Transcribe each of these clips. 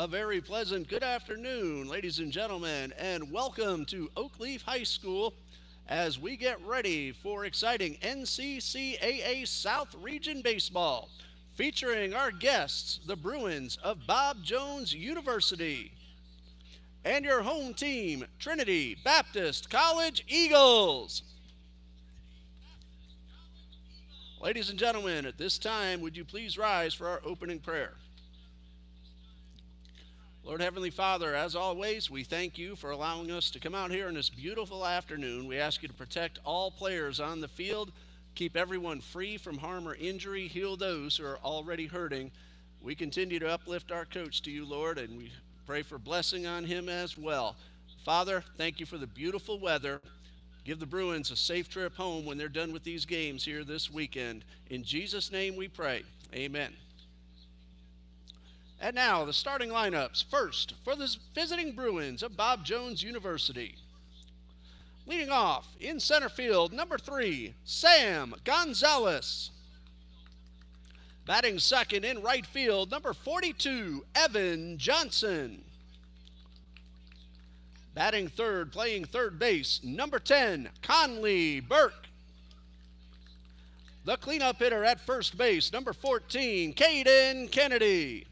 A very pleasant good afternoon, ladies and gentlemen, and welcome to Oakleaf High School as we get ready for exciting NCCAA South Region Baseball, featuring our guests, the Bruins of Bob Jones University, and your home team, Trinity Baptist College Eagles. Ladies and gentlemen, at this time, would you please rise for our opening prayer? Lord Heavenly Father, as always, we thank you for allowing us to come out here on this beautiful afternoon. We ask you to protect all players on the field, keep everyone free from harm or injury, heal those who are already hurting. We continue to uplift our coach to you, Lord, and we pray for blessing on him as well. Father, thank you for the beautiful weather. Give the Bruins a safe trip home when they're done with these games here this weekend. In Jesus' name we pray. Amen. And now, the starting lineups. First, for the visiting Bruins of Bob Jones University. Leading off, in center field, number 3, Sam Gonzalez. Batting second in right field, number 42, Evan Johnson. Batting third, playing third base, number 10, Conley Burke. The cleanup hitter at first base, number 14, Caden Kennedy.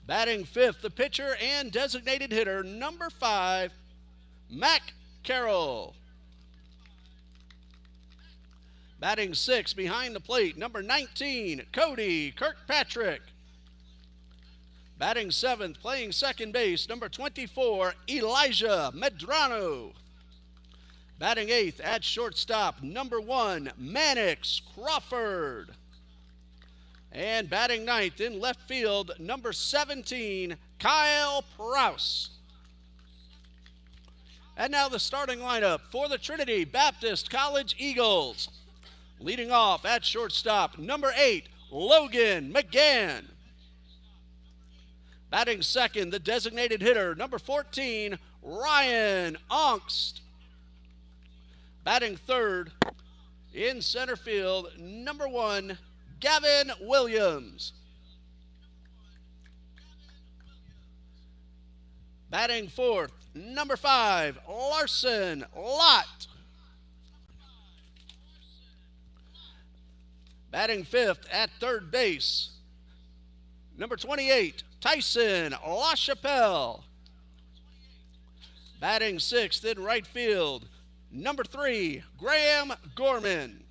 Batting fifth, the pitcher and designated hitter, number 5, Mac Carroll. Batting sixth, behind the plate, number 19, Cody Kirkpatrick. Batting seventh, playing second base, number 24, Elijah Medrano. Batting eighth, at shortstop, number 1, Mannix Crawford. And batting ninth in left field, number 17, Kyle Prouse. And now the starting lineup for the Trinity Baptist College Eagles. Leading off at shortstop, number 8, Logan McGann. Batting second, the designated hitter, number 14, Ryan Ongst. Batting third, in center field, number 1, Gavin Williams. Batting fourth, number 5, Larson Lott. Batting fifth at third base, number 28, Tyson LaChapelle. Batting sixth in right field, number 3, Graham Gorman.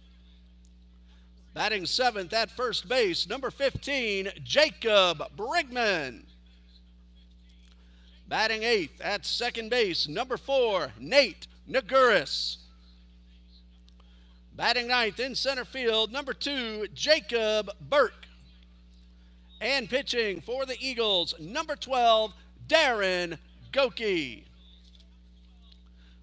Batting seventh at first base, number 15, Jacob Brigman. Batting eighth at second base, number 4, Nate Naguris. Batting ninth in center field, number 2, Jacob Burke. And pitching for the Eagles, number 12, Darren Goki.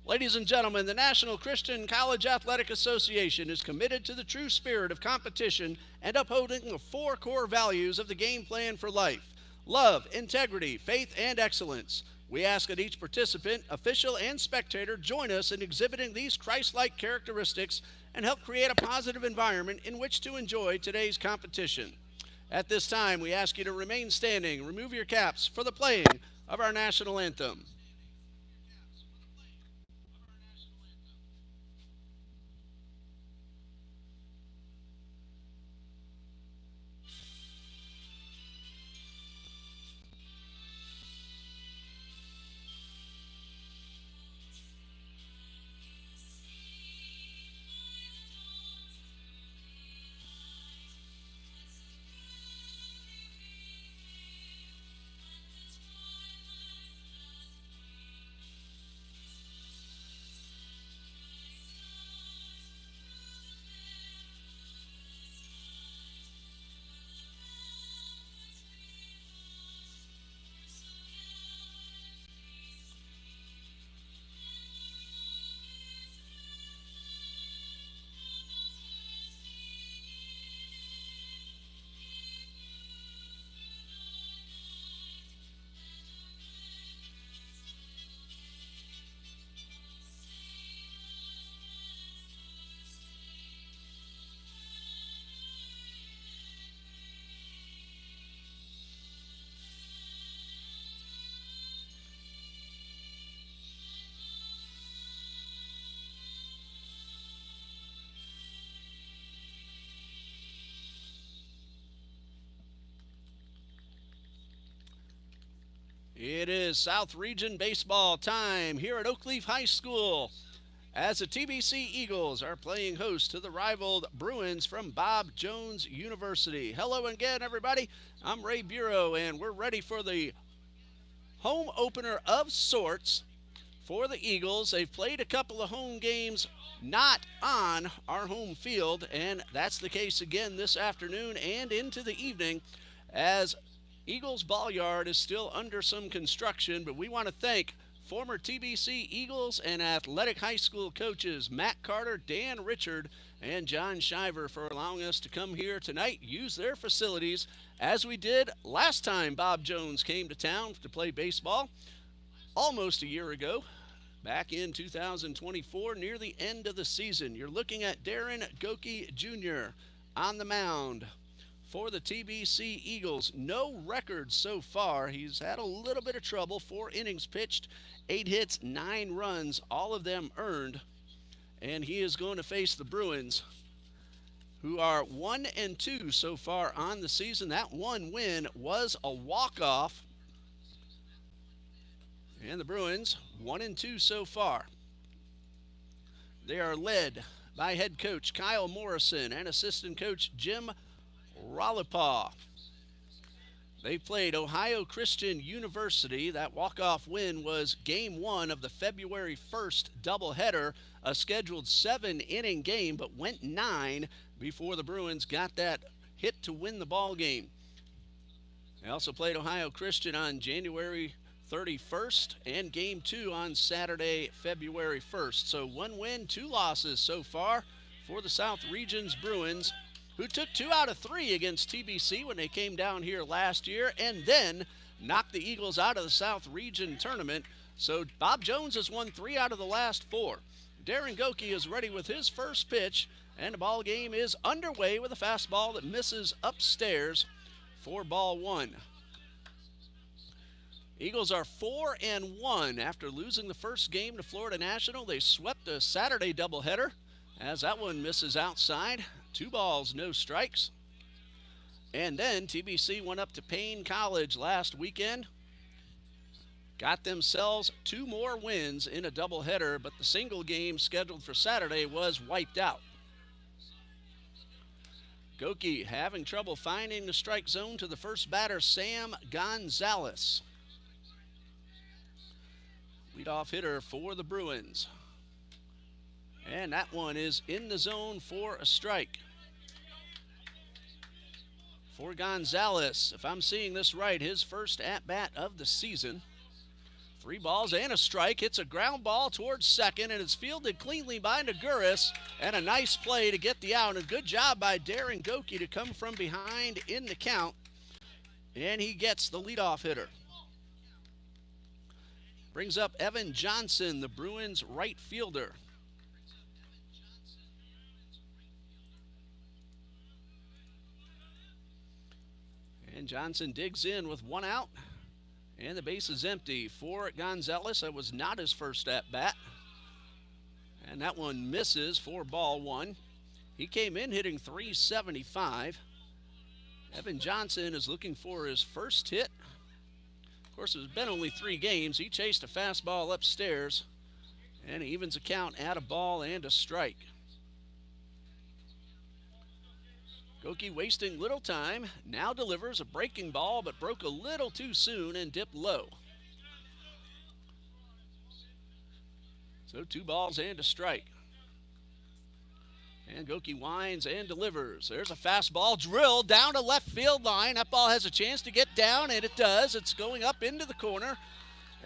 Ladies and gentlemen, the National Christian College Athletic Association is committed to the true spirit of competition and upholding the 4 core values of the game plan for life: love, integrity, faith, and excellence. We ask that each participant, official, and spectator join us in exhibiting these Christ-like characteristics and help create a positive environment in which to enjoy today's competition. At this time, we ask you to remain standing, remove your caps for the playing of our national anthem. It is South Region baseball time here at Oakleaf High School as the TBC Eagles are playing host to the rivaled Bruins from Bob Jones University. Hello again, everybody. I'm Ray Bureau, and we're ready for the home opener of sorts for the Eagles. They've played a couple of home games not on our home field, and that's the case again this afternoon and into the evening as Eagles Ball Yard is still under some construction. But we want to thank former TBC Eagles and Athletic High School coaches Matt Carter, Dan Richard, and John Shiver for allowing us to come here tonight, use their facilities as we did last time Bob Jones came to town to play baseball almost a year ago, back in 2024, near the end of the season. You're looking at Darren Goki Jr. on the mound for the TBC Eagles. No records so far. He's had a little bit of trouble. 4 innings pitched, 8 hits, 9 runs, all of them earned. And he is going to face the Bruins, who are 1-2 so far on the season. That one win was a walk-off. And the Bruins, 1-2 so far. They are led by head coach Kyle Morrison and assistant coach Jim Rollipaugh. They played Ohio Christian University. That walk-off win was game 1 of the February 1st doubleheader, a scheduled 7-inning game, but went 9 before the Bruins got that hit to win the ball game. They also played Ohio Christian on January 31st and game 2 on Saturday, February 1st. So 1 win, 2 losses so far for the South Region's Bruins, who took 2 out of 3 against TBC when they came down here last year and then knocked the Eagles out of the South Region tournament. So Bob Jones has won 3 out of the last 4. Darren Goki is ready with his first pitch, and the ball game is underway with a fastball that misses upstairs for ball 1. Eagles are 4-1 after losing the first game to Florida National. They swept a Saturday doubleheader as that one misses outside. 2 balls, no strikes. And then TBC went up to Payne College last weekend. Got themselves 2 more wins in a doubleheader, but the single game scheduled for Saturday was wiped out. Goki having trouble finding the strike zone to the first batter, Sam Gonzalez. Leadoff hitter for the Bruins. And that one is in the zone for a strike. For Gonzalez, if I'm seeing this right, his first at-bat of the season. 3 balls and a strike. Hits a ground ball towards second, and it's fielded cleanly by Naguris. And a nice play to get the out. And a good job by Darren Goki to come from behind in the count. And he gets the leadoff hitter. Brings up Evan Johnson, the Bruins right fielder. And Johnson digs in with 1 out. And the base is empty for Gonzalez. That was not his first at-bat. And that one misses for ball 1. He came in hitting .375. Evan Johnson is looking for his first hit. Of course, it's been only 3 games. He chased a fastball upstairs, and he evens a count at a ball and a strike. Goki wasting little time, now delivers a breaking ball, but broke a little too soon and dipped low. So 2 balls and a strike. And Goki winds and delivers. There's a fastball drilled down to left field line. That ball has a chance to get down, and it does. It's going up into the corner.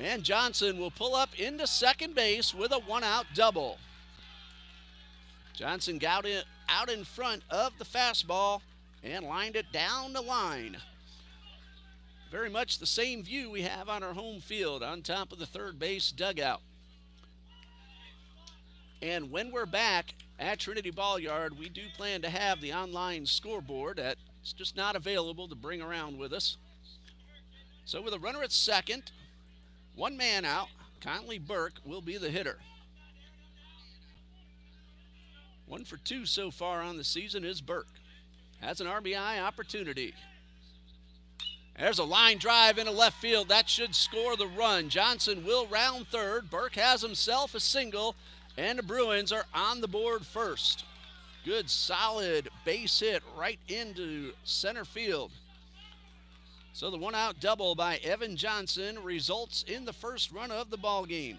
And Johnson will pull up into second base with a 1-out double. Johnson got it out in front of the fastball and lined it down the line. Very much the same view we have on our home field on top of the third base dugout. And when we're back at Trinity Ball Yard, we do plan to have the online scoreboard that's just not available to bring around with us. So with a runner at second, 1 man out, Conley Burke will be the hitter. 1 for 2 so far on the season is Burke. Has an RBI opportunity. There's a line drive into left field. That should score the run. Johnson will round third. Burke has himself a single, and the Bruins are on the board first. Good, solid base hit right into center field. So the one-out double by Evan Johnson results in the first run of the ball game.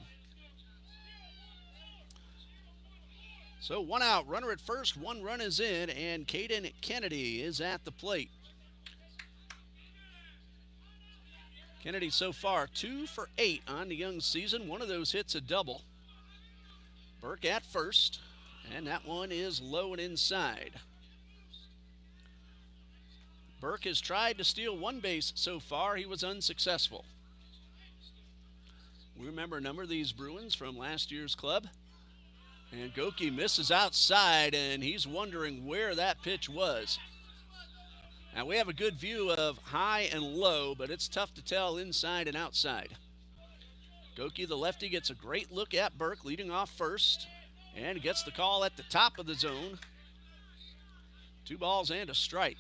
So one out, runner at first, one run is in, and Caden Kennedy is at the plate. Kennedy so far 2 for 8 on the young season. One of those hits a double. Burke at first, and that one is low and inside. Burke has tried to steal one base so far. He was unsuccessful. We remember a number of these Bruins from last year's club. And Goki misses outside, and he's wondering where that pitch was. Now, we have a good view of high and low, but it's tough to tell inside and outside. Goki, the lefty, gets a great look at Burke leading off first, and gets the call at the top of the zone. 2 balls and a strike.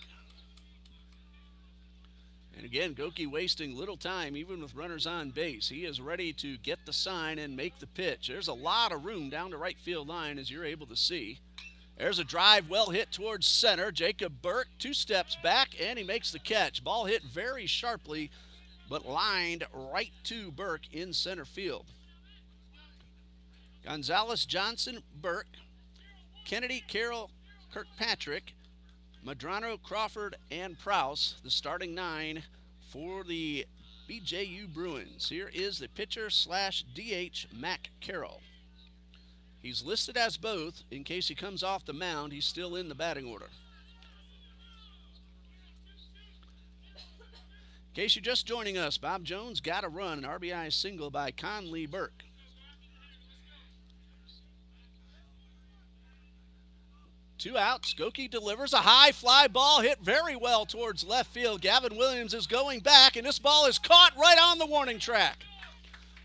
And again, Goki wasting little time, even with runners on base. He is ready to get the sign and make the pitch. There's a lot of room down the right field line, as you're able to see. There's a drive well hit towards center. Jacob Burke 2 steps back, and he makes the catch. Ball hit very sharply, but lined right to Burke in center field. Gonzalez, Johnson, Burke, Kennedy, Carroll, Kirkpatrick, Madrano, Crawford, and Prouse, the starting 9 for the BJU Bruins. Here is the pitcher / DH, Mac Carroll. He's listed as both. In case he comes off the mound, he's still in the batting order. In case you're just joining us, Bob Jones got a run, an RBI single by Conley Burke. Two outs. Goki delivers a high fly ball hit very well towards left field. Gavin Williams is going back, and this ball is caught right on the warning track.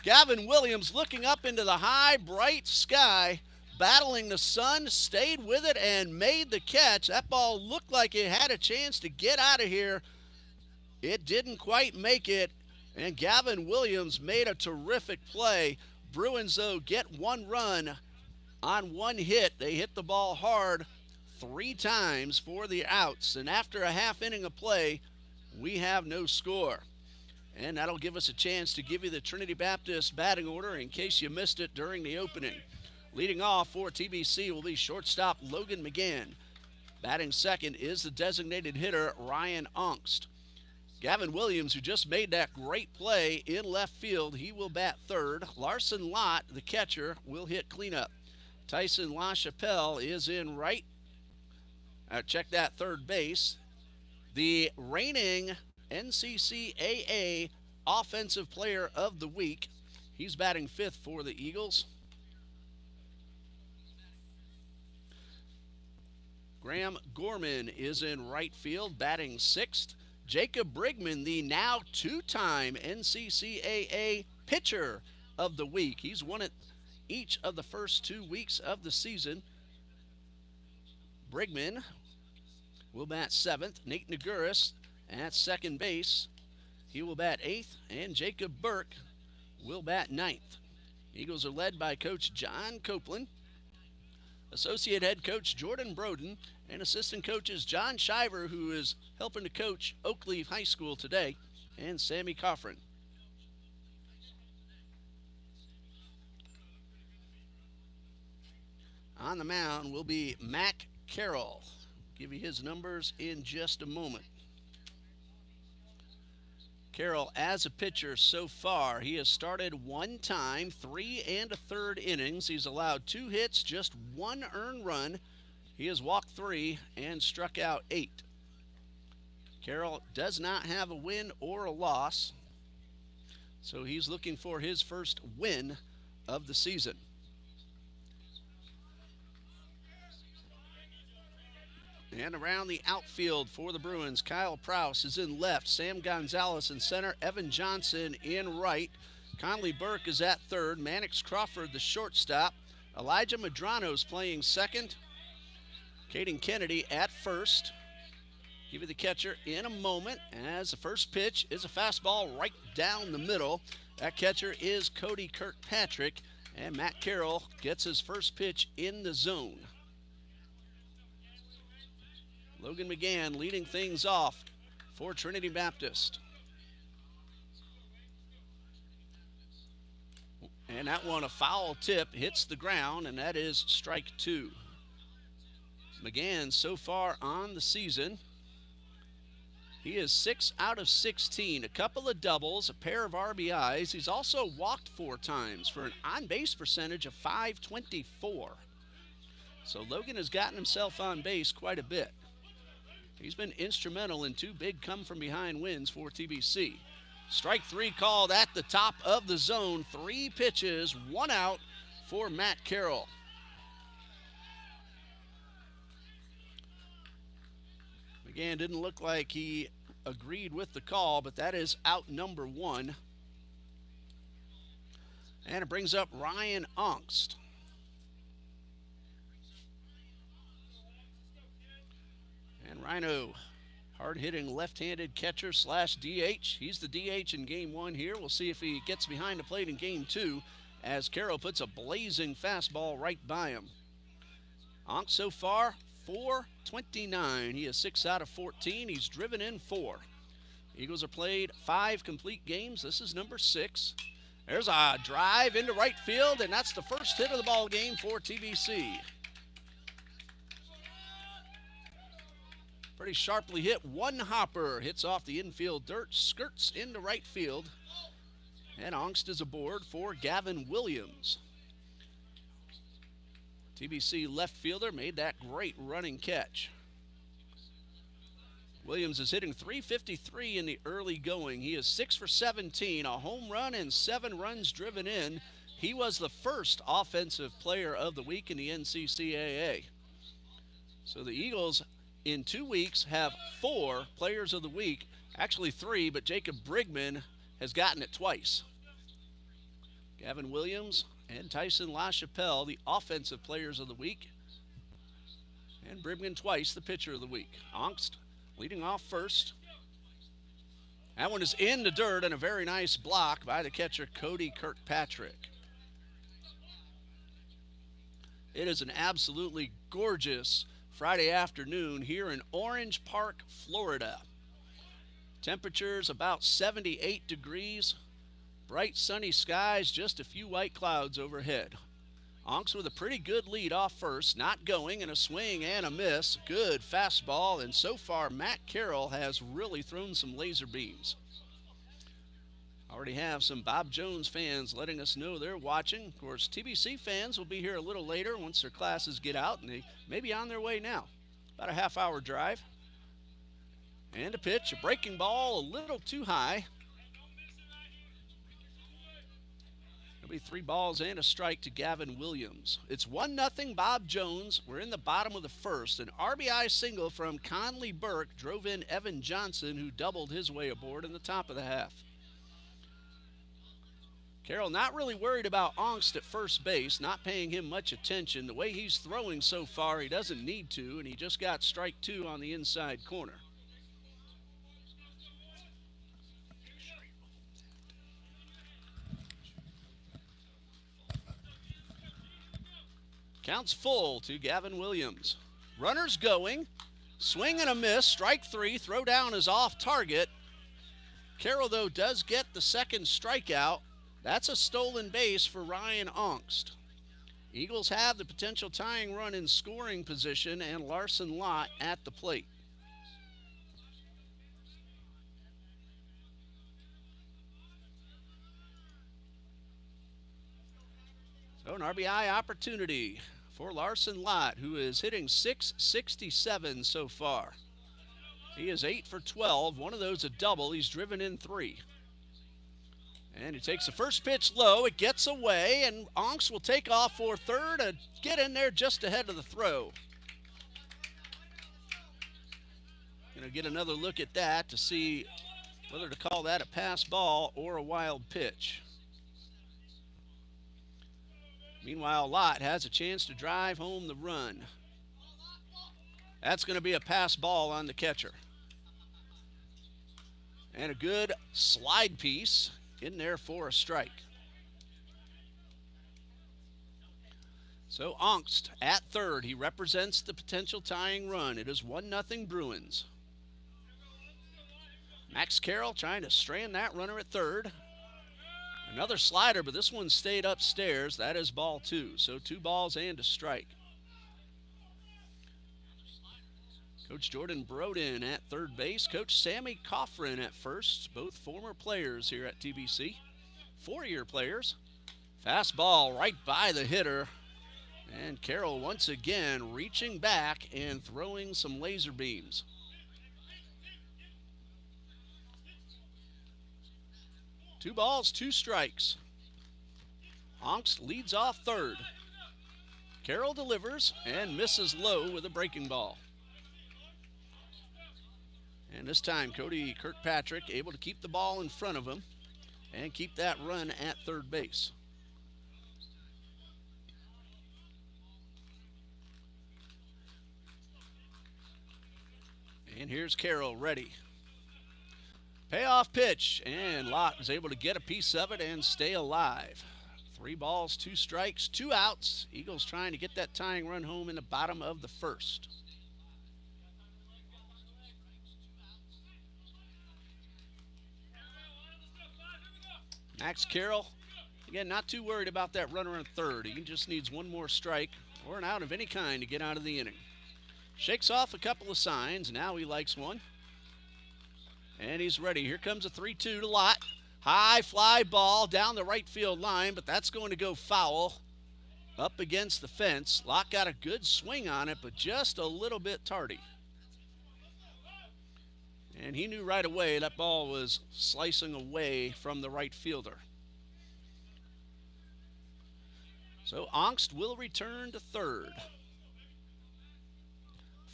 Gavin Williams looking up into the high, bright sky, battling the sun, stayed with it, and made the catch. That ball looked like it had a chance to get out of here. It didn't quite make it, and Gavin Williams made a terrific play. Bruins, though, get 1 run on 1 hit. They hit the ball hard 3 times for the outs, and after a half inning of play, we have no score. And that'll give us a chance to give you the Trinity Baptist batting order in case you missed it during the opening. Leading off for TBC will be shortstop Logan McGann. Batting second is the designated hitter Ryan Ongst. Gavin Williams, who just made that great play in left field, he will bat third. Larson Lott, the catcher, will hit cleanup. Tyson LaChapelle is in right. Check that, third base. The reigning NCCAA Offensive Player of the Week. He's batting 5th for the Eagles. Graham Gorman is in right field, batting 6th. Jacob Brigman, the now 2-time NCCAA Pitcher of the Week. He's won it each of the first 2 weeks of the season. Brigman will bat 7th. Nate Naguris at second base. He will bat 8th, and Jacob Burke will bat 9th. Eagles are led by Coach John Copeland, Associate Head Coach Jordan Broden, and Assistant Coaches John Shiver, who is helping to coach Oakleaf High School today, and Sammy Coffrin. On the mound will be Mac Carroll. Give you his numbers in just a moment. Carroll, as a pitcher so far, he has started 1 time, 3 1/3 innings. He's allowed 2 hits, just 1 earned run. He has walked 3 and struck out 8. Carroll does not have a win or a loss, so he's looking for his first win of the season. And around the outfield for the Bruins, Kyle Prouse is in left, Sam Gonzalez in center, Evan Johnson in right. Conley Burke is at third, Mannix Crawford the shortstop. Elijah Madrano's playing second. Caden Kennedy at first. Give you the catcher in a moment, as the first pitch is a fastball right down the middle. That catcher is Cody Kirkpatrick, and Matt Carroll gets his first pitch in the zone. Logan McGann leading things off for Trinity Baptist. And that one, a foul tip, hits the ground, and that is strike two. McGann so far on the season, he is 6 out of 16, a couple of doubles, a pair of RBIs. He's also walked 4 times for an on-base percentage of .524. So Logan has gotten himself on base quite a bit. He's been instrumental in 2 big come-from-behind wins for TBC. Strike 3 called at the top of the zone. 3 pitches, 1 out for Matt Carroll. Again, didn't look like he agreed with the call, but that is out number 1. And it brings up Ryan Ongst. And Rhino, hard-hitting left-handed catcher slash DH. He's the DH in game 1 here. We'll see if he gets behind the plate in game 2 as Carroll puts a blazing fastball right by him. Ongst so far, .429. He is 6 out of 14. He's driven in 4. Eagles are played 5 complete games. This is number 6. There's a drive into right field, and that's the first hit of the ball game for TBC. Pretty sharply hit. One hopper hits off the infield dirt, skirts into right field, and Ongst is aboard for Gavin Williams. TBC left fielder made that great running catch. Williams is hitting .353 in the early going. He is 6 for 17, a home run and 7 runs driven in. He was the first offensive player of the week in the NCCAA. So the Eagles in 2 weeks have 4 players of the week, actually 3, but Jacob Brigman has gotten it twice. Gavin Williams and Tyson LaChapelle, the offensive players of the week. And Brigman twice, the pitcher of the week. Ongst leading off first. That one is in the dirt, and a very nice block by the catcher, Cody Kirkpatrick. It is an absolutely gorgeous Friday afternoon here in Orange Park, Florida. Temperatures about 78 degrees. Bright sunny skies, just a few white clouds overhead. Ongst with a pretty good lead off first, not going, and a swing and a miss. Good fastball, and so far Matt Carroll has really thrown some laser beams. Already have some Bob Jones fans letting us know they're watching. Of course, TBC fans will be here a little later once their classes get out, and they may be on their way now. About a half-hour drive. And a pitch, a breaking ball, a little too high. It'll be 3 balls and a strike to Gavin Williams. It's 1-0 Bob Jones. We're in the bottom of the first. An RBI single from Conley Burke drove in Evan Johnson, who doubled his way aboard in the top of the half. Carroll not really worried about Ongst at first base, not paying him much attention. The way he's throwing so far, he doesn't need to, and he just got strike 2 on the inside corner. Counts full to Gavin Williams. Runners going. Swing and a miss. Strike 3. Throw down is off target. Carroll, though, does get the second strikeout. That's a stolen base for Ryan Ongst. Eagles have the potential tying run in scoring position and Larson Lott at the plate. So an RBI opportunity for Larson Lott, who is hitting .667 so far. He is 8 for 12, one of those a double. He's driven in 3. And he takes the first pitch low. It gets away, and Ongst will take off for third and get in there just ahead of the throw. Going to get another look at that to see whether to call that a pass ball or a wild pitch. Meanwhile, Lott has a chance to drive home the run. That's going to be a pass ball on the catcher. And a good slide piece in there for a strike. So Angst at third. He represents the potential tying run. It is 1-0 Bruins. Max Carroll trying to strand that runner at third. Another slider, but this one stayed upstairs. That is ball 2. So 2 balls and a strike. Coach Jordan Broden at third base. Coach Sammy Coffrin at first. Both former players here at TBC. 4-year players. Fastball right by the hitter. And Carroll once again reaching back and throwing some laser beams. Two balls, 2 strikes. Angst leads off third. Carroll delivers and misses low with a breaking ball. And this time, Cody Kirkpatrick able to keep the ball in front of him and keep that run at third base. And here's Carroll ready. Payoff pitch, and Lott is able to get a piece of it and stay alive. 3 balls, 2 strikes, 2 outs. Eagles trying to get that tying run home in the bottom of the first. Max Carroll, again, not too worried about that runner on third. He just needs 1 more strike or an out of any kind to get out of the inning. Shakes off a couple of signs. Now he likes one. And he's ready. Here comes a 3-2 to Lott. High fly ball down the right field line, but that's going to go foul up against the fence. Lott got a good swing on it, but just a little bit tardy. And he knew right away that ball was slicing away from the right fielder. So Angst will return to third.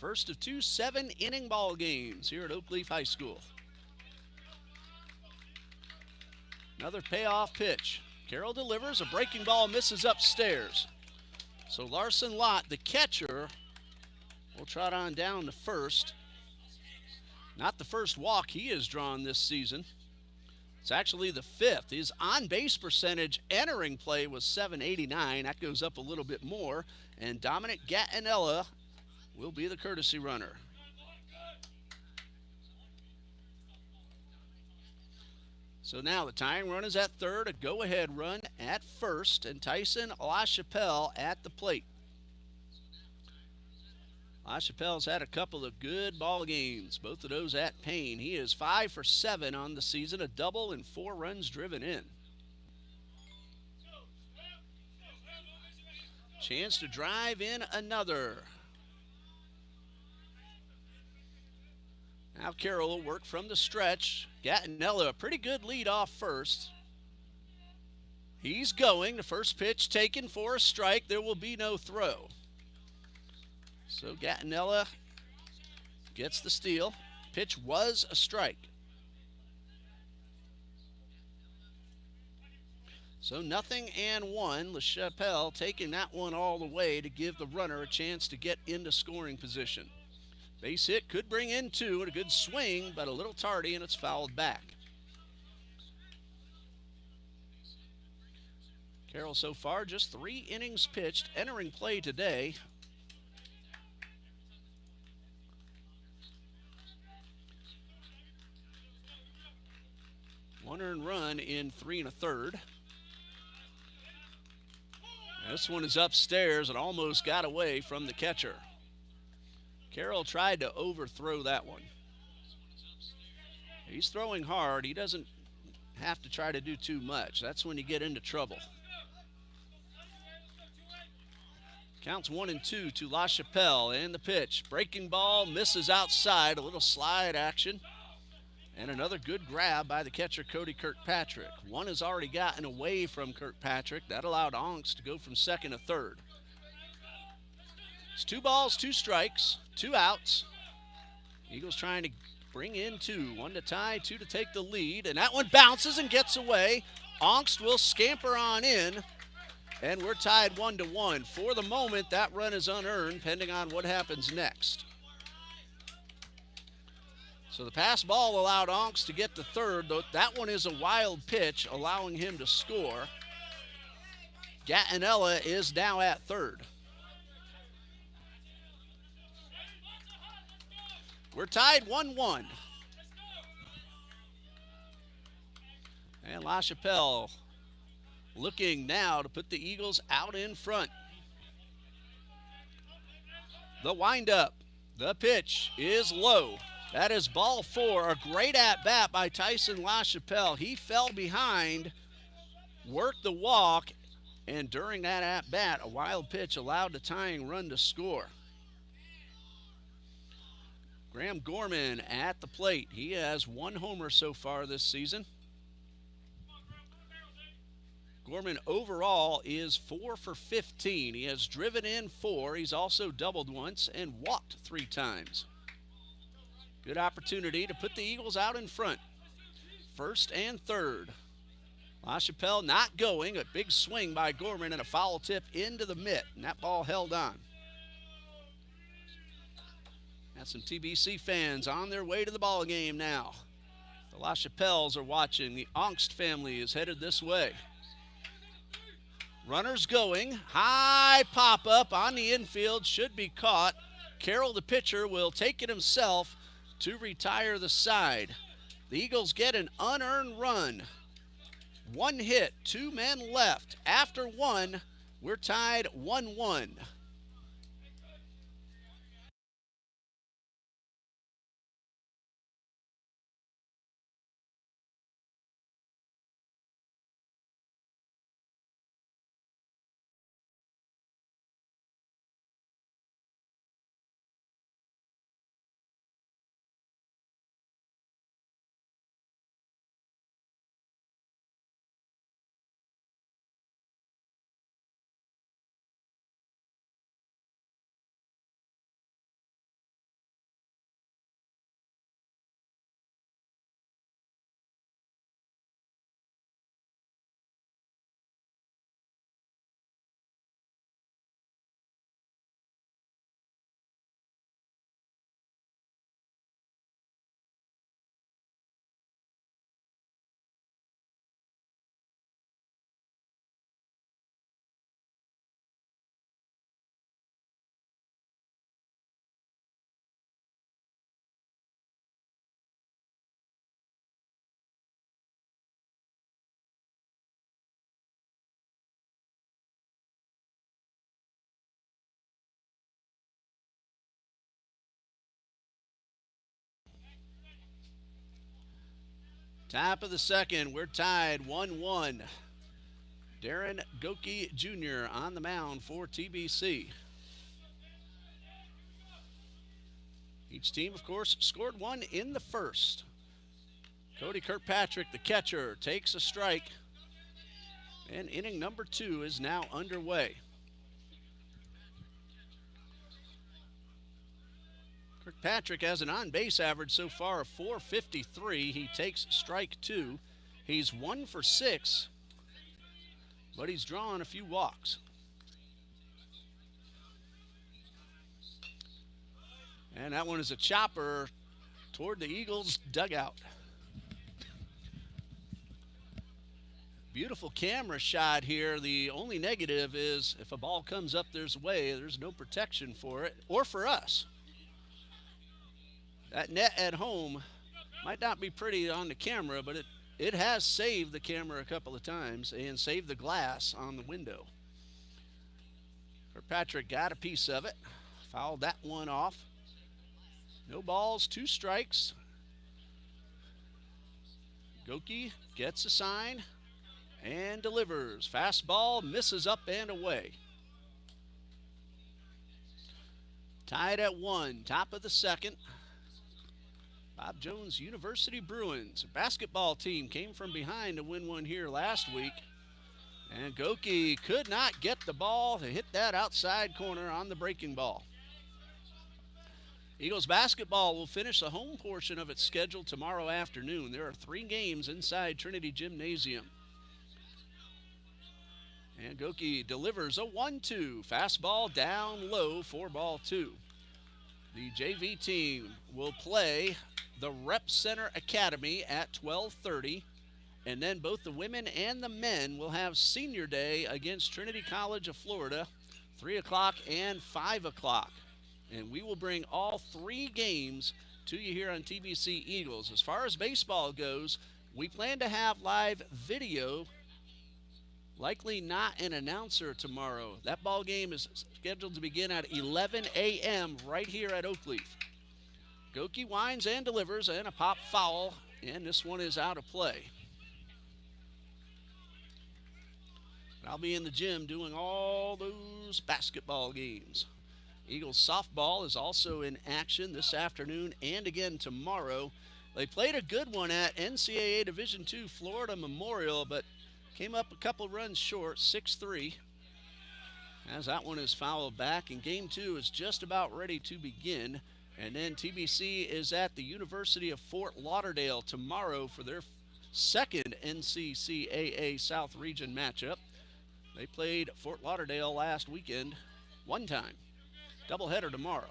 First of 2 7-inning ball games here at Oak Leaf High School. Another payoff pitch. Carroll delivers. A breaking ball misses upstairs. So Larson Lott, the catcher, will trot on down to first. Not the first walk he has drawn this season. It's actually the 5th. His on-base percentage entering play was .789. That goes up a little bit more. And Dominic Gattinella will be the courtesy runner. So now the tying run is at third, a go-ahead run at first, and Tyson LaChapelle at the plate. LaChapelle's had a couple of good ball games, both of those at Payne. He is 5 for 7 on the season, a double and 4 runs driven in. Chance to drive in another. Now Carroll will work from the stretch. Gattinella, a pretty good lead off first. He's going. The first pitch taken for a strike. There will be no throw. So Gattinella gets the steal. Pitch was a strike. So 0-1. LaChapelle taking that one all the way to give the runner a chance to get into scoring position. Base hit could bring in 2 and a good swing, but a little tardy, and it's fouled back. Carroll so far just 3 innings pitched, entering play today. One earned run in 3 1/3. This one is upstairs and almost got away from the catcher. Carroll tried to overthrow that one. He's throwing hard. He doesn't have to try to do too much. That's when you get into trouble. Counts 1-2 to LaChapelle, and the pitch. Breaking ball misses outside. A little slide action. And another good grab by the catcher, Cody Kirkpatrick. One has already gotten away from Kirkpatrick. That allowed Angst to go from second to third. It's 2 balls, 2 strikes, 2 outs. Eagles trying to bring in 2. 1 to tie, 2 to take the lead. And that one bounces and gets away. Angst will scamper on in. And we're tied 1-1. For the moment, that run is unearned, pending on what happens next. So the pass ball allowed Onks to get to third. That one is a wild pitch, allowing him to score. Gattinella is now at third. We're tied 1-1. And LaChapelle looking now to put the Eagles out in front. The windup, the pitch is low. That is ball 4. A great at-bat by Tyson LaChapelle. He fell behind, worked the walk, and during that at-bat, a wild pitch allowed the tying run to score. Graham Gorman at the plate. He has 1 homer so far this season. Gorman overall is 4 for 15. He has driven in 4. He's also doubled once and walked 3 times. Good opportunity to put the Eagles out in front. First and third. LaChapelle not going. A big swing by Gorman and a foul tip into the mitt, and that ball held on. Got some TBC fans on their way to the ball game now. The LaChapelles are watching. The Ongst family is headed this way. Runners going. High pop-up on the infield. Should be caught. Carroll, the pitcher, will take it himself to retire the side. The Eagles get an unearned run. 1 hit, 2 men left. After 1, we're tied 1-1. Top of the second, we're tied 1-1. Darren Goki Jr. on the mound for TBC. Each team, of course, scored 1 in the first. Cody Kirkpatrick, the catcher, takes a strike. And inning number 2 is now underway. Kirkpatrick has an on-base average so far of .453. He takes strike 2. He's 1 for 6, but he's drawn a few walks. And that one is a chopper toward the Eagles' dugout. Beautiful camera shot here. The only negative is if a ball comes up there's way, there's no protection for it, or for us. That net at home might not be pretty on the camera, but it has saved the camera a couple of times and saved the glass on the window. Kirkpatrick got a piece of it, fouled that one off. No balls, 2 strikes. Goki gets a sign and delivers. Fastball misses up and away. Tied at 1, top of the second. Bob Jones University Bruins, a basketball team, came from behind to win one here last week. And Goki could not get the ball to hit that outside corner on the breaking ball. Eagles basketball will finish the home portion of its schedule tomorrow afternoon. There are 3 games inside Trinity Gymnasium. And Goki delivers a 1-2. Fastball down low for ball 2. The JV team will play the Rep Center Academy at 12:30. And then both the women and the men will have senior day against Trinity College of Florida, 3 o'clock and 5 o'clock. And we will bring all 3 games to you here on TBC Eagles. As far as baseball goes, we plan to have live video, likely not an announcer tomorrow. That ball game is scheduled to begin at 11 a.m. right here at Oakleaf. Goki winds and delivers, and a pop foul, and this one is out of play. I'll be in the gym doing all those basketball games. Eagles softball is also in action this afternoon and again tomorrow. They played a good one at NCAA Division II Florida Memorial, but came up a couple runs short, 6-3. As that one is fouled back, and game 2 is just about ready to begin. And then TBC is at the University of Fort Lauderdale tomorrow for their second NCCAA South Region matchup. They played Fort Lauderdale last weekend one time. Doubleheader tomorrow.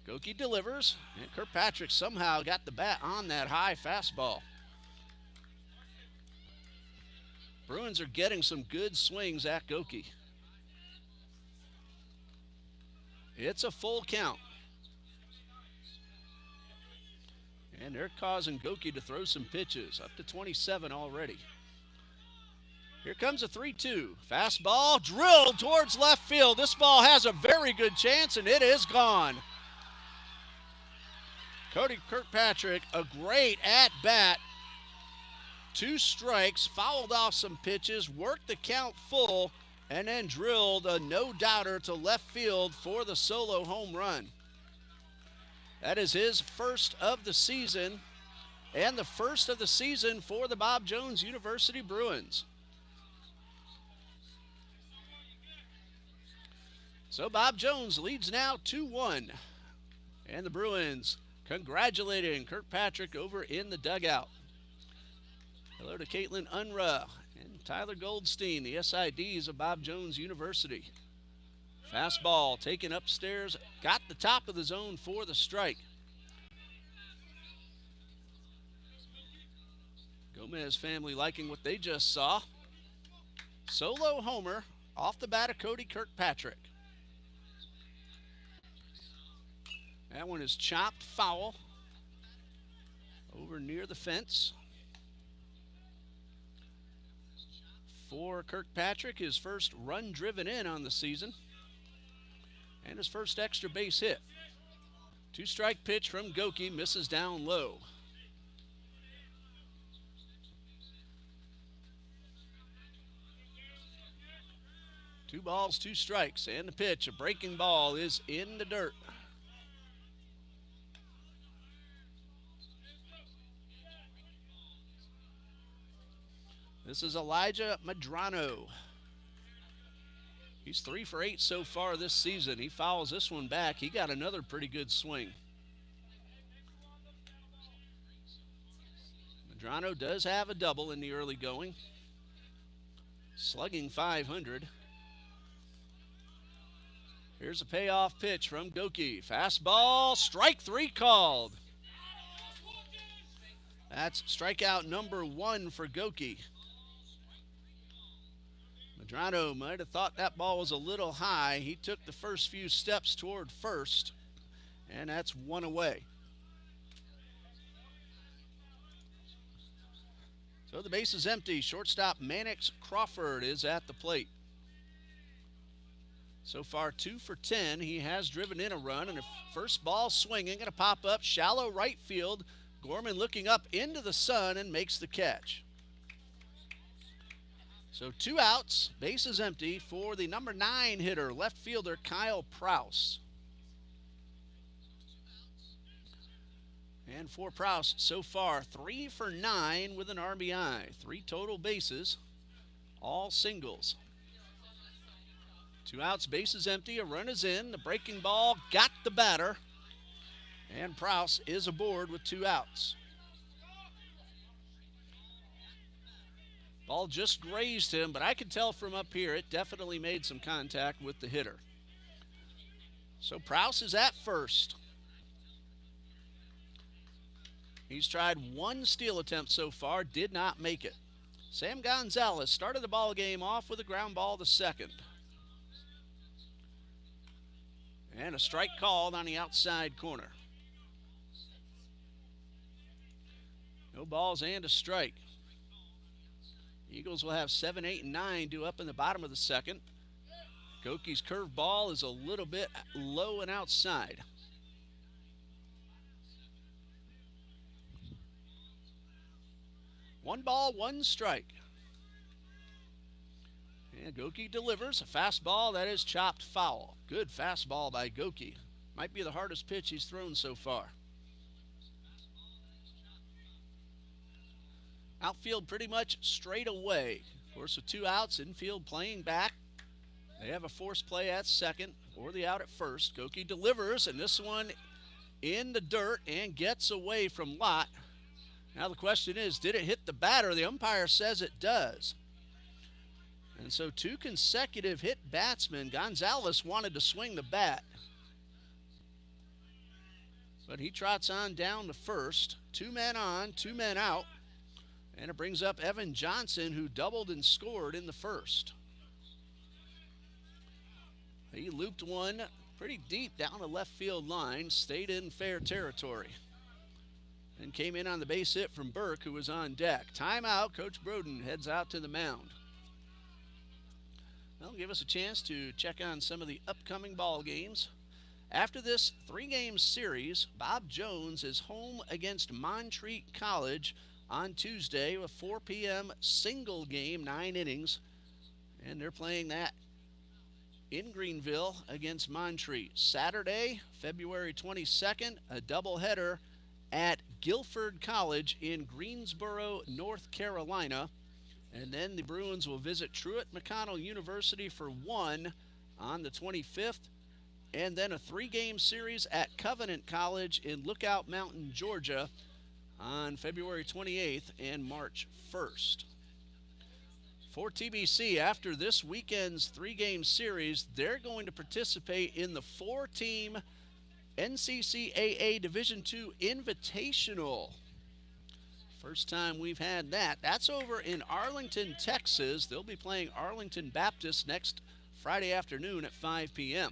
Goki delivers, and Kirkpatrick somehow got the bat on that high fastball. Bruins are getting some good swings at Goki. It's a full count. And they're causing Goki to throw some pitches, up to 27 already. Here comes a 3-2. Fastball drilled towards left field. This ball has a very good chance, and it is gone. Cody Kirkpatrick, a great at-bat. 2 strikes, fouled off some pitches, worked the count full, and then drilled a no-doubter to left field for the solo home run. That is his first of the season, and the first of the season for the Bob Jones University Bruins. So Bob Jones leads now 2-1, and the Bruins congratulating Kirkpatrick over in the dugout. Hello to Caitlin Unruh and Tyler Goldstein, the SIDs of Bob Jones University. Fastball taken upstairs, got the top of the zone for the strike. Gomez family liking what they just saw. Solo homer off the bat of Cody Kirkpatrick. That one is chopped foul over near the fence. For Kirkpatrick, his first run driven in on the season, and his first extra base hit. 2-strike pitch from Goki, misses down low. Two balls, 2 strikes, and the pitch, a breaking ball, is in the dirt. This is Elijah Medrano. He's 3 for 8 so far this season. He fouls this one back. He got another pretty good swing. Medrano does have a double in the early going. Slugging .500. Here's a payoff pitch from Goki. Fastball, strike 3 called. That's strikeout number 1 for Goki. Medrano might have thought that ball was a little high. He took the first few steps toward first, and that's 1 away. So the base is empty. Shortstop Mannix Crawford is at the plate. So far 2 for 10. He has driven in a run, and the first ball swinging, going to pop up shallow right field. Gorman looking up into the sun and makes the catch. So 2 outs, base is empty for the number 9 hitter, left fielder Kyle Prouse. And for Prouse, so far 3 for 9 with an RBI. 3 total bases, all singles. 2 outs, base is empty, a run is in. The breaking ball got the batter, and Prouse is aboard with 2 outs. Ball just grazed him, but I can tell from up here it definitely made some contact with the hitter. So Prouse is at first. He's tried one steal attempt so far, did not make it. Sam Gonzalez started the ball game off with a ground ball to second. And a strike called on the outside corner. No balls and a strike. Eagles will have 7, 8, and 9 due up in the bottom of the second. Goki's curve ball is a little bit low and outside. One ball, one strike. And Goki delivers a fastball that is chopped foul. Good fastball by Goki. Might be the hardest pitch he's thrown so far. Outfield pretty much straight away. Of course, with 2 outs, infield playing back. They have a forced play at second or the out at first. Goki delivers, and this one in the dirt and gets away from Lott. Now the question is, did it hit the batter? The umpire says it does. And so 2 consecutive hit batsmen. Gonzalez wanted to swing the bat, but he trots on down to first. 2 men on, 2 men out. And it brings up Evan Johnson, who doubled and scored in the first. He looped one pretty deep down the left field line, stayed in fair territory, and came in on the base hit from Burke, who was on deck. Timeout. Coach Broden heads out to the mound. That'll give us a chance to check on some of the upcoming ball games. After this 3-game series, Bob Jones is home against Montreat College on Tuesday with 4 p.m. single game, 9 innings. And they're playing that in Greenville against Montreat. Saturday, February 22nd, a doubleheader at Guilford College in Greensboro, North Carolina. And then the Bruins will visit Truett-McConnell University for 1 on the 25th. And then a 3-game series at Covenant College in Lookout Mountain, Georgia on February 28th and March 1st. For TBC, after this weekend's 3-game series, they're going to participate in the 4-team NCCAA Division II Invitational. First time we've had that. That's over in Arlington, Texas. They'll be playing Arlington Baptist next Friday afternoon at 5 p.m.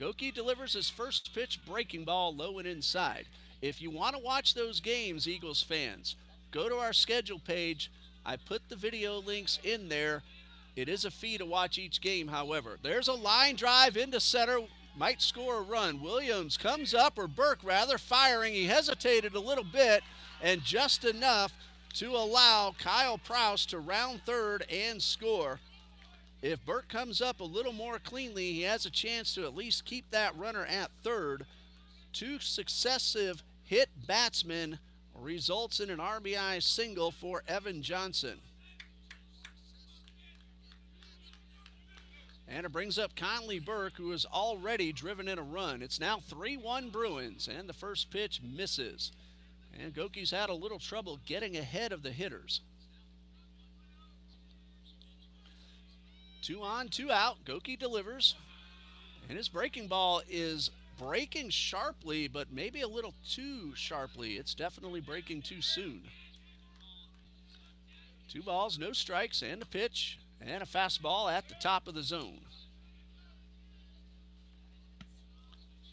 Goki delivers his first pitch breaking ball low and inside. If you want to watch those games, Eagles fans, go to our schedule page. I put the video links in there. It is a fee to watch each game, however. There's a line drive into center. Might score a run. Williams comes up, or Burke rather, firing. He hesitated a little bit, and just enough to allow Kyle Prouse to round third and score. If Burke comes up a little more cleanly, he has a chance to at least keep that runner at third. 2 successive hit batsmen results in an RBI single for Evan Johnson. And it brings up Conley Burke, who has already driven in a run. It's now 3-1 Bruins, and the first pitch misses. And Goki's had a little trouble getting ahead of the hitters. 2 on, 2 out. Goki delivers. And his breaking ball is breaking sharply, but maybe a little too sharply. It's definitely breaking too soon. 2 balls, no strikes, and a pitch, and a fastball at the top of the zone.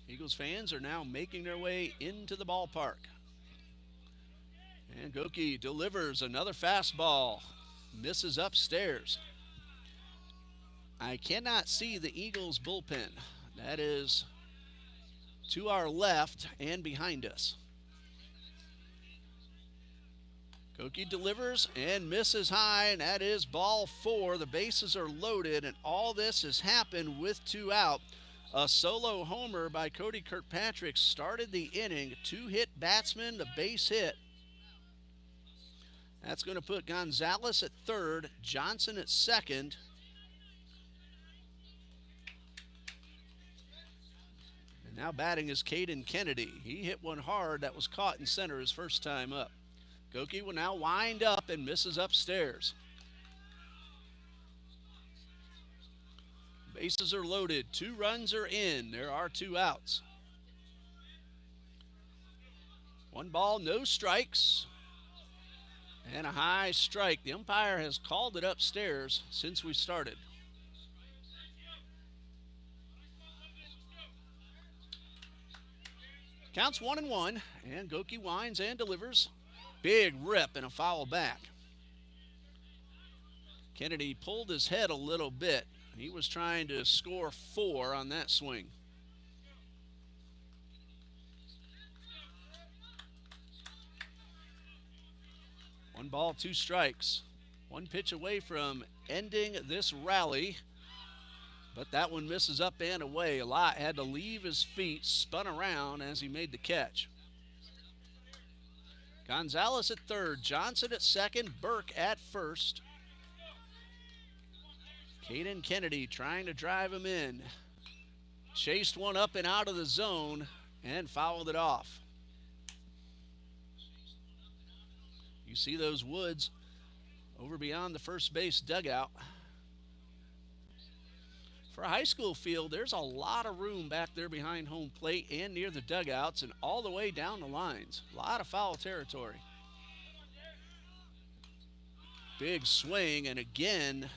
Eagles fans are now making their way into the ballpark. And Goki delivers another fastball. Misses upstairs. I cannot see the Eagles bullpen. That is to our left and behind us. Goki delivers and misses high, and that is ball 4. The bases are loaded, and all this has happened with 2 out. A solo homer by Cody Kirkpatrick started the inning. 2 hit batsmen, the base hit. That's going to put Gonzalez at third, Johnson at second. And now batting is Caden Kennedy. He hit one hard that was caught in center his first time up. Goki will now wind up and misses upstairs. Bases are loaded. 2 runs are in. There are 2 outs. One ball, no strikes, and a high strike. The umpire has called it upstairs since we started. Counts 1-1, and Goki winds and delivers. Big rip and a foul back. Kennedy pulled his head a little bit. He was trying to score 4 on that swing. One ball, 2 strikes. One pitch away from ending this rally, but that one misses up and away. A lot had to leave his feet, spun around as he made the catch. Gonzalez at third, Johnson at second, Burke at first. Caden Kennedy trying to drive him in. Chased one up and out of the zone and fouled it off. You see those woods over beyond the first base dugout. For a high school field, there's a lot of room back there behind home plate and near the dugouts and all the way down the lines. A lot of foul territory. Big swing, and again,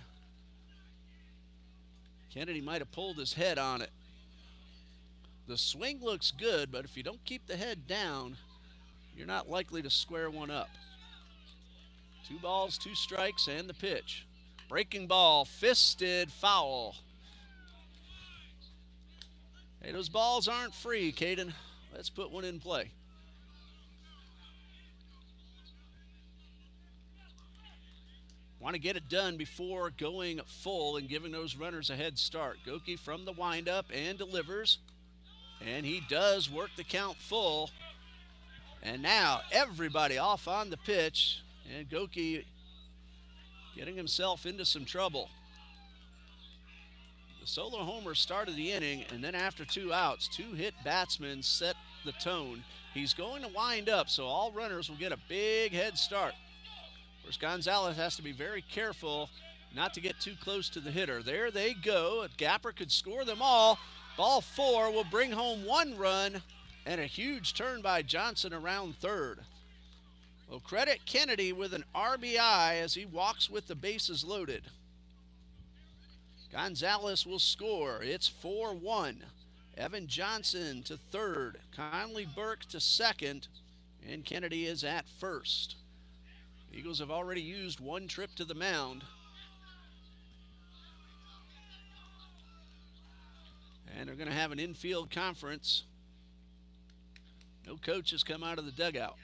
Kennedy might have pulled his head on it. The swing looks good, but if you don't keep the head down, you're not likely to square one up. 2 balls, 2 strikes, and the pitch. Breaking ball, fisted, foul. Hey, those balls aren't free, Caden. Let's put one in play. Want to get it done before going full and giving those runners a head start. Goki from the windup and delivers. And he does work the count full. And now everybody off on the pitch. And Goki getting himself into some trouble. The solo homer started the inning, and then after 2 outs, 2 hit batsmen set the tone. He's going to wind up, so all runners will get a big head start. Of course, Gonzalez has to be very careful not to get too close to the hitter. There they go. A gapper could score them all. Ball 4 will bring home 1 run, and a huge turn by Johnson around third. Well, credit Kennedy with an RBI as he walks with the bases loaded. Gonzalez will score. It's 4-1. Evan Johnson to third. Conley Burke to second. And Kennedy is at first. Eagles have already used 1 trip to the mound. And they're going to have an infield conference. No coach has come out of the dugout.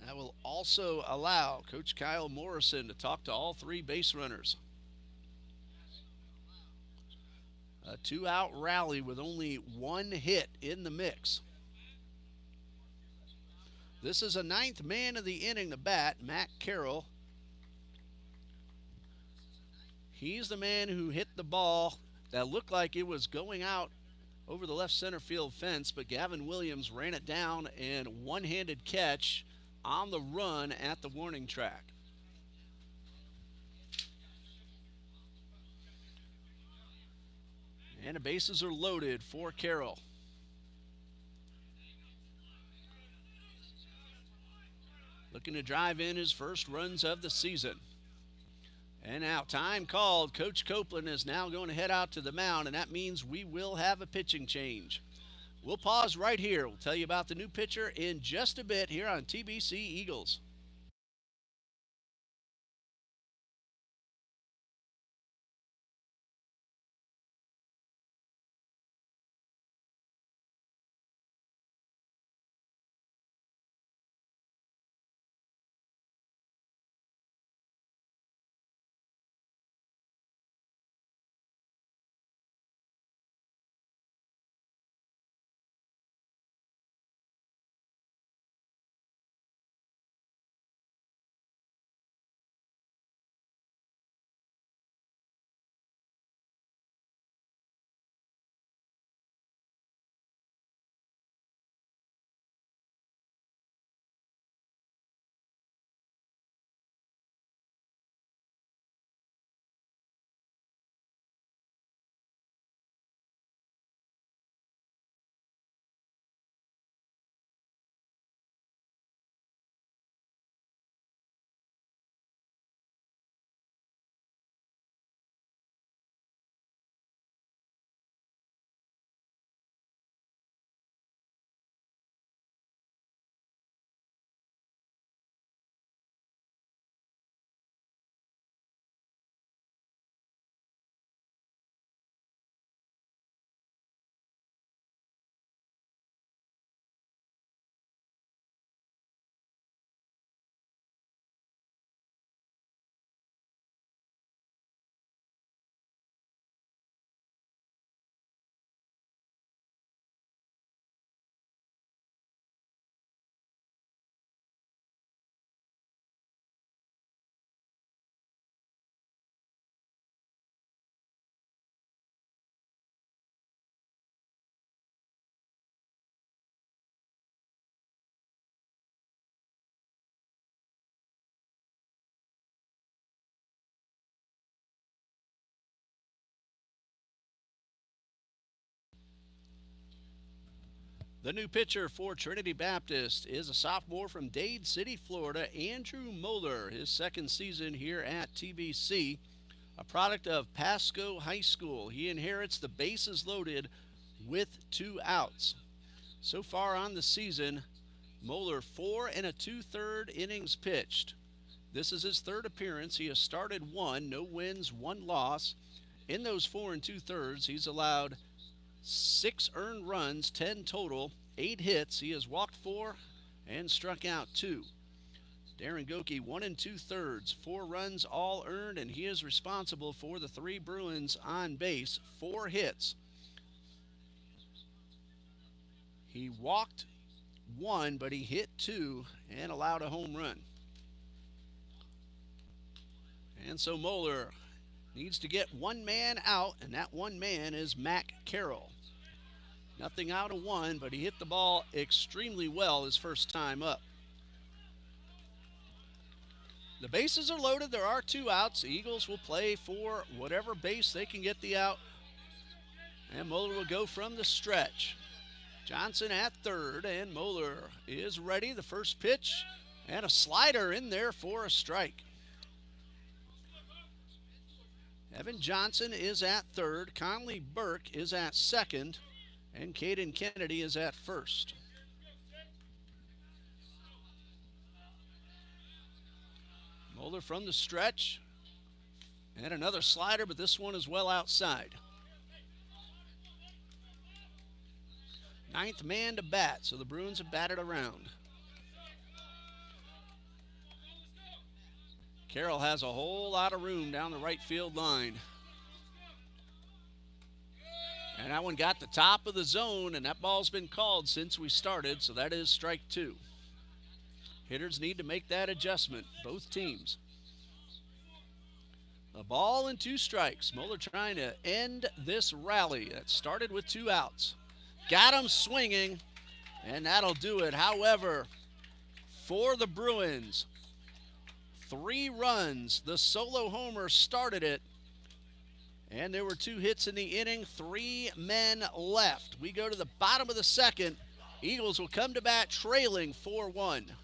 That will also allow Coach Kyle Morrison to talk to all 3 base runners. A 2-out rally with only 1 hit in the mix. This is a 9th man of the inning to bat, Matt Carroll. He's the man who hit the ball that looked like it was going out over the left center field fence, but Gavin Williams ran it down and one-handed catch on the run at the warning track. And the bases are loaded for Carroll. Looking to drive in his first runs of the season. And now time called. Coach Copeland is now going to head out to the mound, and that means we will have a pitching change. We'll pause right here. We'll tell you about the new pitcher in just a bit here on TBC Eagles. The new pitcher for Trinity Baptist is a sophomore from Dade City, Florida, Andrew Moeller, his second season here at TBC, a product of Pasco High School. He inherits the bases loaded with 2 outs. So far on the season, Moeller 4 2/3 innings pitched. This is his 3rd appearance. He has started 1, no wins, 1 loss. In those 4 2/3, he's allowed 6 earned runs, 10 total, 8 hits. He has walked 4 and struck out 2. Darren Goki, 1 2/3, 4 runs, all earned, and he is responsible for the 3 Bruins on base, 4 hits. He walked 1, but he hit 2 and allowed a home run. And so Moeller needs to get 1 man out, and that 1 man is Mac Carroll. Nothing out of 1, but he hit the ball extremely well his first time up. The bases are loaded. There are 2 outs. The Eagles will play for whatever base they can get the out. And Moeller will go from the stretch. Johnson at third, and Moeller is ready. The first pitch, and a slider in there for a strike. Evan Johnson is at third. Conley Burke is at second, and Caden Kennedy is at first. Moeller from the stretch, and another slider, but this one is well outside. 9th man to bat, so the Bruins have batted around. Carroll has a whole lot of room down the right field line. And that one got the top of the zone, and that ball's been called since we started, so that is strike 2. Hitters need to make that adjustment, both teams. A ball and 2 strikes. Moeller trying to end this rally that started with 2 outs. Got him swinging, and that'll do it. However, for the Bruins, 3 runs. The solo homer started it, and there were 2 hits in the inning, 3 men left. We go to the bottom of the second. Eagles will come to bat trailing 4-1.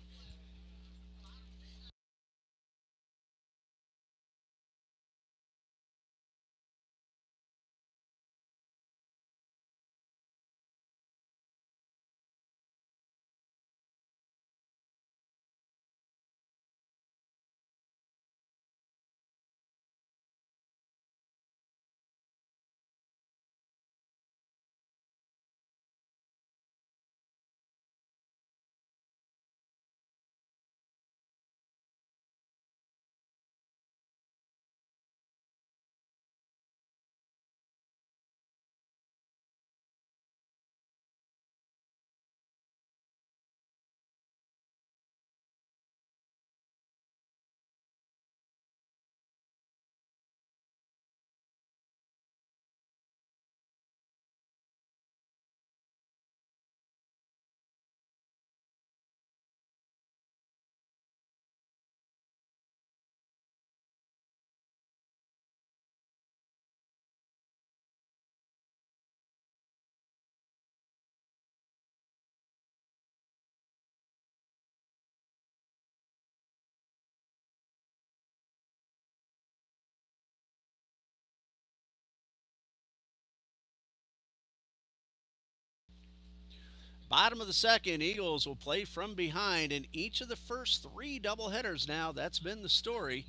Bottom of the second, Eagles will play from behind in each of the first 3 doubleheaders now. That's been the story.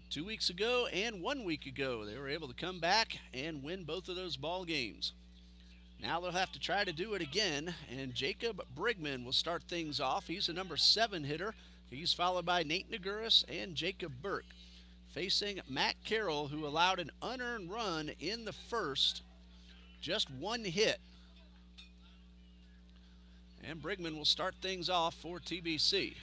2 weeks ago and 1 week ago, they were able to come back and win both of those ball games. Now they'll have to try to do it again, and Jacob Brigman will start things off. He's a number 7 hitter. He's followed by Nate Naguris and Jacob Burke, facing Matt Carroll, who allowed an unearned run in the first, just 1 hit. And Brigman will start things off for TBC.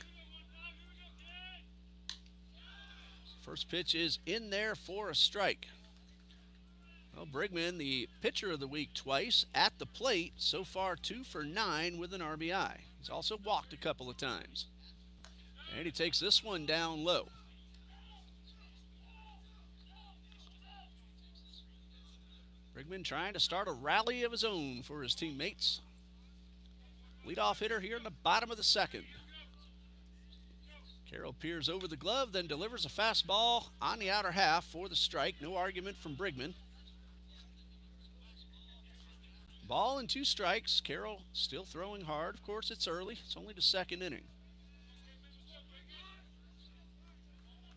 First pitch is in there for a strike. Well, Brigman, the pitcher of the week twice at the plate, so far 2 for 9 with an RBI. He's also walked a couple of times. And he takes this one down low. Brigman trying to start a rally of his own for his teammates. Leadoff hitter here in the bottom of the second. Carroll peers over the glove, then delivers a fastball on the outer half for the strike. No argument from Brigman. Ball and 2 strikes. Carroll still throwing hard. Of course, it's early. It's only the second inning.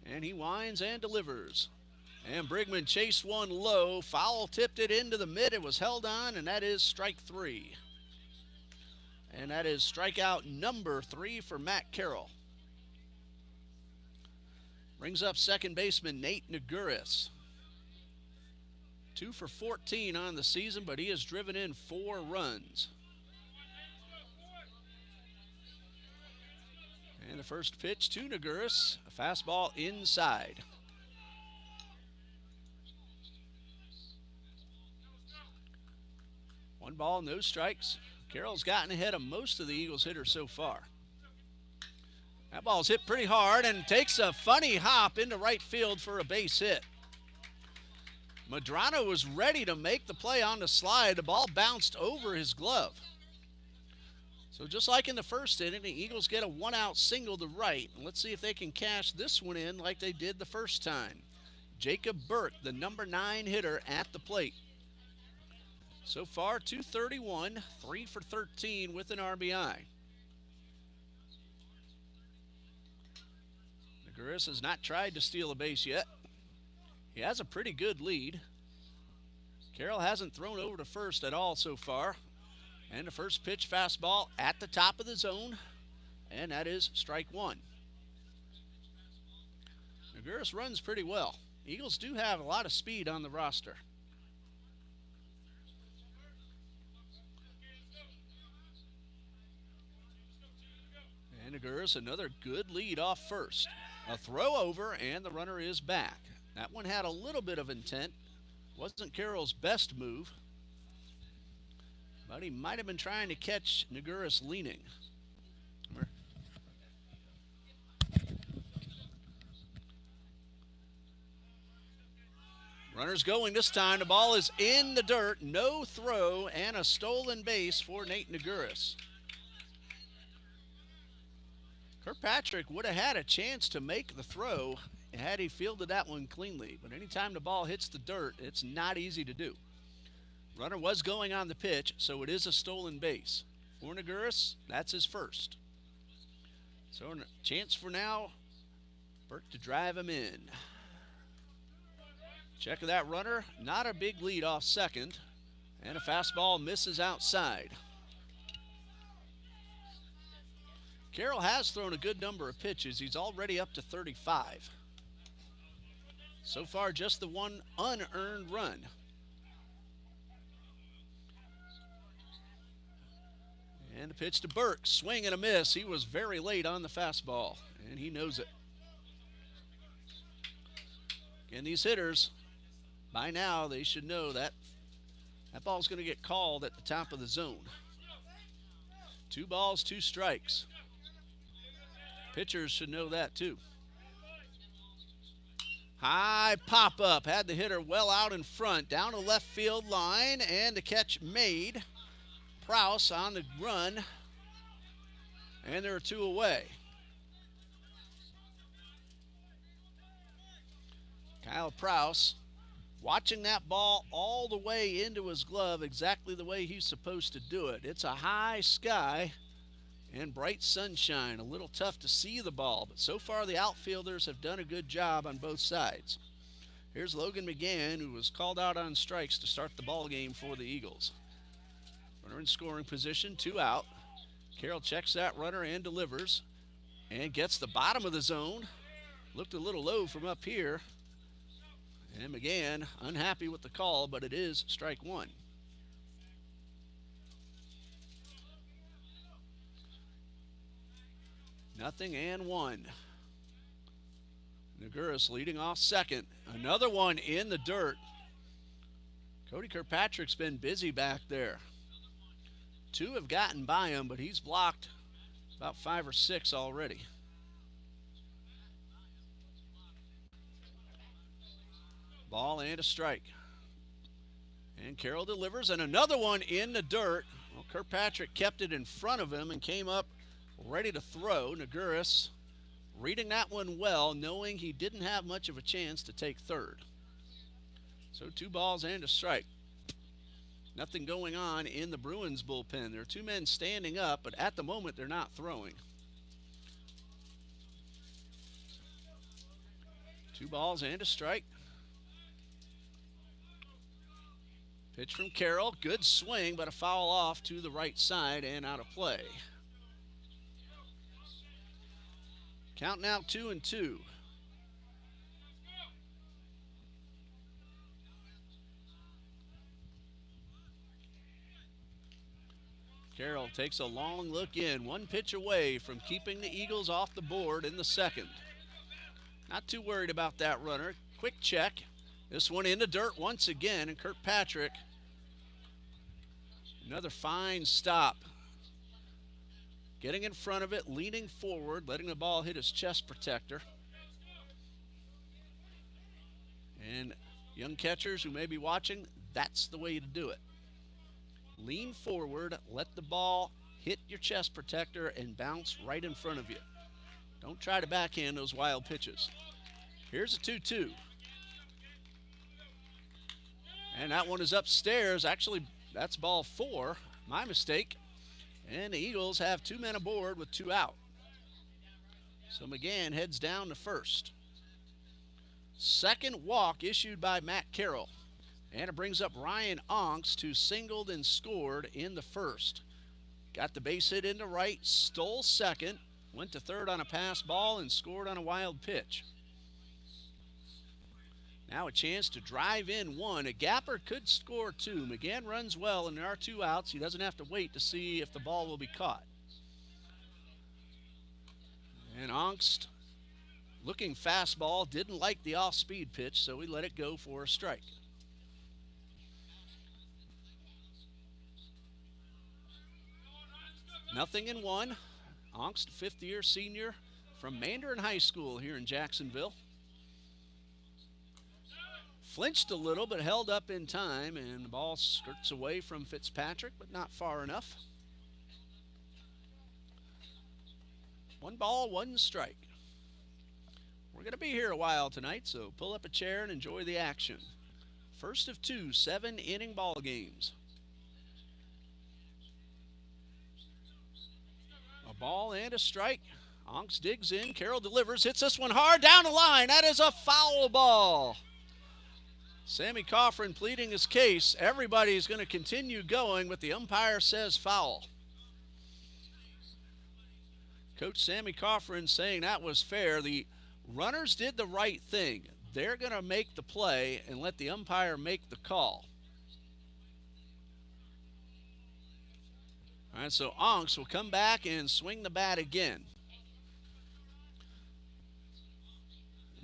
And he winds and delivers. And Brigman chased one low. Foul tipped it into the mid. It was held on, and that is strike 3. And that is strikeout number 3 for Matt Carroll. Brings up second baseman Nate Naguris. 2 for 14 on the season, but he has driven in 4 runs. And the first pitch to Naguris, a fastball inside. One ball, no strikes. Carroll's gotten ahead of most of the Eagles hitters so far. That ball's hit pretty hard and takes a funny hop into right field for a base hit. Madrano was ready to make the play on the slide. The ball bounced over his glove. So just like in the first inning, the Eagles get a 1-out single to right. And let's see if they can cash this one in like they did the first time. Jacob Burke, the number 9 hitter at the plate. So far, 231, 3 for 13 with an RBI. Naguris has not tried to steal a base yet. He has a pretty good lead. Carroll hasn't thrown over to first at all so far. And the first pitch fastball at the top of the zone. And that is strike 1. Naguris runs pretty well. Eagles do have a lot of speed on the roster. And Naguris, another good lead off first. A throw over, and the runner is back. That one had a little bit of intent. Wasn't Carroll's best move, but he might have been trying to catch Naguris leaning. Runner's going this time. The ball is in the dirt. No throw and a stolen base for Nate Naguris. Kirkpatrick would have had a chance to make the throw had he fielded that one cleanly. But anytime the ball hits the dirt, it's not easy to do. Runner was going on the pitch, so it is a stolen base. For Naguris, that's his first. So a chance for now, Burke to drive him in. Check of that runner, not a big lead off second. And a fastball misses outside. Carroll has thrown a good number of pitches. He's already up to 35. So far, just the one unearned run. And the pitch to Burke, swing and a miss. He was very late on the fastball, and he knows it. Again, these hitters, by now, they should know that that ball's going to get called at the top of the zone. 2 balls, 2 strikes. Pitchers should know that too. High pop up, had the hitter well out in front, down the left field line, and the catch made. Prouse on the run, and there are 2 away. Kyle Prouse watching that ball all the way into his glove, exactly the way he's supposed to do it. It's a high sky and bright sunshine. A little tough to see the ball, but so far the outfielders have done a good job on both sides. Here's Logan McGann, who was called out on strikes to start the ball game for the Eagles. Runner in scoring position, 2 out. Carroll checks that runner and delivers and gets the bottom of the zone. Looked a little low from up here. And McGann unhappy with the call, but it is strike 1. Nothing and 1. Naguris leading off second. Another one in the dirt. Cody Kirkpatrick's been busy back there. 2 have gotten by him, but he's blocked about 5 or 6 already. Ball and a strike. And Carroll delivers, and another one in the dirt. Well, Kirkpatrick kept it in front of him and came up ready to throw. Naguris reading that one well, knowing he didn't have much of a chance to take third. So 2 balls and a strike. Nothing going on in the Bruins bullpen. There are 2 men standing up, but at the moment they're not throwing. 2 balls and a strike. Pitch from Carroll, good swing, but a foul off to the right side and out of play. Count now 2-2. Carroll takes a long look in, 1 pitch away from keeping the Eagles off the board in the second. Not too worried about that runner. Quick check. This one in the dirt once again, and Kirkpatrick, another fine stop. Getting in front of it, leaning forward, letting the ball hit his chest protector. And young catchers who may be watching, that's the way to do it. Lean forward, let the ball hit your chest protector and bounce right in front of you. Don't try to backhand those wild pitches. Here's a 2-2. And that one is upstairs. Actually, that's ball 4. My mistake. And the Eagles have 2 men aboard with 2 out. So McGann heads down to first. Second walk issued by Matt Carroll. And it brings up Ryan Onks, who singled and scored in the first. Got the base hit into right, stole second, went to third on a pass ball, and scored on a wild pitch. Now a chance to drive in 1. A gapper could score 2. McGann runs well, and there are 2 outs. He doesn't have to wait to see if the ball will be caught. And Onks, looking fastball, didn't like the off-speed pitch, so he let it go for a strike. Nothing in 1. Onks, 5th-year senior from Mandarin High School here in Jacksonville. Flinched a little, but held up in time, and the ball skirts away from Fitzpatrick, but not far enough. 1 ball, 1 strike. We're going to be here a while tonight, so pull up a chair and enjoy the action. First of 2 7-inning ball games. A ball and a strike. Onks digs in. Carroll delivers. Hits this one hard down the line. That is a foul ball. Sammy Coffrin pleading his case. Everybody's going to continue going, but the umpire says foul. Coach Sammy Coffrin saying that was fair. The runners did the right thing. They're going to make the play and let the umpire make the call. All right, so Onks will come back and swing the bat again.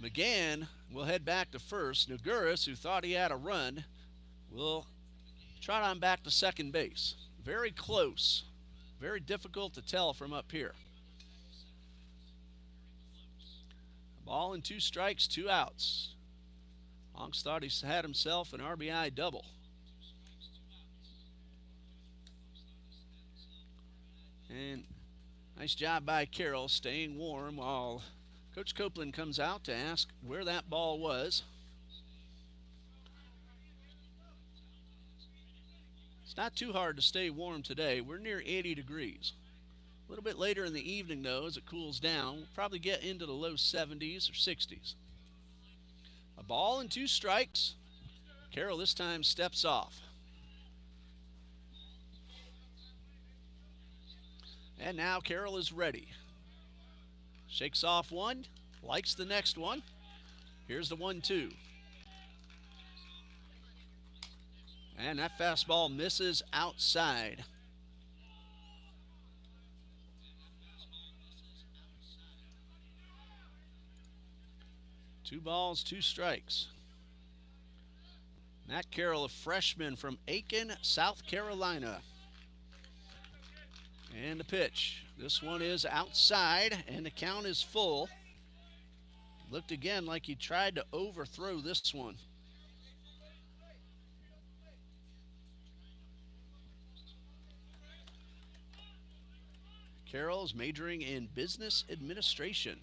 McGann will head back to first. Naguris, who thought he had a run, will trot on back to second base. Very close. Very difficult to tell from up here. A ball and 2 strikes, 2 outs. Onks thought he had himself an RBI double. And nice job by Carroll staying warm while Coach Copeland comes out to ask where that ball was. It's not too hard to stay warm today. We're near 80 degrees. A little bit later in the evening, though, as it cools down, we'll probably get into the low 70s or 60s. A ball and 2 strikes. Carroll this time steps off. And now Carroll is ready. Shakes off one, likes the next one. Here's the 1-2. And that fastball misses outside. Two balls, 2 strikes. Matt Carroll, a freshman from Aiken, South Carolina. And the pitch. This one is outside, and the count is full. Looked again like he tried to overthrow this one. Carroll's majoring in business administration.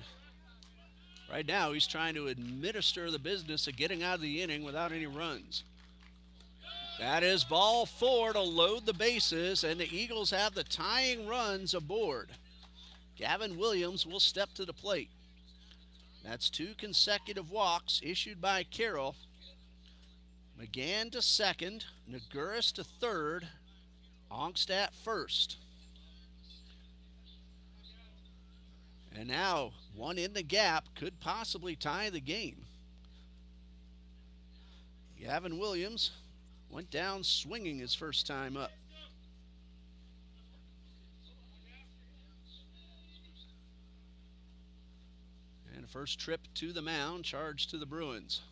Right now, he's trying to administer the business of getting out of the inning without any runs. That is ball 4 to load the bases, and the Eagles have the tying runs aboard. Gavin Williams will step to the plate. That's 2 consecutive walks issued by Carroll. McGann to second, Naguris to third, Ongstadt first. And now, one in the gap could possibly tie the game. Gavin Williams went down swinging his first time up. And a first trip to the mound, charge to the Bruins.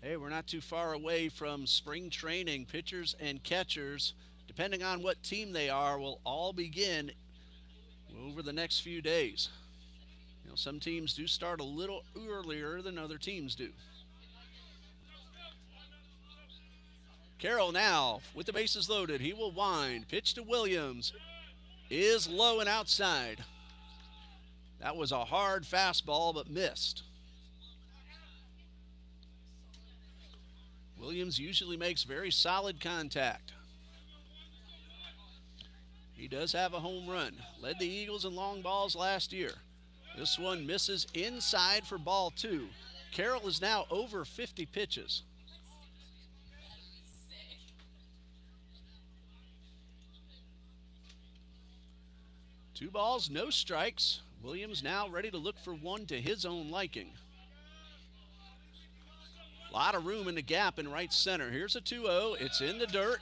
Hey, we're not too far away from spring training. Pitchers and catchers, depending on what team they are, will all begin over the next few days. You know, some teams do start a little earlier than other teams do. Carroll now with the bases loaded. He will wind. Pitch to Williams is low and outside. That was a hard fastball but missed. Williams usually makes very solid contact. He does have a home run. Led the Eagles in long balls last year. This one misses inside for ball 2. Carroll is now over 50 pitches. Two balls, no strikes. Williams now ready to look for one to his own liking. A lot of room in the gap in right center. Here's a 2-0. It's in the dirt.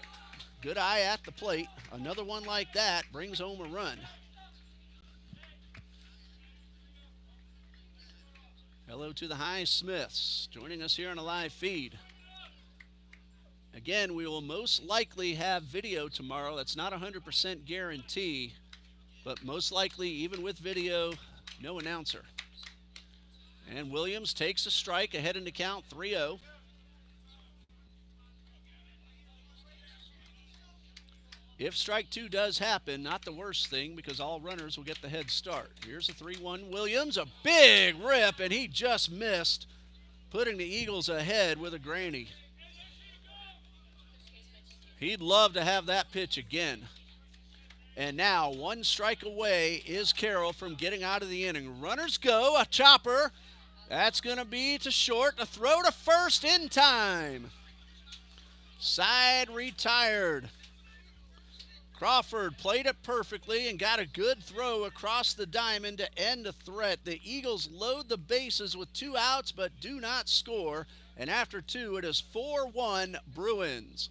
Good eye at the plate. Another one like that brings home a run. Hello to the Highsmiths joining us here on a live feed. Again, we will most likely have video tomorrow. That's not a 100% guarantee, but most likely, even with video, no announcer. And Williams takes a strike ahead in the count, 3-0. If strike 2 does happen, not the worst thing because all runners will get the head start. Here's a 3-1 Williams, a big rip, and he just missed, putting the Eagles ahead with a granny. He'd love to have that pitch again. And now, one strike away is Carroll from getting out of the inning. Runners go, a chopper. That's going to be to short. A throw to first in time. Side retired. Crawford played it perfectly and got a good throw across the diamond to end the threat. The Eagles load the bases with 2 outs but do not score. And after 2, it is 4-1 Bruins.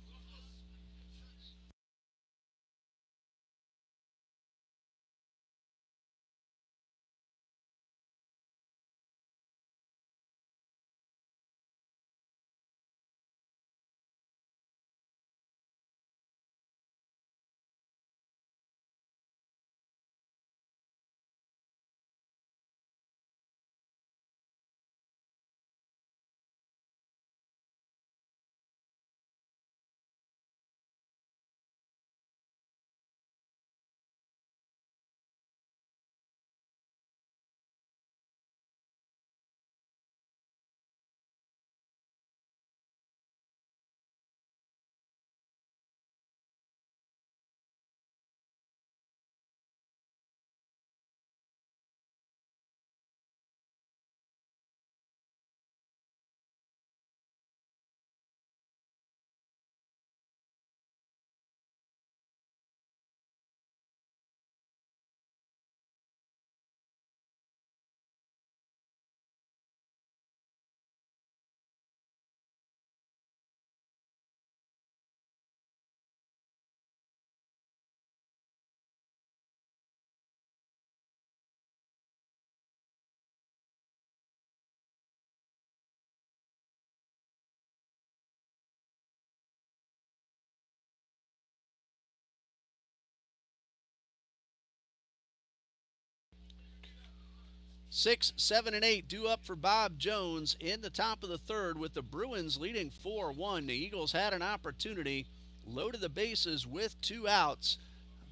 Six, 7, and 8 due up for Bob Jones in the top of the third with the Bruins leading 4-1. The Eagles had an opportunity, loaded the bases with 2 outs,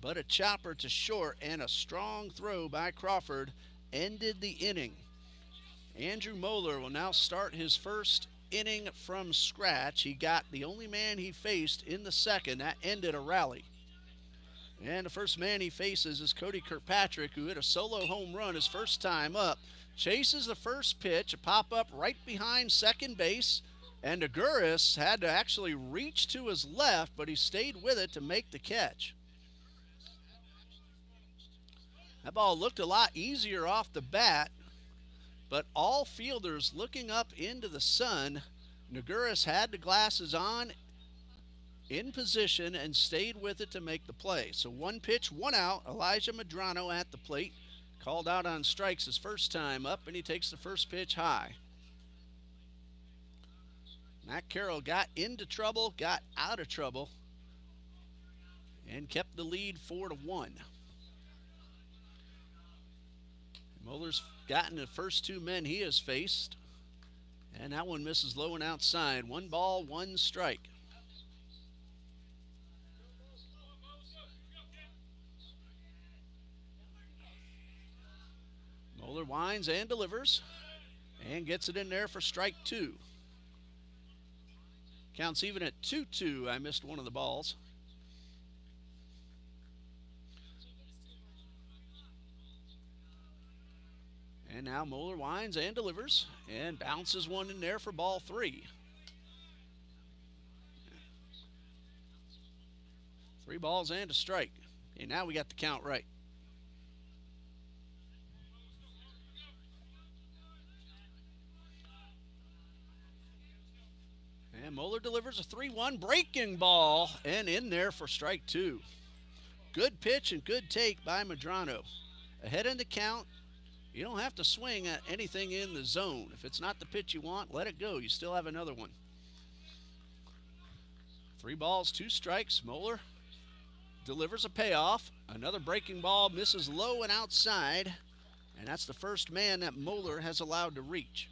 but a chopper to short and a strong throw by Crawford ended the inning. Andrew Moeller will now start his first inning from scratch. He got the only man he faced in the second. That ended a rally. And the first man he faces is Cody Kirkpatrick, who hit a solo home run his first time up. Chases the first pitch, a pop-up right behind second base, and Aguirre had to actually reach to his left, but he stayed with it to make the catch. That ball looked a lot easier off the bat, but all fielders looking up into the sun. Naguras had the glasses on, in position, and stayed with it to make the play. So one pitch, one out. Elijah Medrano at the plate. Called out on strikes his first time up, and he takes the first pitch high. Matt Carroll got into trouble, got out of trouble, and kept the lead 4-1. Moeller's gotten the first two men he has faced, and that one misses low and outside. 1 ball, 1 strike. Moeller winds and delivers and gets it in there for strike 2. Counts even at 2-2. I missed one of the balls. And now Moeller winds and delivers and bounces one in there for ball 3. 3 balls and a strike. And now we got the count right. And Moeller delivers a 3-1 breaking ball and in there for strike 2. Good pitch and good take by Medrano. Ahead in the count. You don't have to swing at anything in the zone. If it's not the pitch you want, let it go. You still have another one. 3 balls, 2 strikes. Moeller delivers a payoff. Another breaking ball misses low and outside. And that's the first man that Moeller has allowed to reach.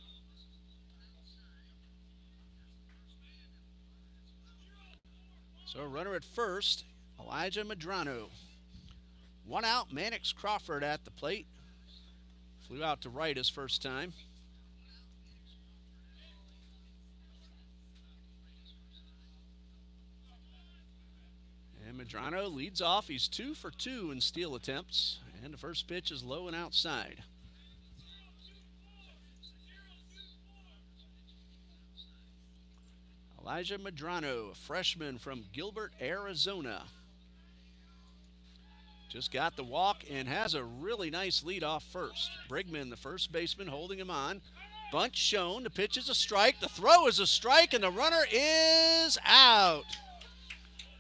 So a runner at first, Elijah Medrano. 1 out, Mannix Crawford at the plate. Flew out to right his first time. And Medrano leads off. He's 2 for 2 in steal attempts. And the first pitch is low and outside. Elijah Medrano, a freshman from Gilbert, Arizona. Just got the walk and has a really nice lead off first. Brigman, the first baseman, holding him on. Bunt shown. The pitch is a strike. The throw is a strike, and the runner is out.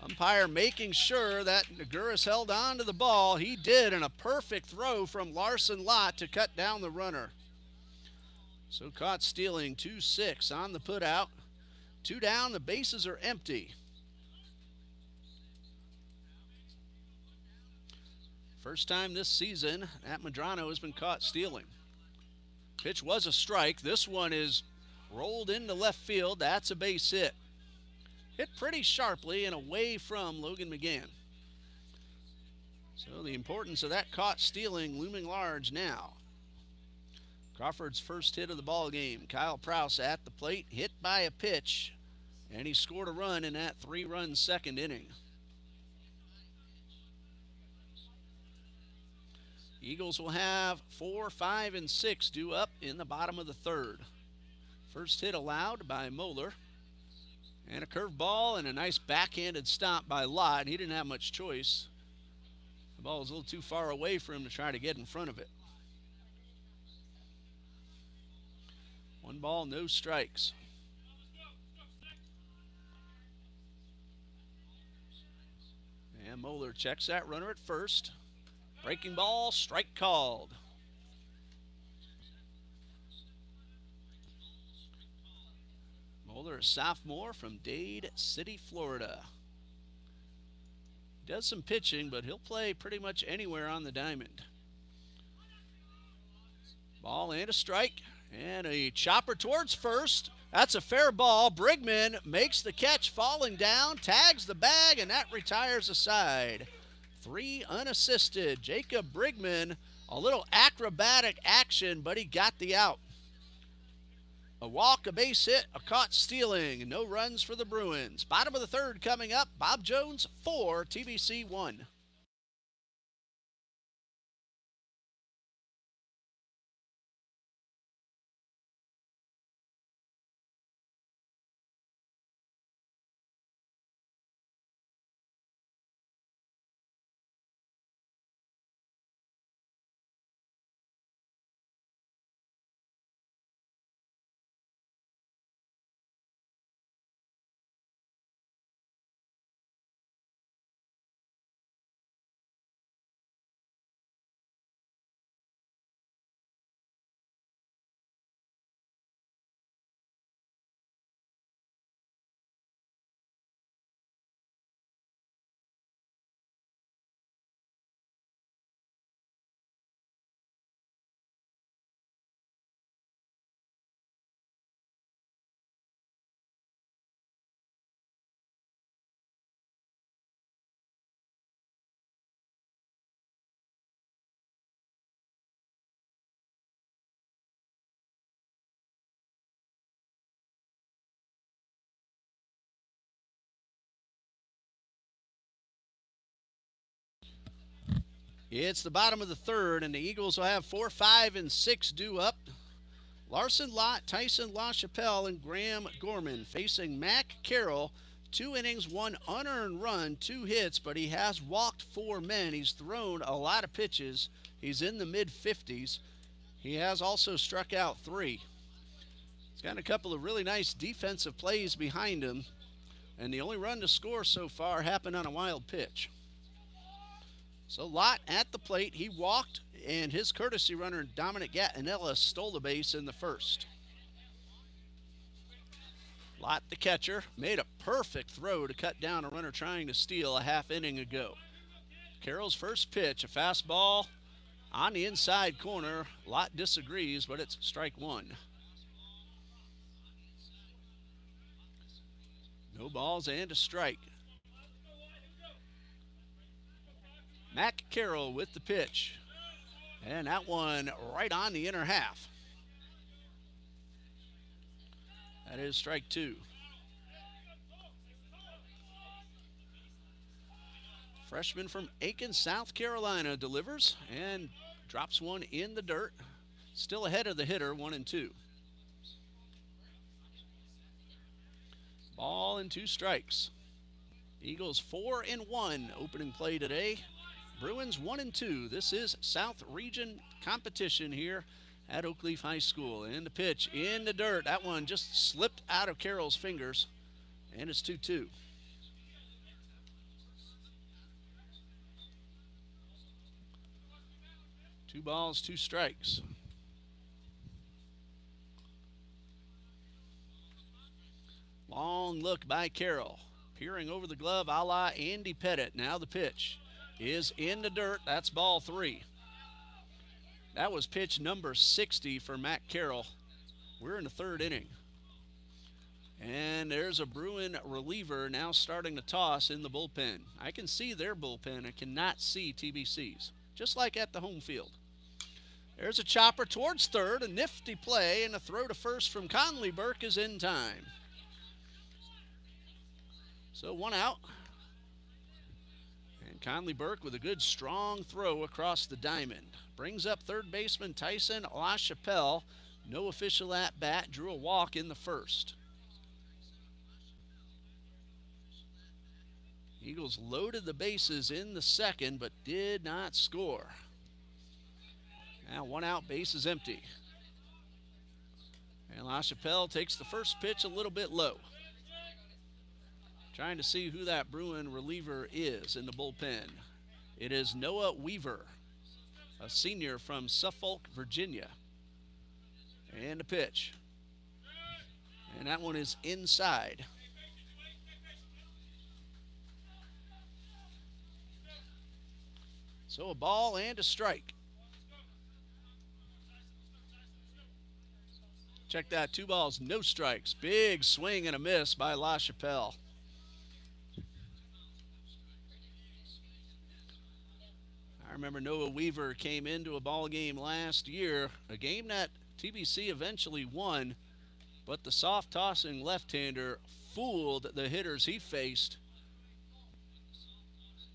Umpire making sure that Naguras held on to the ball. He did, and a perfect throw from Larson Lott to cut down the runner. So caught stealing 2-6 on the putout. 2 down, the bases are empty. First time this season that Medrano has been caught stealing. Pitch was a strike. This one is rolled into left field. That's a base hit. Hit pretty sharply and away from Logan McGann. So the importance of that caught stealing looming large now. Crawford's first hit of the ball game. Kyle Prouse at the plate, hit by a pitch, and he scored a run in that 3-run second inning. Eagles will have 4, 5, and 6 due up in the bottom of the third. First hit allowed by Moeller. And a curved ball and a nice backhanded stomp by Lott. He didn't have much choice. The ball was a little too far away for him to try to get in front of it. 1 ball, no strikes. And Moeller checks that runner at first. Breaking ball, strike called. Moeller, a sophomore from Dade City, Florida. He does some pitching, but he'll play pretty much anywhere on the diamond. Ball and a strike, and a chopper towards first. That's a fair ball. Brigman makes the catch falling down, tags the bag, and that retires the side. 3 unassisted. Jacob Brigman, a little acrobatic action, but he got the out. A walk, a base hit, a caught stealing. No runs for the Bruins. Bottom of the third coming up. Bob Jones 4, TBC 1. It's the bottom of the third, and the Eagles will have 4, 5, and 6 due up. Larson Lott, Tyson LaChapelle, and Graham Gorman facing Mac Carroll. 2 innings, 1 unearned run, 2 hits, but he has walked 4 men. He's thrown a lot of pitches. He's in the mid-50s. He has also struck out 3. He's got a couple of really nice defensive plays behind him, and the only run to score so far happened on a wild pitch. So Lott at the plate, he walked, and his courtesy runner, Dominic Gattinella, stole the base in the first. Lott, the catcher, made a perfect throw to cut down a runner trying to steal a half inning ago. Carroll's first pitch, a fastball on the inside corner. Lott disagrees, but it's strike 1. No balls and a strike. Mac Carroll with the pitch. And that one right on the inner half. That is strike 2. Freshman from Aiken, South Carolina delivers and drops one in the dirt. Still ahead of the hitter, 1-2. Ball and 2 strikes. Eagles 4-1 opening play today. Bruins 1-2. This is South Region competition here at Oakleaf High School. And the pitch in the dirt. That one just slipped out of Carroll's fingers. And it's 2-2. Two balls, 2 strikes. Long look by Carroll. Peering over the glove a la Andy Pettit. Now the pitch is in the dirt. That's ball 3. That was pitch number 60 for Matt Carroll. We're in the 3rd inning. And there's a Bruin reliever now starting to toss in the bullpen. I can see their bullpen. I cannot see TBC's, just like at the home field. There's a chopper towards third, a nifty play, and a throw to first from Conley Burke is in time. So 1 out. And Conley Burke with a good strong throw across the diamond. Brings up third baseman Tyson LaChapelle. No official at bat, drew a walk in the first. Eagles loaded the bases in the second, but did not score. Now 1 out, base is empty. And LaChapelle takes the first pitch a little bit low. Trying to see who that Bruin reliever is in the bullpen. It is Noah Weaver, a senior from Suffolk, Virginia. And a pitch. And that one is inside. So a ball and a strike. Check that, 2 balls, no strikes. Big swing and a miss by LaChapelle. remember Noah Weaver came into a ball game last year, a game that TBC eventually won, but the soft tossing left-hander fooled the hitters he faced.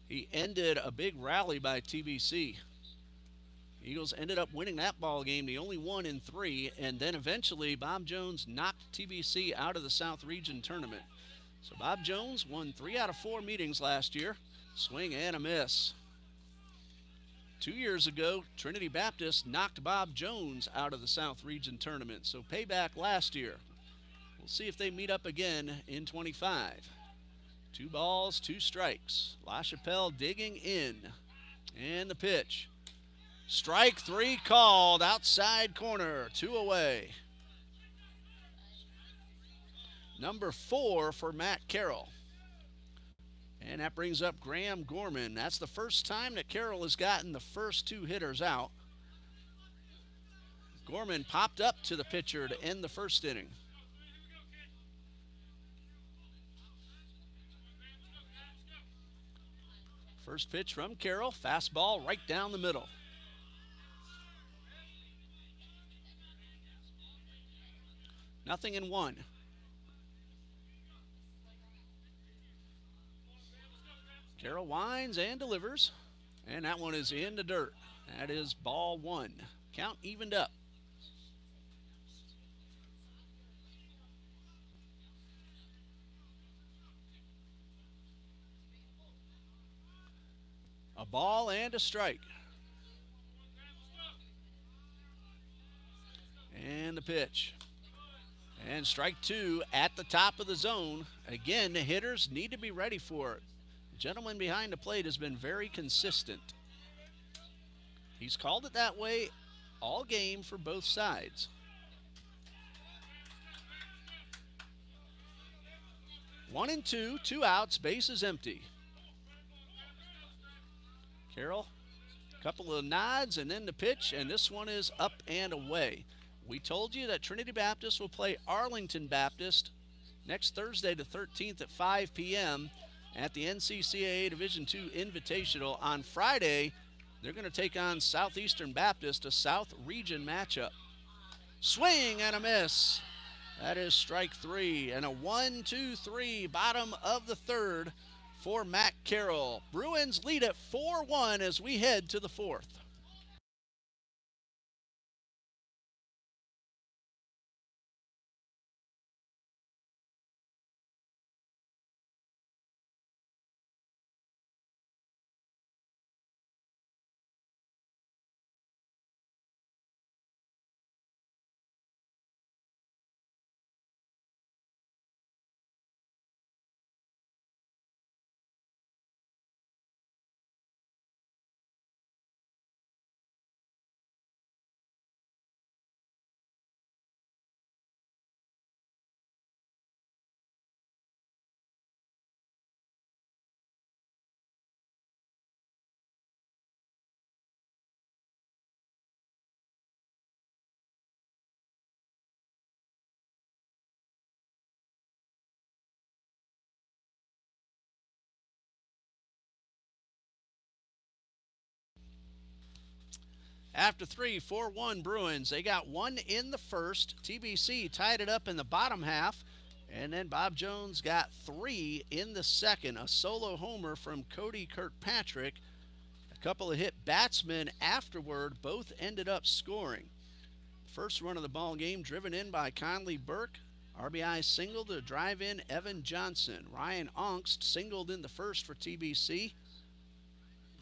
He ended a big rally by TBC. Eagles ended up winning that ball game. They only won in 3, and then eventually Bob Jones knocked TBC out of the South Region tournament. So Bob Jones won 3 out of 4 meetings last year. Swing and a miss. 2 years ago, Trinity Baptist knocked Bob Jones out of the South Region tournament. So payback last year. We'll see if they meet up again in 25. 2 balls, 2 strikes. LaChapelle digging in. And the pitch. Strike 3 called, outside corner, 2 away. Number 4 for Matt Carroll. And that brings up Graham Gorman. That's the first time that Carroll has gotten the first 2 hitters out. Gorman popped up to the pitcher to end the first inning. First pitch from Carroll, fastball right down the middle. Nothing in 1. Carroll winds and delivers, and that one is in the dirt. That is ball 1. Count evened up. A ball and a strike. And the pitch. And strike 2 at the top of the zone. Again, the hitters need to be ready for it. The gentleman behind the plate has been very consistent. He's called it that way all game for both sides. One and 2, 2 outs, bases empty. Carroll, a couple of nods and then the pitch, and this one is up and away. We told you that Trinity Baptist will play Arlington Baptist next Thursday the 13th at 5 p.m. at the NCCAA Division II Invitational. On Friday, they're going to take on Southeastern Baptist, a South Region matchup. Swing and a miss. That is strike 3, and a 1-2-3 bottom of the 3rd for Matt Carroll. Bruins lead at 4-1 as we head to the 4th. After 3, 4-1 Bruins. They got 1 in the first. TBC tied it up in the bottom half. And then Bob Jones got 3 in the second. A solo homer from Cody Kirkpatrick. A couple of hit batsmen afterward. Both ended up scoring. First run of the ball game driven in by Conley Burke. RBI single to drive in Evan Johnson. Ryan Ongst singled in the first for TBC.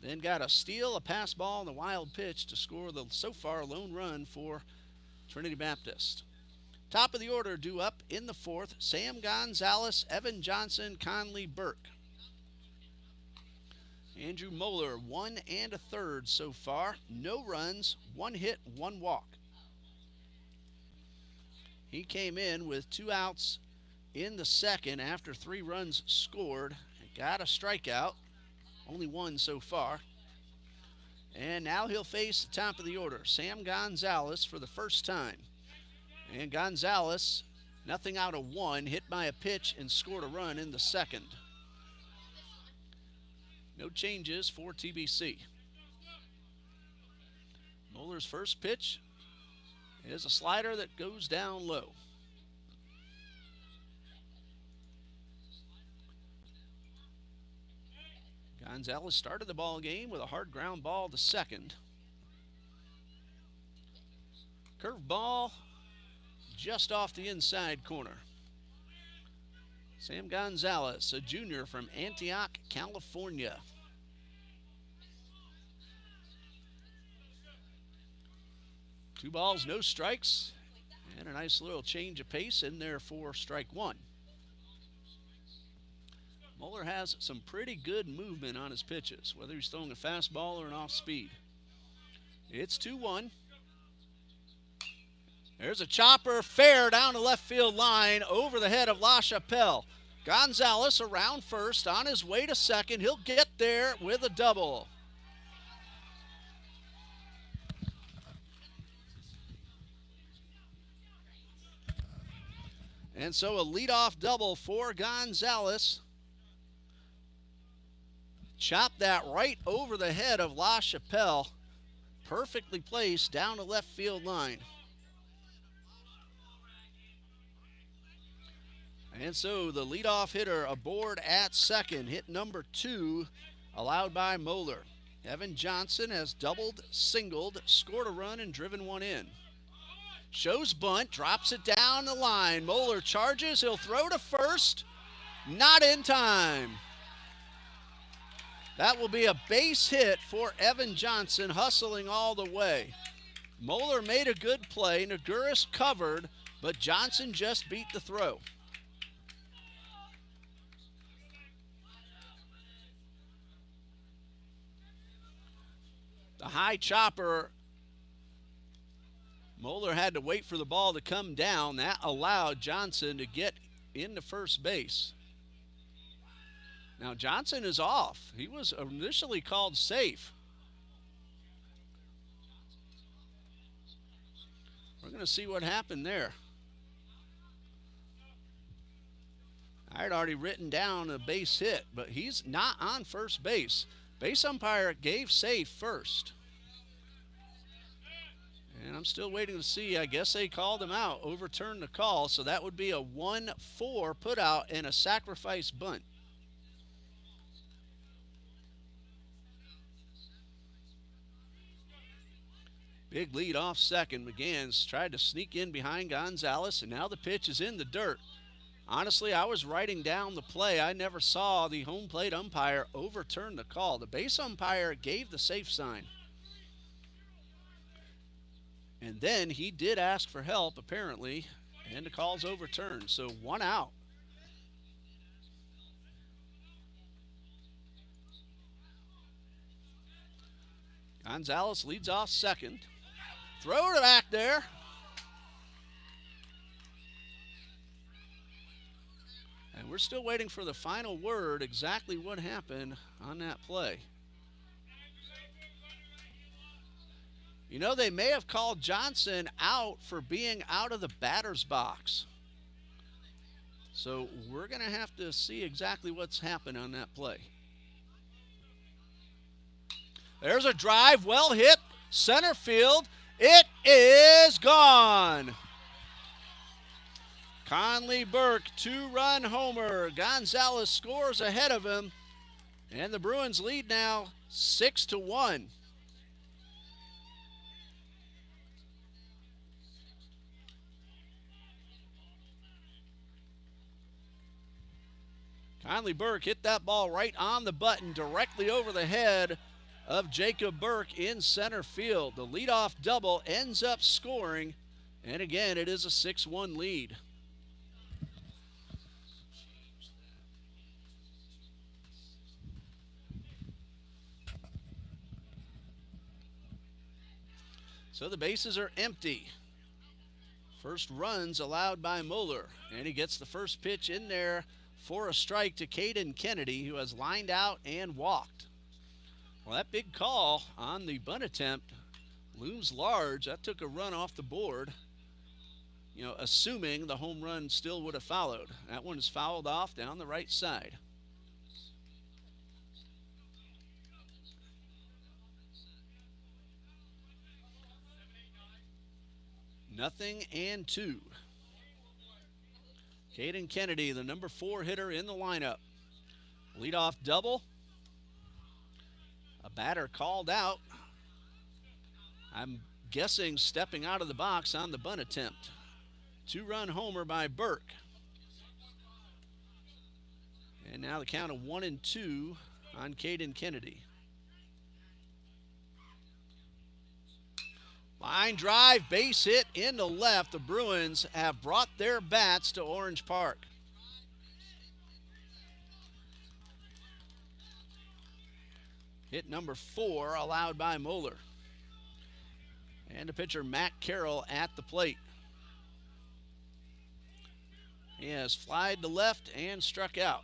Then got a steal, a pass ball, and a wild pitch to score the so far lone run for Trinity Baptist. Top of the order due up in the 4th. Sam Gonzalez, Evan Johnson, Conley Burke. Andrew Moeller, 1 1/3 so far. No runs, 1 hit, 1 walk. He came in with 2 outs in the second after 3 runs scored. Got a strikeout. Only 1 so far. And now he'll face the top of the order, Sam Gonzalez, for the first time. And Gonzalez, nothing out of 1, hit by a pitch and scored a run in the second. No changes for TBC. Moeller's first pitch is a slider that goes down low. Gonzalez started the ball game with a hard ground ball to second. Curve ball just off the inside corner. Sam Gonzalez, a junior from Antioch, California. Two balls, no strikes, and a nice little change of pace in there for strike one. Moeller has some pretty good movement on his pitches, whether he's throwing a fastball or an off speed. It's 2-1. There's a chopper fair down the left field line over the head of LaChapelle. Gonzalez around first, on his way to second. He'll get there with a double. And so a leadoff double for Gonzalez. Chopped that right over the head of LaChapelle. Perfectly placed down the left field line. And so the leadoff hitter aboard at second, hit number 2, allowed by Moeller. Evan Johnson has doubled, singled, scored a run, and driven one in. Shows bunt, drops it down the line. Moeller charges, he'll throw to first. Not in time. That will be a base hit for Evan Johnson, hustling all the way. Moeller made a good play. Naguris covered, but Johnson just beat the throw. The high chopper, Moeller had to wait for the ball to come down. That allowed Johnson to get into first base. Now Johnson is off. He was initially called safe. We're going to see what happened there. I had already written down a base hit, but he's not on first base. Base umpire gave safe first. And I'm still waiting to see. I guess they called him out, overturned the call, so that would be a 1-4 putout and a sacrifice bunt. Big lead off second. McGann's tried to sneak in behind Gonzalez, and now the pitch is in the dirt. Honestly, I was writing down the play. I never saw the home plate umpire overturn the call. The base umpire gave the safe sign. And then he did ask for help, apparently, and the call's overturned. So 1 out. Gonzalez leads off second. Throw it back there. And we're still waiting for the final word, exactly what happened on that play. You know, they may have called Johnson out for being out of the batter's box. So we're going to have to see exactly what's happened on that play. There's a drive, well hit, center field. It is gone. Conley Burke, 2-run homer. Gonzalez scores ahead of him, and the Bruins lead now 6-1. Conley Burke hit that ball right on the button, directly over the head of Jacob Burke in center field. The leadoff double ends up scoring, and again, it is a 6-1 lead. So the bases are empty. First runs allowed by Moeller, and he gets the first pitch in there for a strike to Caden Kennedy, who has lined out and walked. Well, that big call on the bunt attempt looms large. That took a run off the board, you know, assuming the home run still would have followed. That one is fouled off down the right side. 0-2. Caden Kennedy, the number 4 hitter in the lineup. Leadoff double. A batter called out. I'm guessing stepping out of the box on the bunt attempt. 2-run homer by Burke. And now the count of 1-2 on Caden Kennedy. Line drive, base hit into left. The Bruins have brought their bats to Orange Park. Hit number 4 allowed by Moeller. And the pitcher Matt Carroll at the plate. He has flied to left and struck out.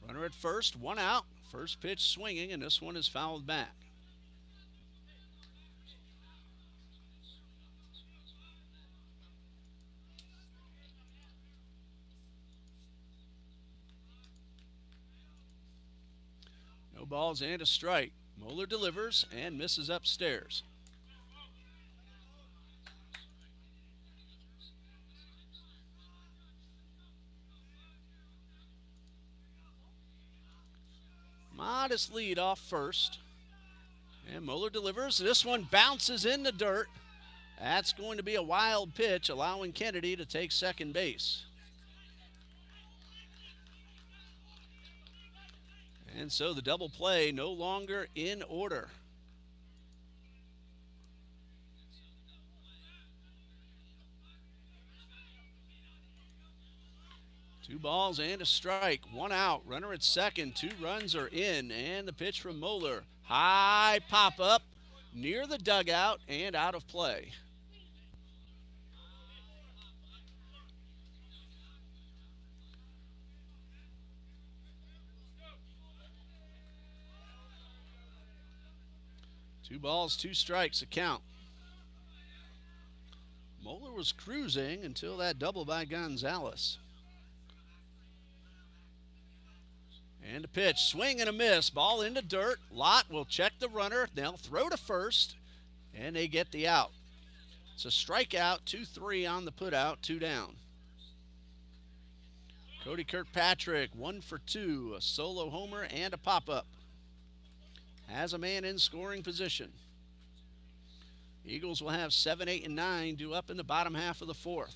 Runner at first, 1 out. First pitch swinging, and this one is fouled back. No balls and a strike. Moeller delivers and misses upstairs. Modest lead off first. And Moeller delivers. This one bounces in the dirt. That's going to be a wild pitch, allowing Kennedy to take second base. And so the double play no longer in order. Two balls and a strike, 1 out. Runner at second, 2 runs are in, and the pitch from Moeller. High pop up near the dugout and out of play. Two balls, 2 strikes, a count. Moeller was cruising until that double by Gonzalez. And a pitch, swing and a miss, ball into dirt. Lott will check the runner, they'll throw to first, and they get the out. It's a strikeout, 2-3 on the putout, 2 down. Cody Kirkpatrick, 1 for 2, a solo homer and a pop-up. Has a man in scoring position. Eagles will have 7, 8, and 9 due up in the bottom half of the 4th.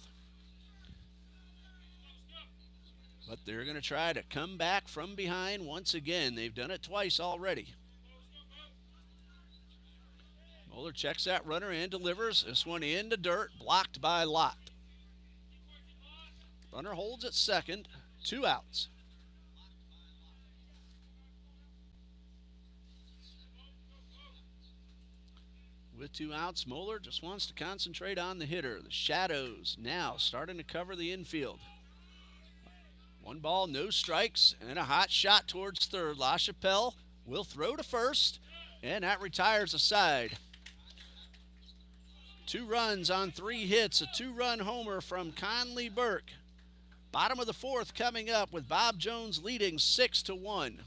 But they're going to try to come back from behind once again. They've done it twice already. Moeller checks that runner and delivers. This one into dirt, blocked by Lott. Runner holds at second, 2 outs. With 2 outs, Moeller just wants to concentrate on the hitter. The shadows now starting to cover the infield. 1 ball, no strikes, and a hot shot towards third. LaChapelle will throw to first, and that retires a side. 2 runs on 3 hits, a 2-run homer from Conley Burke. Bottom of the 4th coming up with Bob Jones leading 6-1.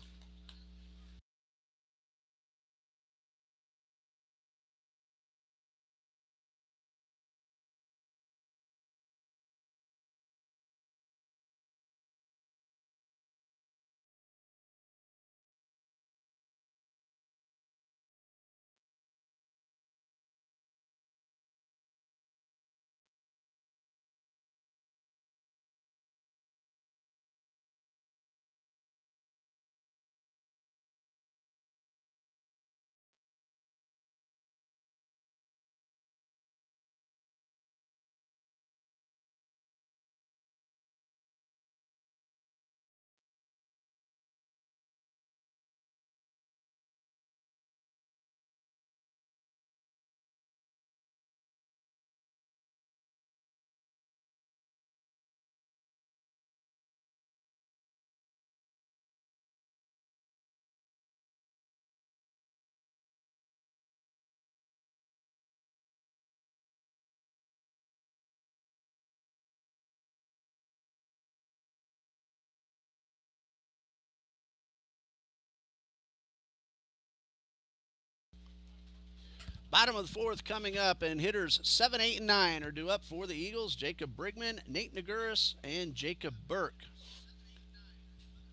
Bottom of the fourth coming up, and hitters 7, 8, and 9 are due up for the Eagles. Jacob Brigman, Nate Naguris, and Jacob Burke.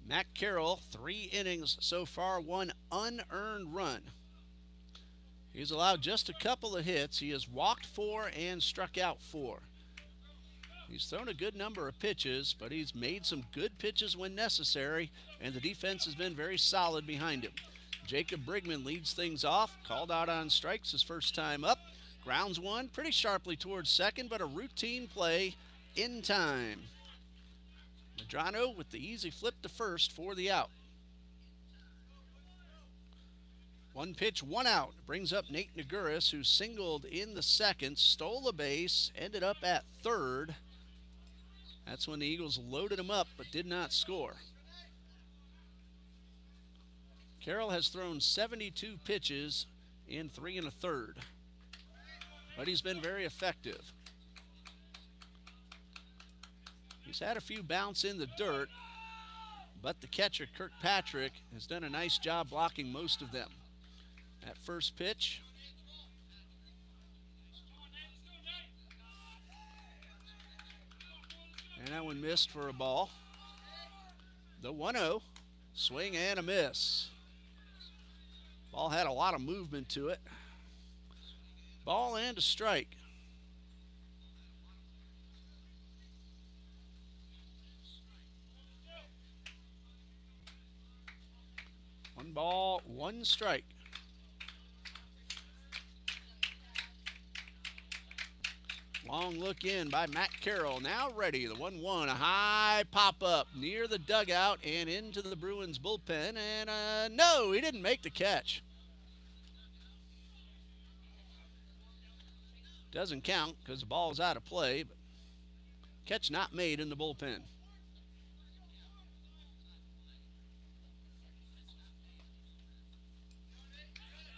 Matt Carroll, 3 innings so far, 1 unearned run. He's allowed just a couple of hits. He has walked 4 and struck out 4. He's thrown a good number of pitches, but he's made some good pitches when necessary, and the defense has been very solid behind him. Jacob Brigman leads things off, called out on strikes his first time up. Grounds one pretty sharply towards second, but a routine play in time. Medrano with the easy flip to first for the out. 1 pitch, 1 out. Brings up Nate Naguris, who singled in the second, stole a base, ended up at third. That's when the Eagles loaded him up but did not score. Carroll has thrown 72 pitches in 3 1/3, but he's been very effective. He's had a few bounce in the dirt, but the catcher, Kirkpatrick, has done a nice job blocking most of them. That first pitch. And that one missed for a ball. The 1-0, swing and a miss. Ball had a lot of movement to it. Ball and a strike. One ball, 1 strike. Long look in by Matt Carroll. Now ready. The 1-1. A high pop up near the dugout and into the Bruins bullpen. And no, he didn't make the catch. Doesn't count because the ball is out of play. But catch not made in the bullpen.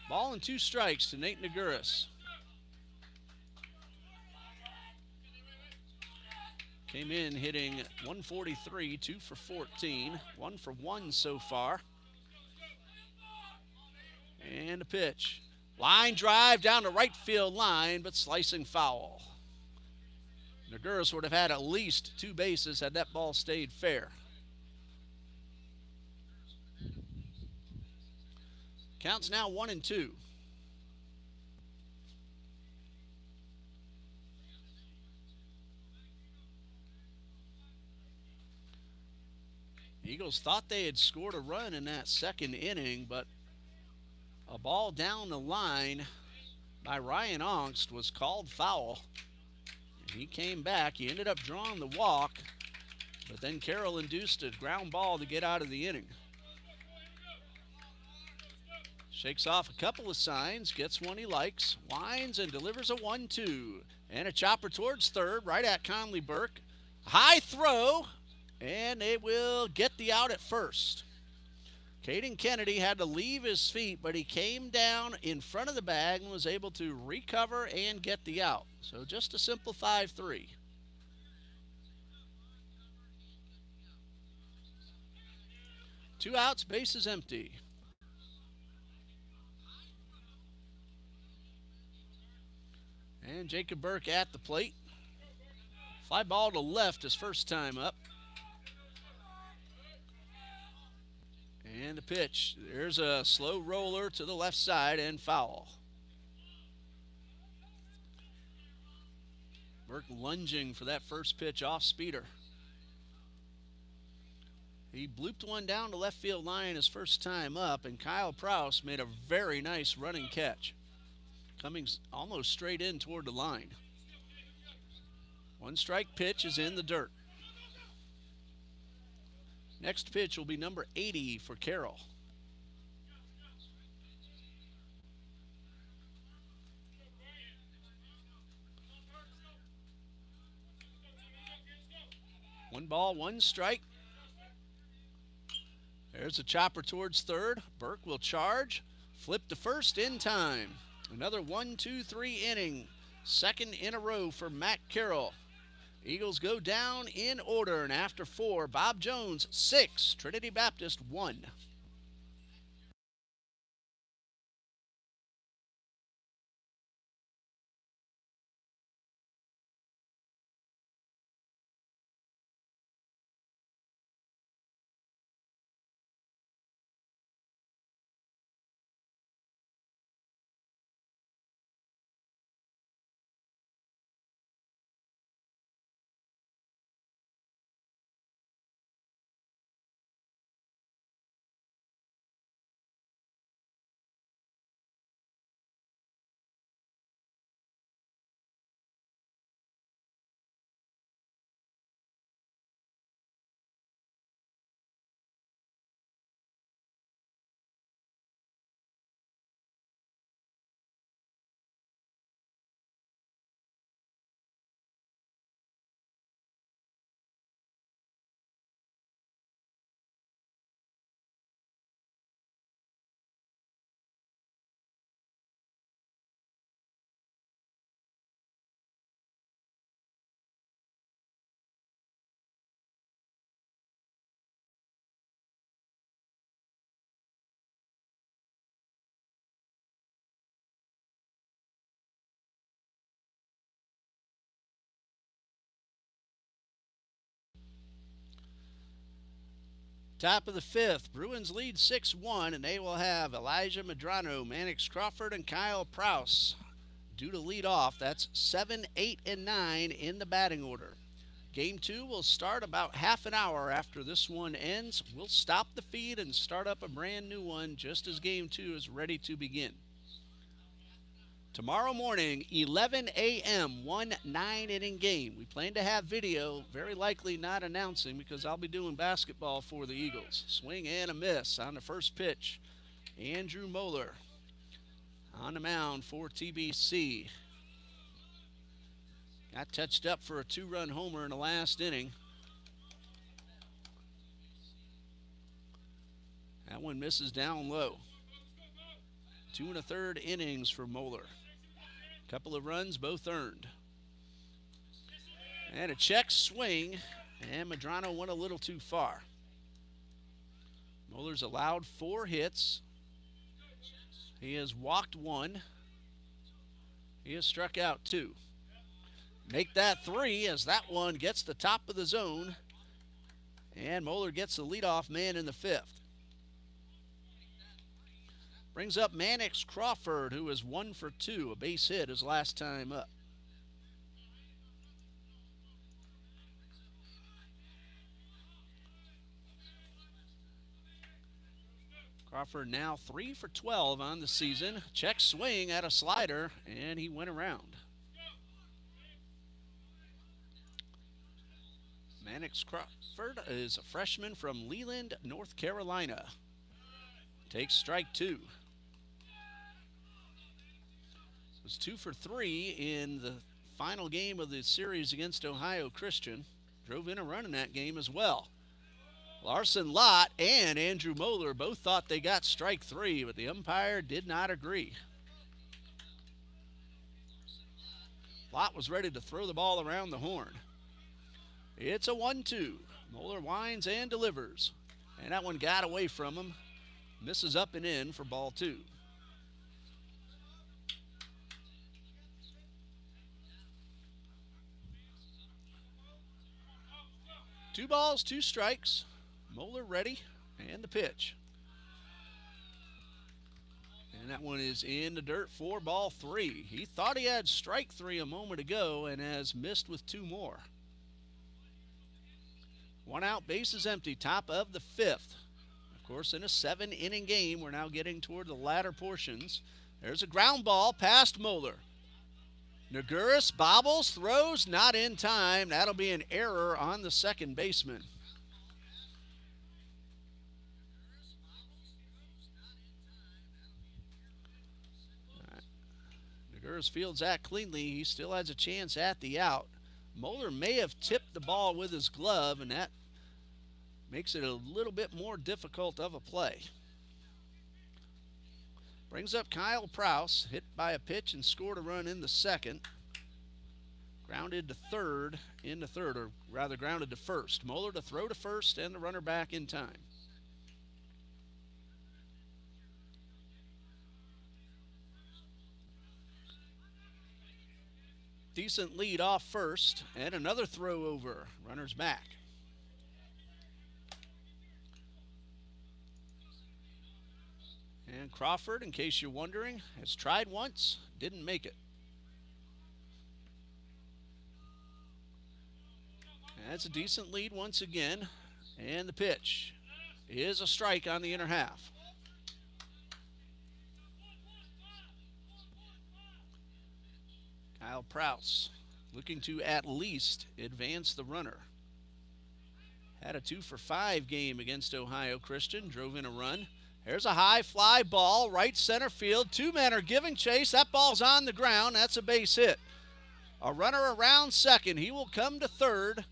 Ball and 2 strikes to Nate Naguris. Came in hitting 143, 2 for 14, 1 for 1 so far. And a pitch. Line drive down the right field line, but slicing foul. Naguris would have had at least 2 bases had that ball stayed fair. Counts now 1-2. Eagles thought they had scored a run in that second inning, but a ball down the line by Ryan Ongst was called foul. And he came back. He ended up drawing the walk, but then Carroll induced a ground ball to get out of the inning. Shakes off a couple of signs, gets one he likes, winds and delivers a 1-2. And a chopper towards third, right at Conley Burke. High throw, and it will get the out at first. Caden Kennedy had to leave his feet, but he came down in front of the bag and was able to recover and get the out. So just a simple 5-3. Two outs, bases empty. And Jacob Burke at the plate. Fly ball to left his first time up. And a pitch. There's a slow roller to the left side and foul. Burke lunging for that first pitch off speeder. He blooped one down to left field line his first time up, and Kyle Prouse made a very nice running catch, coming almost straight in toward the line. 1 strike pitch is in the dirt. Next pitch will be number 80 for Carroll. One ball, 1 strike. There's a chopper towards third. Burke will charge. Flip to first in time. Another 1-2-3 inning. Second in a row for Matt Carroll. Eagles go down in order, and after 4, Bob Jones 6, Trinity Baptist 1. Top of the fifth, Bruins lead 6-1, and they will have Elijah Medrano, Mannix Crawford, and Kyle Prouse due to lead off. That's 7, 8, and 9 in the batting order. Game 2 will start about half an hour after this one ends. We'll stop the feed and start up a brand new one just as Game 2 is ready to begin. Tomorrow morning, 11 a.m., 1 9-inning game. We plan to have video, very likely not announcing because I'll be doing basketball for the Eagles. Swing and a miss on the first pitch. Andrew Moeller on the mound for TBC. Got touched up for a 2-run homer in the last inning. That one misses down low. 2 1/3 innings for Moeller. Couple of runs, both earned. And a check swing, and Medrano went a little too far. Moeller's allowed 4 hits. He has walked 1. He has struck out 2. Make that 3 as that one gets the top of the zone. And Moeller gets the leadoff man in the 5th. Brings up Mannix Crawford, who is 1 for 2, a base hit his last time up. Crawford now 3 for 12 on the season. Check swing at a slider, and he went around. Mannix Crawford is a freshman from Leland, North Carolina. Takes strike 2. Was 2 for 3 in the final game of the series against Ohio Christian. Drove in a run in that game as well. Larson Lott and Andrew Moeller both thought they got strike 3, but the umpire did not agree. Lott was ready to throw the ball around the horn. It's a 1-2. Moeller winds and delivers. And that one got away from him. Misses up and in for ball 2. 2 balls, 2 strikes. Moeller ready, and the pitch. And that one is in the dirt for ball 3. He thought he had strike 3 a moment ago and has missed with 2 more. 1 out, bases empty, top of the 5th. Of course, in a 7-inning game, we're now getting toward the latter portions. There's a ground ball past Moeller. Naguris bobbles, throws, not in time. That'll be an error on the second baseman. Naguris fields that cleanly. He still has a chance at the out. Moeller may have tipped the ball with his glove, and that makes it a little bit more difficult of a play. Brings up Kyle Prouse, hit by a pitch and scored a run in the second. Grounded to third in the third, or rather grounded to first. Moeller to throw to first and the runner back in time. Decent lead off first, and another throw over. Runner's back. And Crawford, in case you're wondering, has tried once, didn't make it. That's a decent lead once again. And the pitch is a strike on the inner half. Kyle Prouse looking to at least advance the runner. Had a 2 for 5 game against Ohio Christian, drove in a run. There's a high fly ball, right center field. 2 men are giving chase. That ball's on the ground. That's a base hit. A runner around second. He will come to third.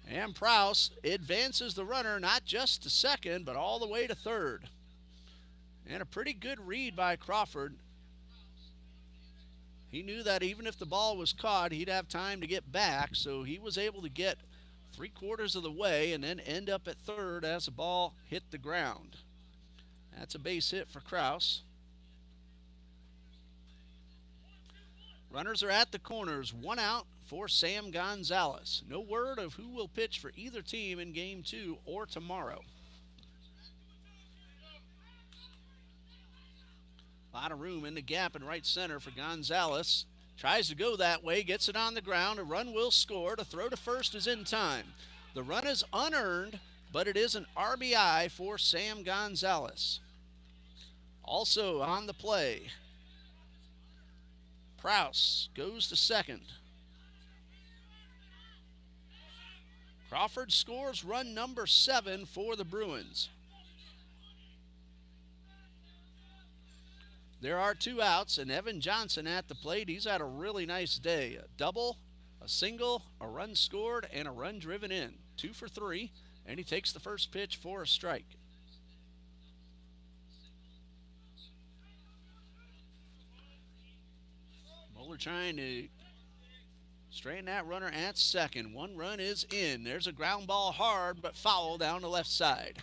And Prouse advances the runner not just to second, but all the way to third. And a pretty good read by Crawford. He knew that even if the ball was caught, he'd have time to get back, so he was able to get 3/4 of the way and then end up at third as the ball hit the ground. That's a base hit for Kraus. Runners are at the corners. 1 out for Sam Gonzalez. No word of who will pitch for either team in Game 2 or tomorrow. A lot of room in the gap in right center for Gonzalez. Tries to go that way, gets it on the ground. A run will score. To throw to first is in time. The run is unearned, but it is an RBI for Sam Gonzalez. Also on the play, Prouse goes to second. Crawford scores run number 7 for the Bruins. There are 2 outs, and Evan Johnson at the plate. He's had a really nice day. A double, a single, a run scored, and a run driven in. 2 for 3, and he takes the first pitch for a strike. Moeller trying to straighten that runner at second. 1 run is in. There's a ground ball hard, but foul down the left side.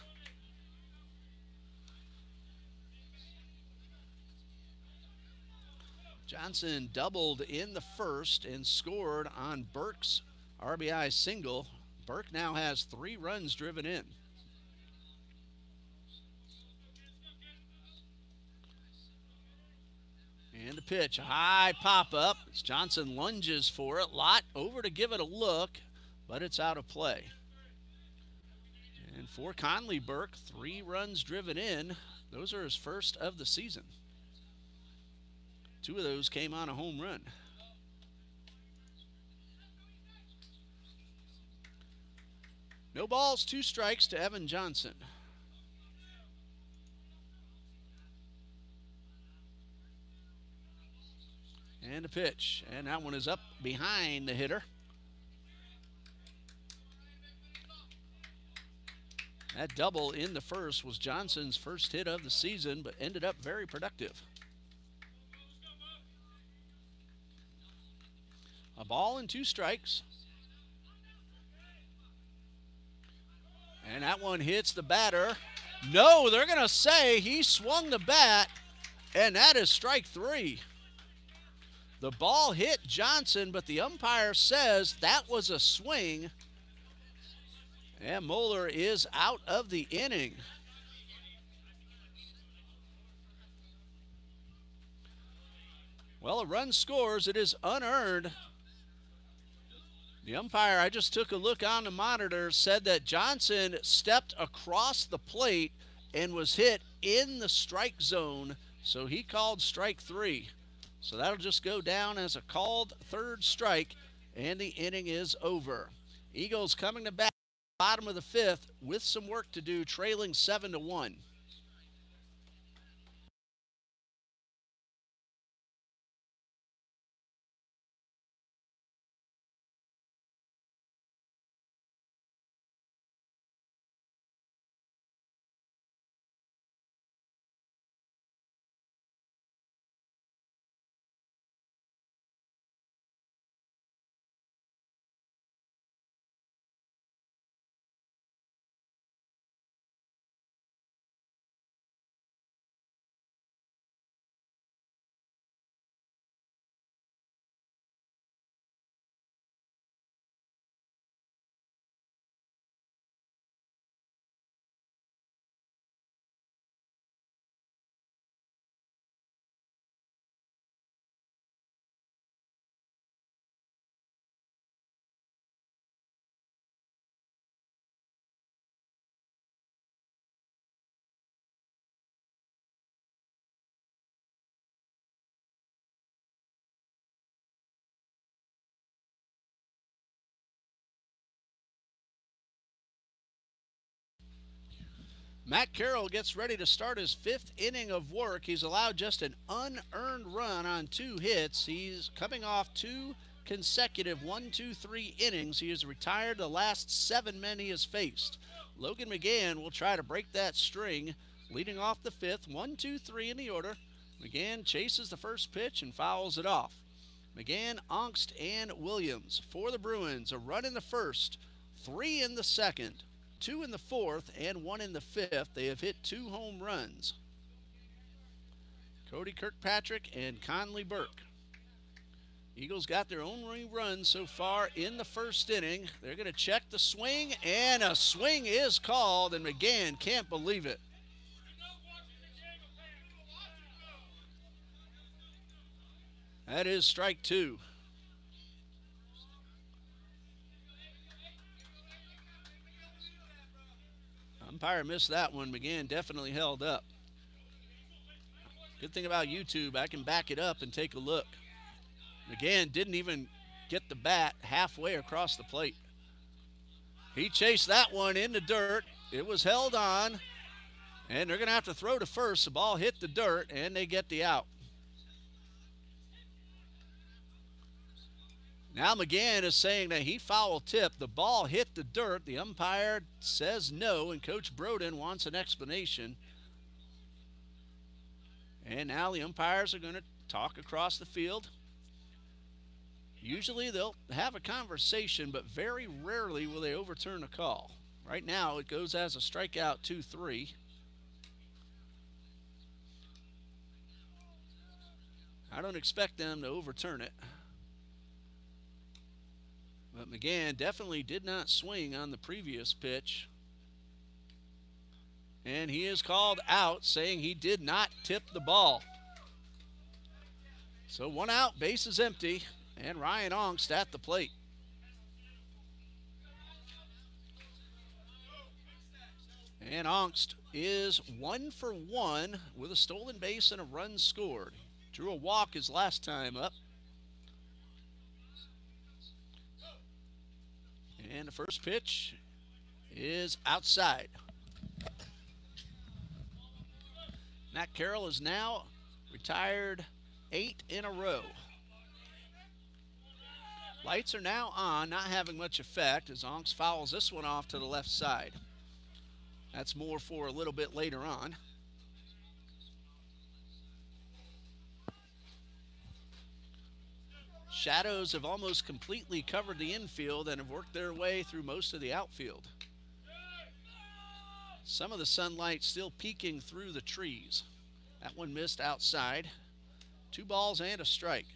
Johnson doubled in the first and scored on Burke's RBI single. Burke now has 3 runs driven in. And the pitch, a high pop-up as Johnson lunges for it. Lott over to give it a look, but it's out of play. And for Conley Burke, 3 runs driven in. Those are his first of the season. 2 of those came on a home run. No balls, 2 strikes to Evan Johnson. And a pitch, and that one is up behind the hitter. That double in the first was Johnson's first hit of the season, but ended up very productive. A ball and 2 strikes. And that one hits the batter. No, they're going to say he swung the bat, and that is strike 3. The ball hit Johnson, but the umpire says that was a swing. And Moeller is out of the inning. Well, a run scores. It is unearned. The umpire, I just took a look on the monitor, said that Johnson stepped across the plate and was hit in the strike zone, so he called strike 3. So that'll just go down as a called 3rd strike, and the inning is over. Eagles coming to bat bottom of the 5th with some work to do, trailing 7-1. Matt Carroll gets ready to start his 5th inning of work. He's allowed just an unearned run on 2 hits. He's coming off 2 consecutive 1-2-3 innings. He has retired the last 7 men he has faced. Logan McGann will try to break that string, leading off the 5th. 1-2-3 in the order. McGann chases the first pitch and fouls it off. McGann, Ongst, and Williams for the Bruins. A run in the first, 3 in the second, 2 in the 4th, and 1 in the 5th. They have hit 2 home runs. Cody Kirkpatrick and Conley Burke. Eagles got their only run so far in the first inning. They're going to check the swing, and a swing is called, and McGann can't believe it. That is strike two. Umpire missed that one. McGann definitely held up. Good thing about YouTube, I can back it up and take a look. McGann didn't even get the bat halfway across the plate. He chased that one in the dirt. It was held on, and they're going to have to throw to first. The ball hit the dirt, and they get the out. Now McGann is saying that he foul tipped. The ball hit the dirt. The umpire says no, and Coach Broden wants an explanation. And now the umpires are going to talk across the field. Usually they'll have a conversation, but very rarely will they overturn a call. Right now it goes as a strikeout 2-3. I don't expect them to overturn it. But McGann definitely did not swing on the previous pitch. And he is called out, saying he did not tip the ball. So 1 out, bases empty, and Ryan Ongst at the plate. And Ongst is 1 for 1 with a stolen base and a run scored. Drew a walk his last time up. And the first pitch is outside. Matt Carroll is now retired 8 in a row. Lights are now on, not having much effect as Ongst fouls this one off to the left side. That's more for a little bit later on. Shadows have almost completely covered the infield and have worked their way through most of the outfield. Some of the sunlight still peeking through the trees. That one missed outside. 2 balls and a strike.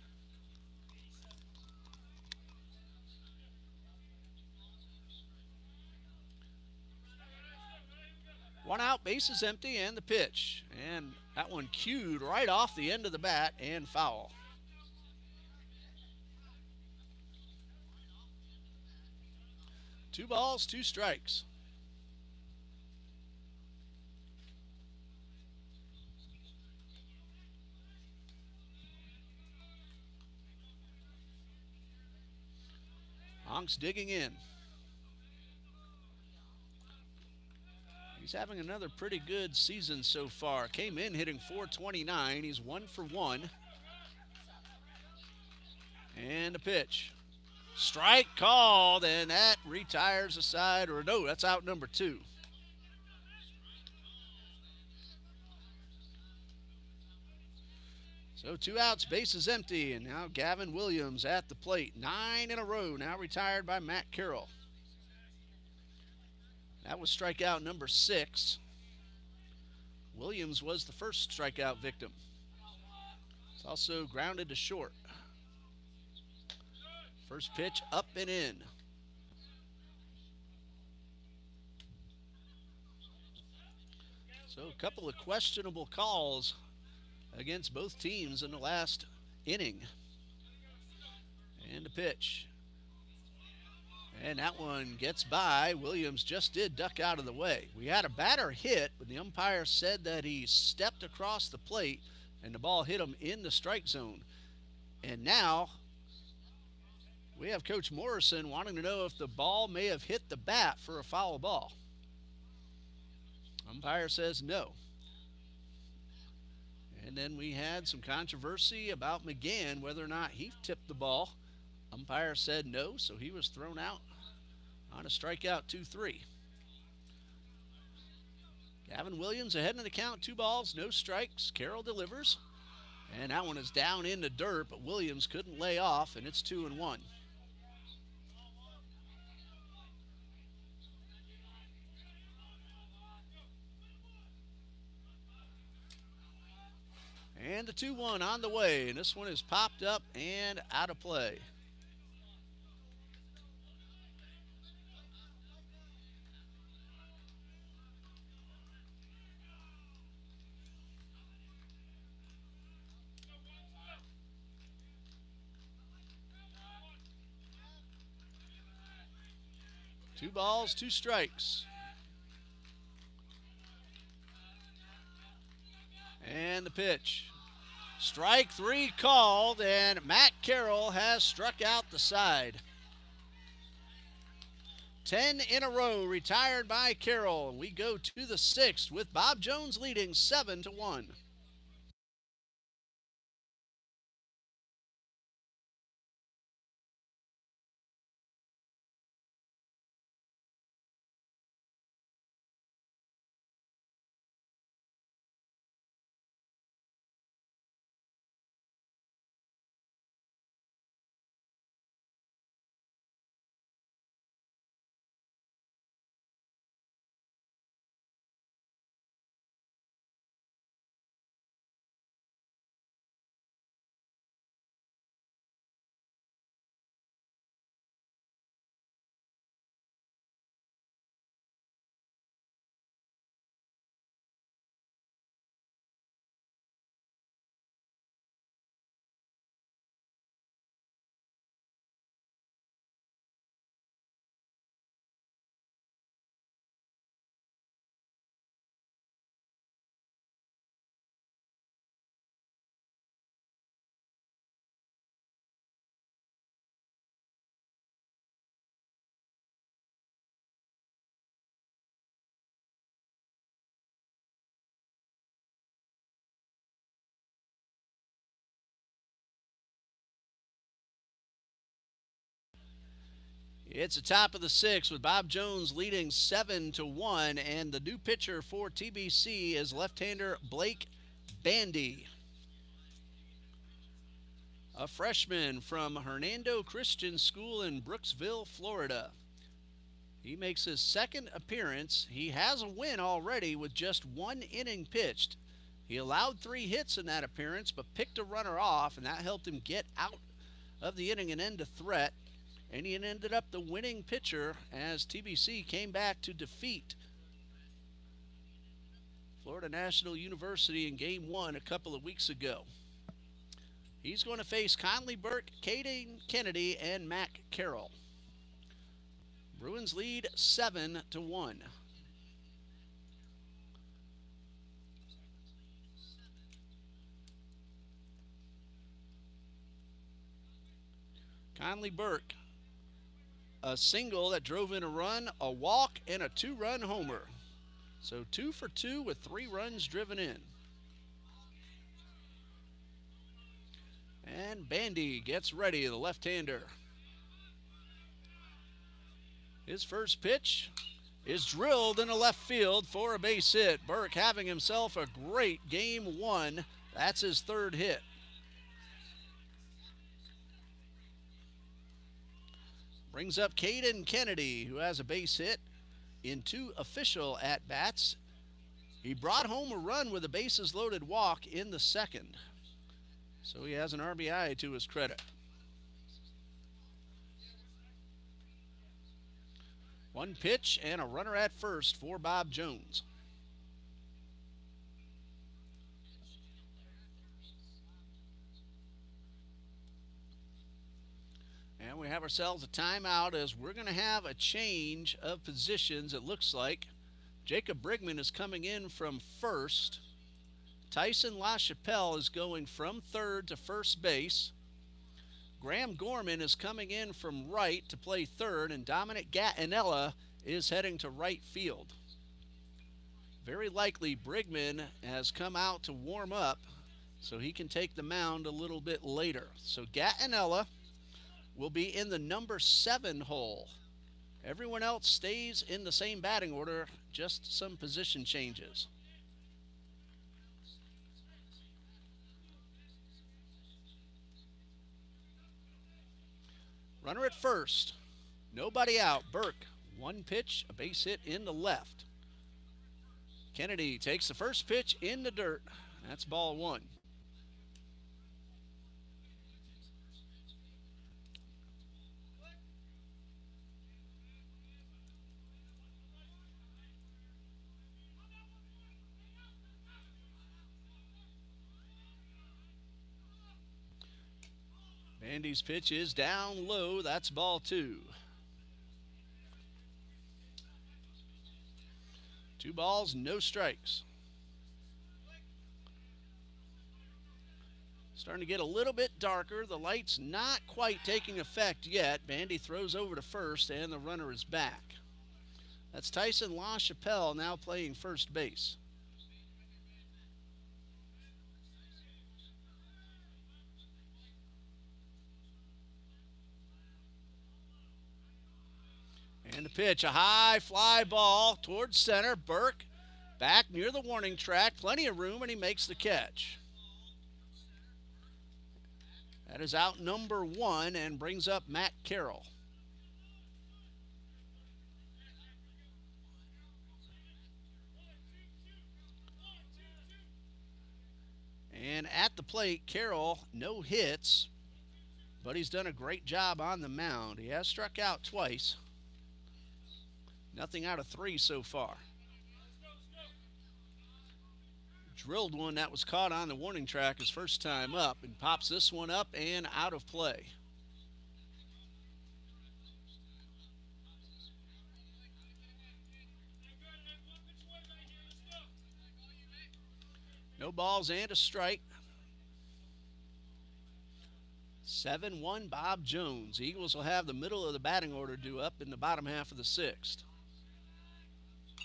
One out, bases empty, and the pitch. And that one cued right off the end of the bat and foul. Two balls, 2 strikes. Ongst digging in. He's having another pretty good season so far. Came in hitting .429. He's 1 for 1. And a pitch. Strike called, and that retires the side, or no, that's out number 2. So 2 outs, bases empty, and now Gavin Williams at the plate. 9 in a row, now retired by Matt Carroll. That was strikeout number 6. Williams was the first strikeout victim. It's also grounded to short. First pitch up and in. So a couple of questionable calls against both teams in the last inning. And a pitch. And that one gets by. Williams just did duck out of the way. We had a batter hit, but the umpire said that he stepped across the plate and the ball hit him in the strike zone. And now we have Coach Morrison wanting to know if the ball may have hit the bat for a foul ball. Umpire says no. And then we had some controversy about McGann, whether or not he tipped the ball. Umpire said no, so he was thrown out on a strikeout 2-3. Gavin Williams ahead in the count, 2 balls, no strikes. Carroll delivers. And that one is down in the dirt, but Williams couldn't lay off, and it's 2-1. And the 2-1 on the way. And this one is popped up and out of play. Two balls, two strikes. And the pitch. Strike three called, and Matt Carroll has struck out the side. 10 in a row retired by Carroll. We go to the 6th with Bob Jones leading 7-1. It's the top of the 6th with Bob Jones leading 7-1, and the new pitcher for TBC is left-hander Blake Bandy, a freshman from Hernando Christian School in Brooksville, Florida. He makes his second appearance. He has a win already with just 1 inning pitched. He allowed 3 hits in that appearance, but picked a runner off, and that helped him get out of the inning and end a threat. And he ended up the winning pitcher as TBC came back to defeat Florida National University in Game 1 a couple of weeks ago. He's going to face Conley Burke, Caden Kennedy, and Mac Carroll. Bruins lead 7-1. Conley Burke, a single that drove in a run, a walk, and a 2-run homer. So 2 for 2 with 3 runs driven in. And Bandy gets ready, the left-hander. His first pitch is drilled into left field for a base hit. Burke having himself a great Game 1. That's his 3rd hit. Brings up Caden Kennedy, who has a base hit in 2 official at-bats. He brought home a run with a bases-loaded walk in the 2nd. So he has an RBI to his credit. 1 pitch and a runner at first for Bob Jones. And we have ourselves a timeout as we're going to have a change of positions, it looks like. Jacob Brigman is coming in from first. Tyson LaChapelle is going from third to first base. Graham Gorman is coming in from right to play third, and Dominic Gattinella is heading to right field. Very likely Brigman has come out to warm up so he can take the mound a little bit later. So Gattinella will be in the number 7 hole. Everyone else stays in the same batting order, just some position changes. Runner at first, nobody out. Burke, 1 pitch, a base hit in the left. Kennedy takes the first pitch in the dirt. That's ball 1. Bandy's pitch is down low. That's ball 2. 2 balls, no strikes. Starting to get a little bit darker. The light's not quite taking effect yet. Bandy throws over to first, and the runner is back. That's Tyson LaChapelle now playing first base. And the pitch, a high fly ball towards center. Burke back near the warning track. Plenty of room, and he makes the catch. That is out number 1 and brings up Matt Carroll. And at the plate, Carroll, no hits, but he's done a great job on the mound. He has struck out twice. Nothing out of 3 so far. Drilled one that was caught on the warning track his first time up, and pops this one up and out of play. No balls and a strike. 7-1 Bob Jones. Eagles will have the middle of the batting order due up in the bottom half of the 6th.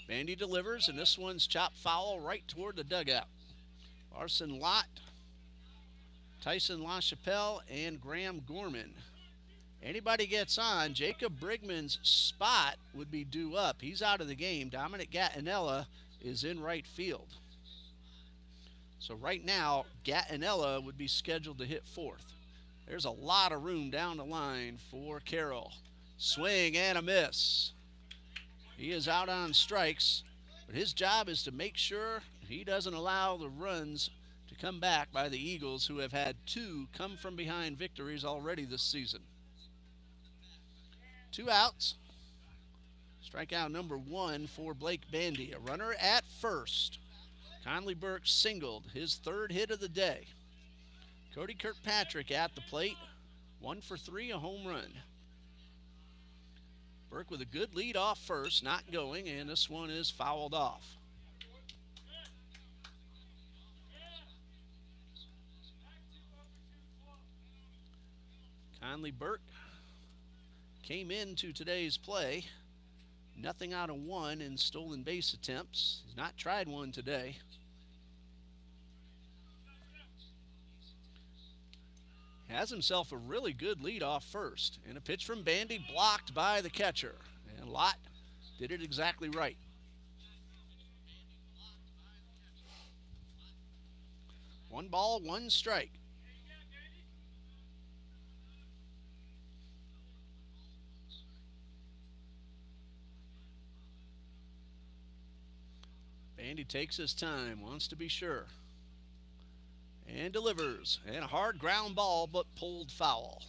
Bandy delivers, and this one's chopped foul right toward the dugout. Larson Lott, Tyson LaChapelle, and Graham Gorman. Anybody gets on, Jacob Brigman's spot would be due up. He's out of the game. Dominic Gattinella is in right field. So right now, Gattinella would be scheduled to hit 4th. There's a lot of room down the line for Carroll. Swing and a miss. He is out on strikes, but his job is to make sure he doesn't allow the runs to come back by the Eagles, who have had 2 come-from-behind victories already this season. 2 outs. Strikeout number 1 for Blake Bandy. A runner at first. Conley Burke singled, his 3rd hit of the day. Cody Kirkpatrick at the plate. 1 for 3, a home run. Burke with a good lead off first, not going, and this one is fouled off. Conley Burke came into today's play. Nothing out of 1 in stolen base attempts. He's not tried one today. Has himself a really good lead off first. And a pitch from Bandy blocked by the catcher. And Lott did it exactly right. One ball, 1 strike. Bandy takes his time, wants to be sure. And delivers. And a hard ground ball, but pulled foul.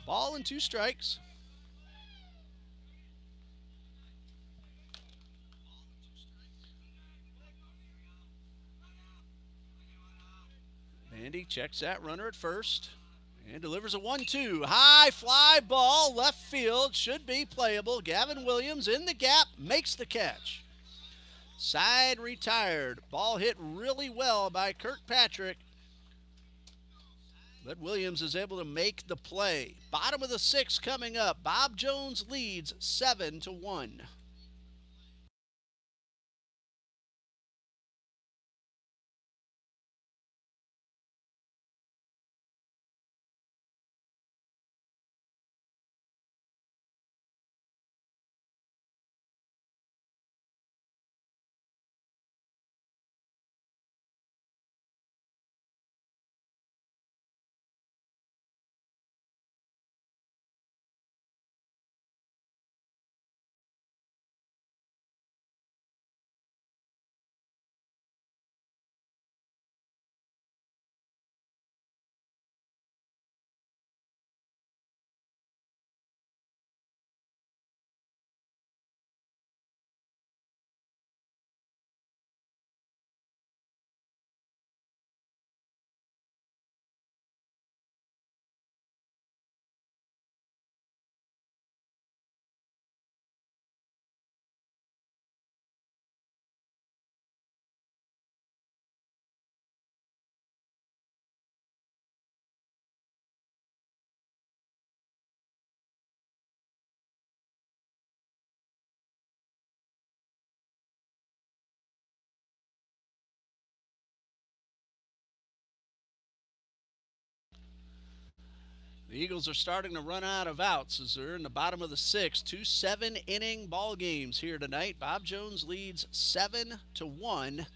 Ball and 2 strikes. Bandy checks that runner at first. And delivers a 1-2. High fly ball, left field, should be playable. Gavin Williams in the gap, makes the catch. Side retired. Ball hit really well by Kirkpatrick. But Williams is able to make the play. Bottom of the 6th coming up. Bob Jones leads 7-1. The Eagles are starting to run out of outs as they're in the bottom of the sixth. Two 7-inning ball games here tonight. Bob Jones leads 7-1.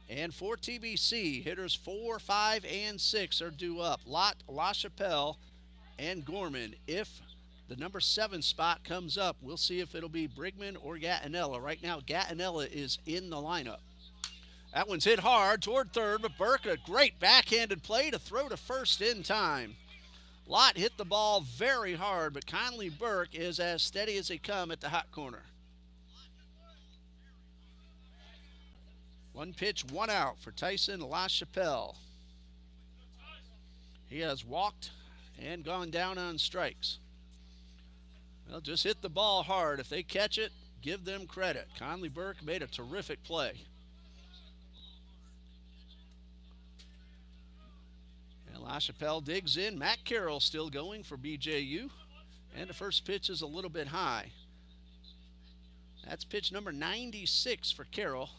And for TBC, hitters 4, 5, and 6 are due up. Lott, LaChapelle, and Gorman. If the number 7 spot comes up, we'll see if it'll be Brigman or Gattinella. Right now, Gattinella is in the lineup. That one's hit hard toward third, but Burke, a great backhanded play to throw to first in time. Lott hit the ball very hard, but Conley Burke is as steady as they come at the hot corner. One pitch, one out for Tyson LaChapelle. He has walked and gone down on strikes. They'll just hit the ball hard. If they catch it, give them credit. Conley Burke made a terrific play. And LaChapelle digs in. Matt Carroll still going for BJU. And the first pitch is a little bit high. That's pitch number 96 for Carroll.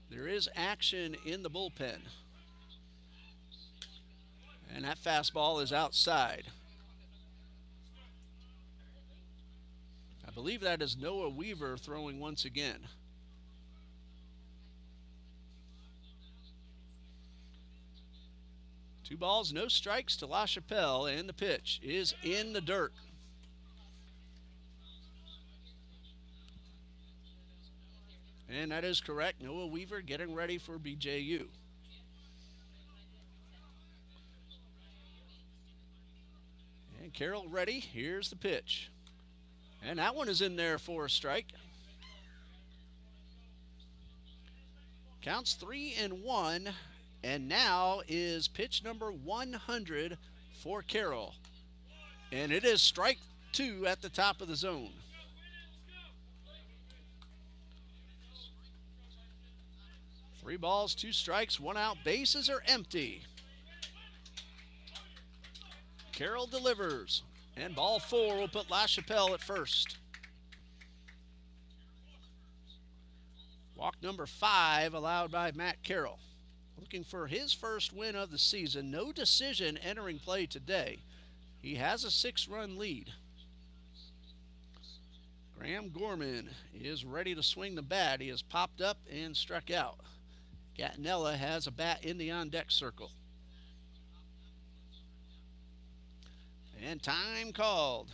There is action in the bullpen. And that fastball is outside. I believe that is Noah Weaver throwing once again. Two balls, no strikes to LaChapelle, and the pitch is in the dirt. And that is correct. Noah Weaver getting ready for BJU. And Carroll ready. Here's the pitch. And that one is in there for a strike. Counts 3-1. And now is pitch number 100 for Carroll. And it is strike 2 at the top of the zone. Three balls, two strikes, one out. Bases are empty. Carroll delivers. And ball 4 will put LaChapelle at first. Walk number 5 allowed by Matt Carroll. Looking for his first win of the season. No decision entering play today. He has a 6-run lead. Graham Gorman is ready to swing the bat. He has popped up and struck out. Gattinella has a bat in the on-deck circle. And time called.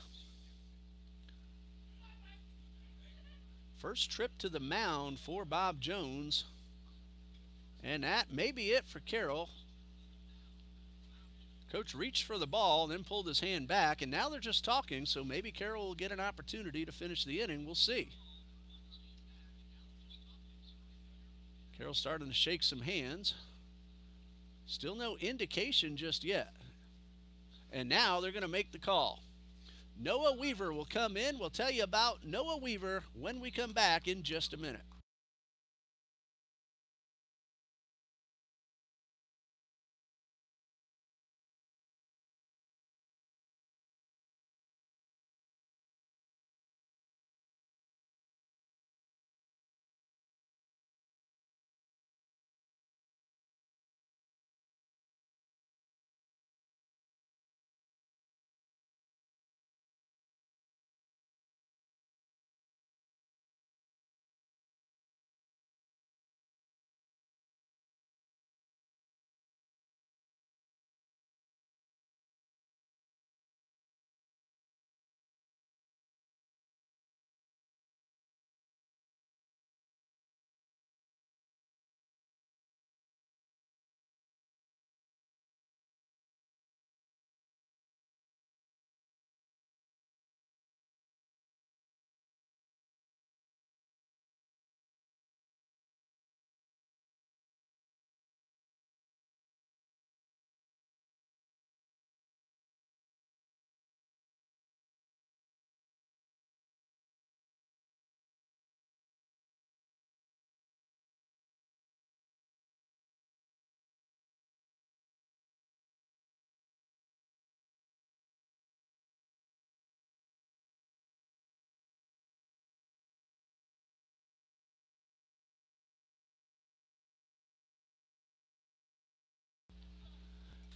First trip to the mound for Bob Jones. And that may be it for Carroll. Coach reached for the ball, then pulled his hand back, and now they're just talking, so maybe Carroll will get an opportunity to finish the inning. We'll see. Carroll starting to shake some hands. Still no indication just yet. And now they're going to make the call. Noah Weaver will come in. We'll tell you about Noah Weaver when we come back in just a minute.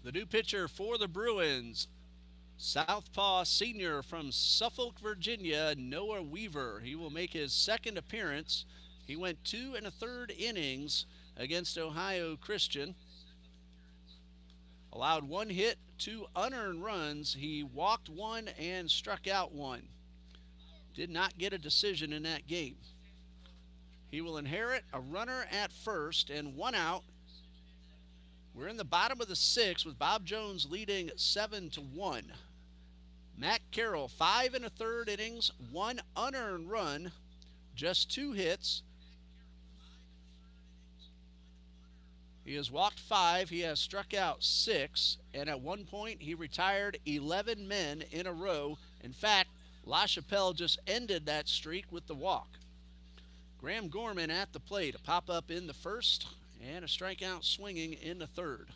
The new pitcher for the Bruins, Southpaw senior from Suffolk, Virginia, Noah Weaver. He will make his second appearance. He went 2 1/3 innings against Ohio Christian. Allowed 1 hit, 2 unearned runs. He walked 1 and struck out 1. Did not get a decision in that game. He will inherit a runner at first and 1 out. We're in the bottom of the 6th with Bob Jones leading 7-1. Matt Carroll, 5 1/3 innings, 1 unearned run, just 2 hits. He has walked 5, he has struck out 6, and at one point he retired 11 men in a row. In fact, La Chapelle just ended that streak with the walk. Graham Gorman at the plate, a pop-up in the first, and a strikeout swinging in the third.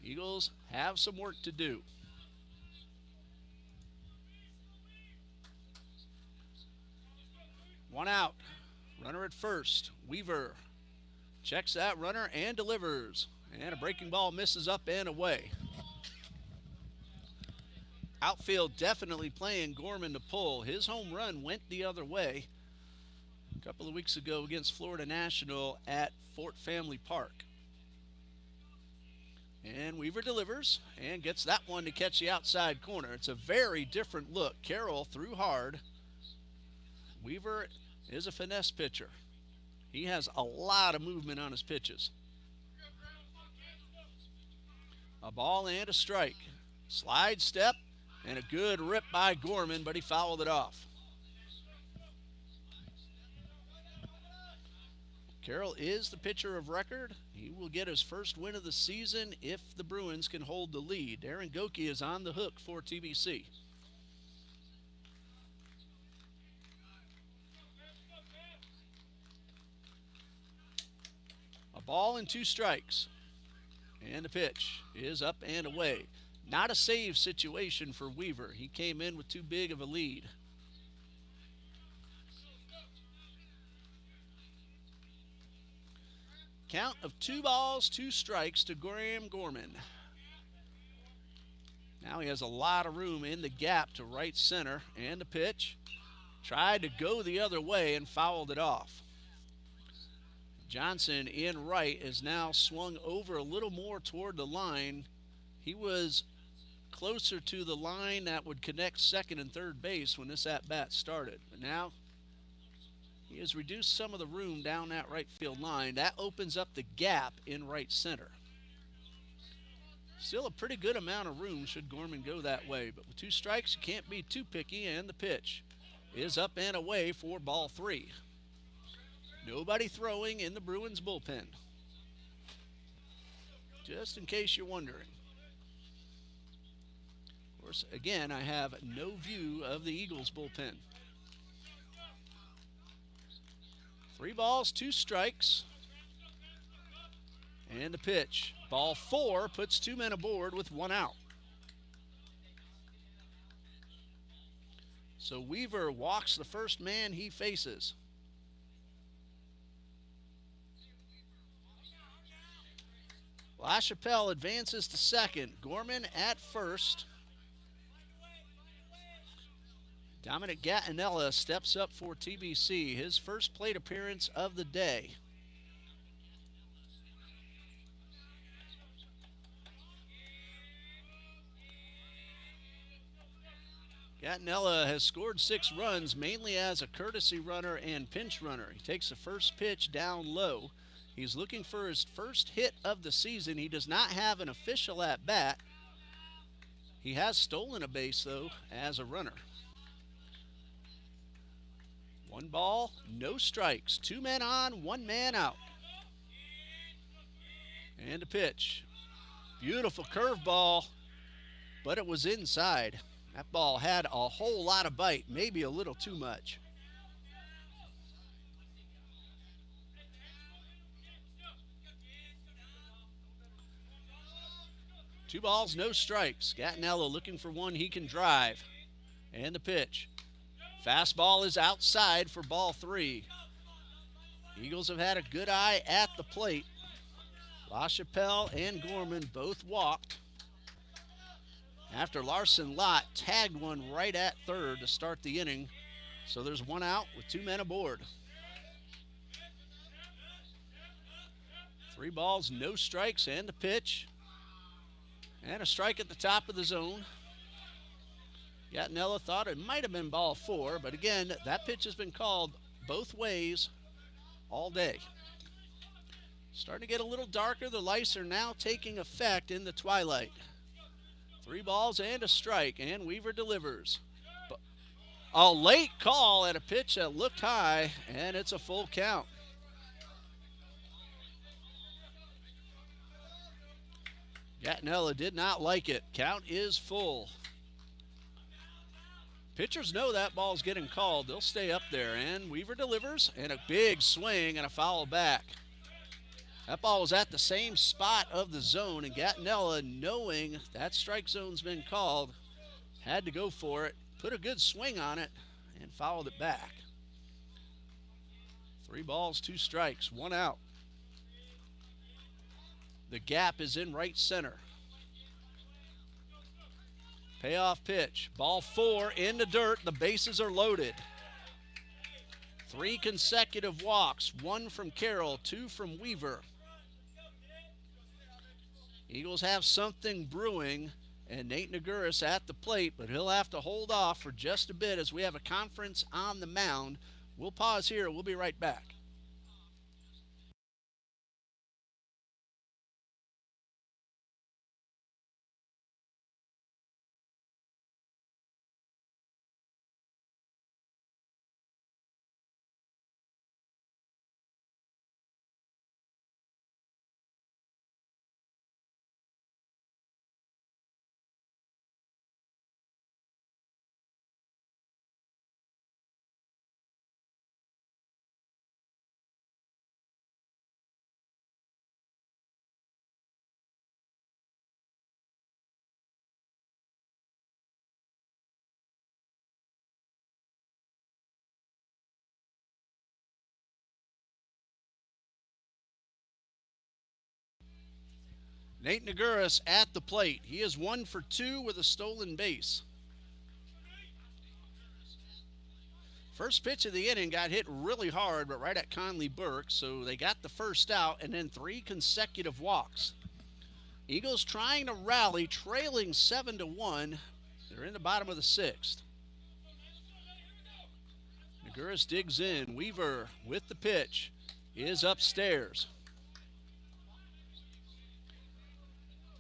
Eagles have some work to do. One out. Runner at first. Weaver checks that runner and delivers. And a breaking ball misses up and away. Outfield definitely playing Gorman to pull. His home run went the other way a couple of weeks ago against Florida National at Fort Family Park. And Weaver delivers and gets that one to catch the outside corner. It's a very different look. Carroll threw hard. Weaver is a finesse pitcher. He has a lot of movement on his pitches. A ball and a strike. Slide step and a good rip by Gorman, but he fouled it off. Carroll is the pitcher of record. He will get his first win of the season if the Bruins can hold the lead. Darren Goki is on the hook for TBC. A ball and 2 strikes. And the pitch is up and away. Not a save situation for Weaver. He came in with too big of a lead. Count of 2 balls, 2 strikes to Graham Gorman. Now he has a lot of room in the gap to right center. And the pitch. Tried to go the other way and fouled it off. Johnson in right is now swung over a little more toward the line. He was closer to the line that would connect second and third base when this at-bat started. But now he has reduced some of the room down that right field line. That opens up the gap in right center. Still a pretty good amount of room should Gorman go that way. But with 2 strikes, you can't be too picky, and the pitch is up and away for ball 3. Nobody throwing in the Bruins bullpen. Just in case you're wondering. Of course, again, I have no view of the Eagles bullpen. 3 balls, 2 strikes. And the pitch. Ball 4 puts 2 men aboard with 1 out. So Weaver walks the first man he faces. La Chapelle advances to second. Gorman at first. Dominic Gattinella steps up for TBC, his first plate appearance of the day. Gattinella has scored 6 runs, mainly as a courtesy runner and pinch runner. He takes the first pitch down low. He's looking for his first hit of the season. He does not have an official at-bat. He has stolen a base, though, as a runner. 1 ball, no strikes. 2 men on, 1 man out. And a pitch. Beautiful curveball, but it was inside. That ball had a whole lot of bite, maybe a little too much. Two balls, no strikes. Gattinella looking for one he can drive. And the pitch. Fastball is outside for ball 3. Eagles have had a good eye at the plate. La Chapelle and Gorman both walked. after Larson Lott tagged one right at third to start the inning. So there's one out with 2 men aboard. 3 balls, no strikes, and the pitch. And a strike at the top of the zone. Gattinella thought it might have been ball 4, but again, that pitch has been called both ways all day. Starting to get a little darker. The lights are now taking effect in the twilight. 3 balls and a strike, and Weaver delivers. A late call at a pitch that looked high, and it's a full count. Gattinella did not like it. Count is full. Pitchers know that ball's getting called. They'll stay up there, and Weaver delivers, and a big swing and a foul back. That ball was at the same spot of the zone, and Gattinella, knowing that strike zone's been called, had to go for it, put a good swing on it, and fouled it back. 3 balls, 2 strikes, 1 out. The gap is in right center. Payoff pitch. Ball 4 in the dirt. The bases are loaded. 3 consecutive walks. 1 from Carroll, 2 from Weaver. Eagles have something brewing, and Nate Naguris at the plate, but he'll have to hold off for just a bit as we have a conference on the mound. We'll pause here. We'll be right back. Nate Naguris at the plate. He is 1 for 2 with a stolen base. First pitch of the inning got hit really hard, but right at Conley Burke, so they got the first out, and then 3 consecutive walks. Eagles trying to rally, trailing 7-1. They're in the bottom of the 6th. Naguris digs in. Weaver with the pitch is upstairs.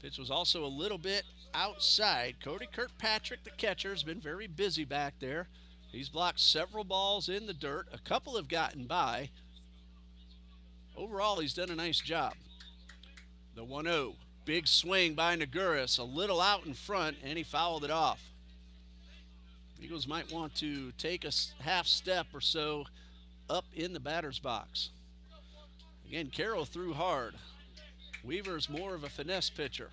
Pitch was also a little bit outside. Cody Kirkpatrick, the catcher, has been very busy back there. He's blocked several balls in the dirt. A couple have gotten by. Overall, he's done a nice job. The 1-0. Big swing by Naguris. A little out in front, and he fouled it off. Eagles might want to take a half step or so up in the batter's box. Again, Carroll threw hard. Weaver's more of a finesse pitcher.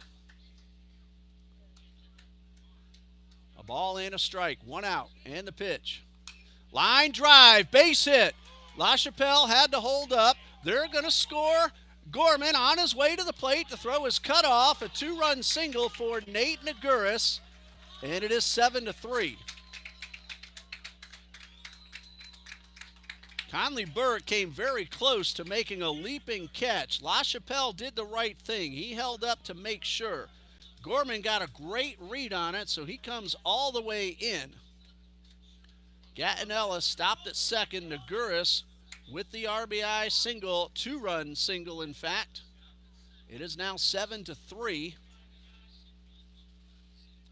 A ball and a strike, 1 out, and the pitch. Line drive, base hit. LaChapelle had to hold up. They're going to score. Gorman on his way to the plate to throw his cutoff, a 2-run single for Nate Naguris, and it is 7-3. Conley Burke came very close to making a leaping catch. LaChapelle did the right thing. He held up to make sure. Gorman got a great read on it, so he comes all the way in. Gattinella stopped at second. Naguris with the RBI single, 2-run single in fact. It is now 7-3.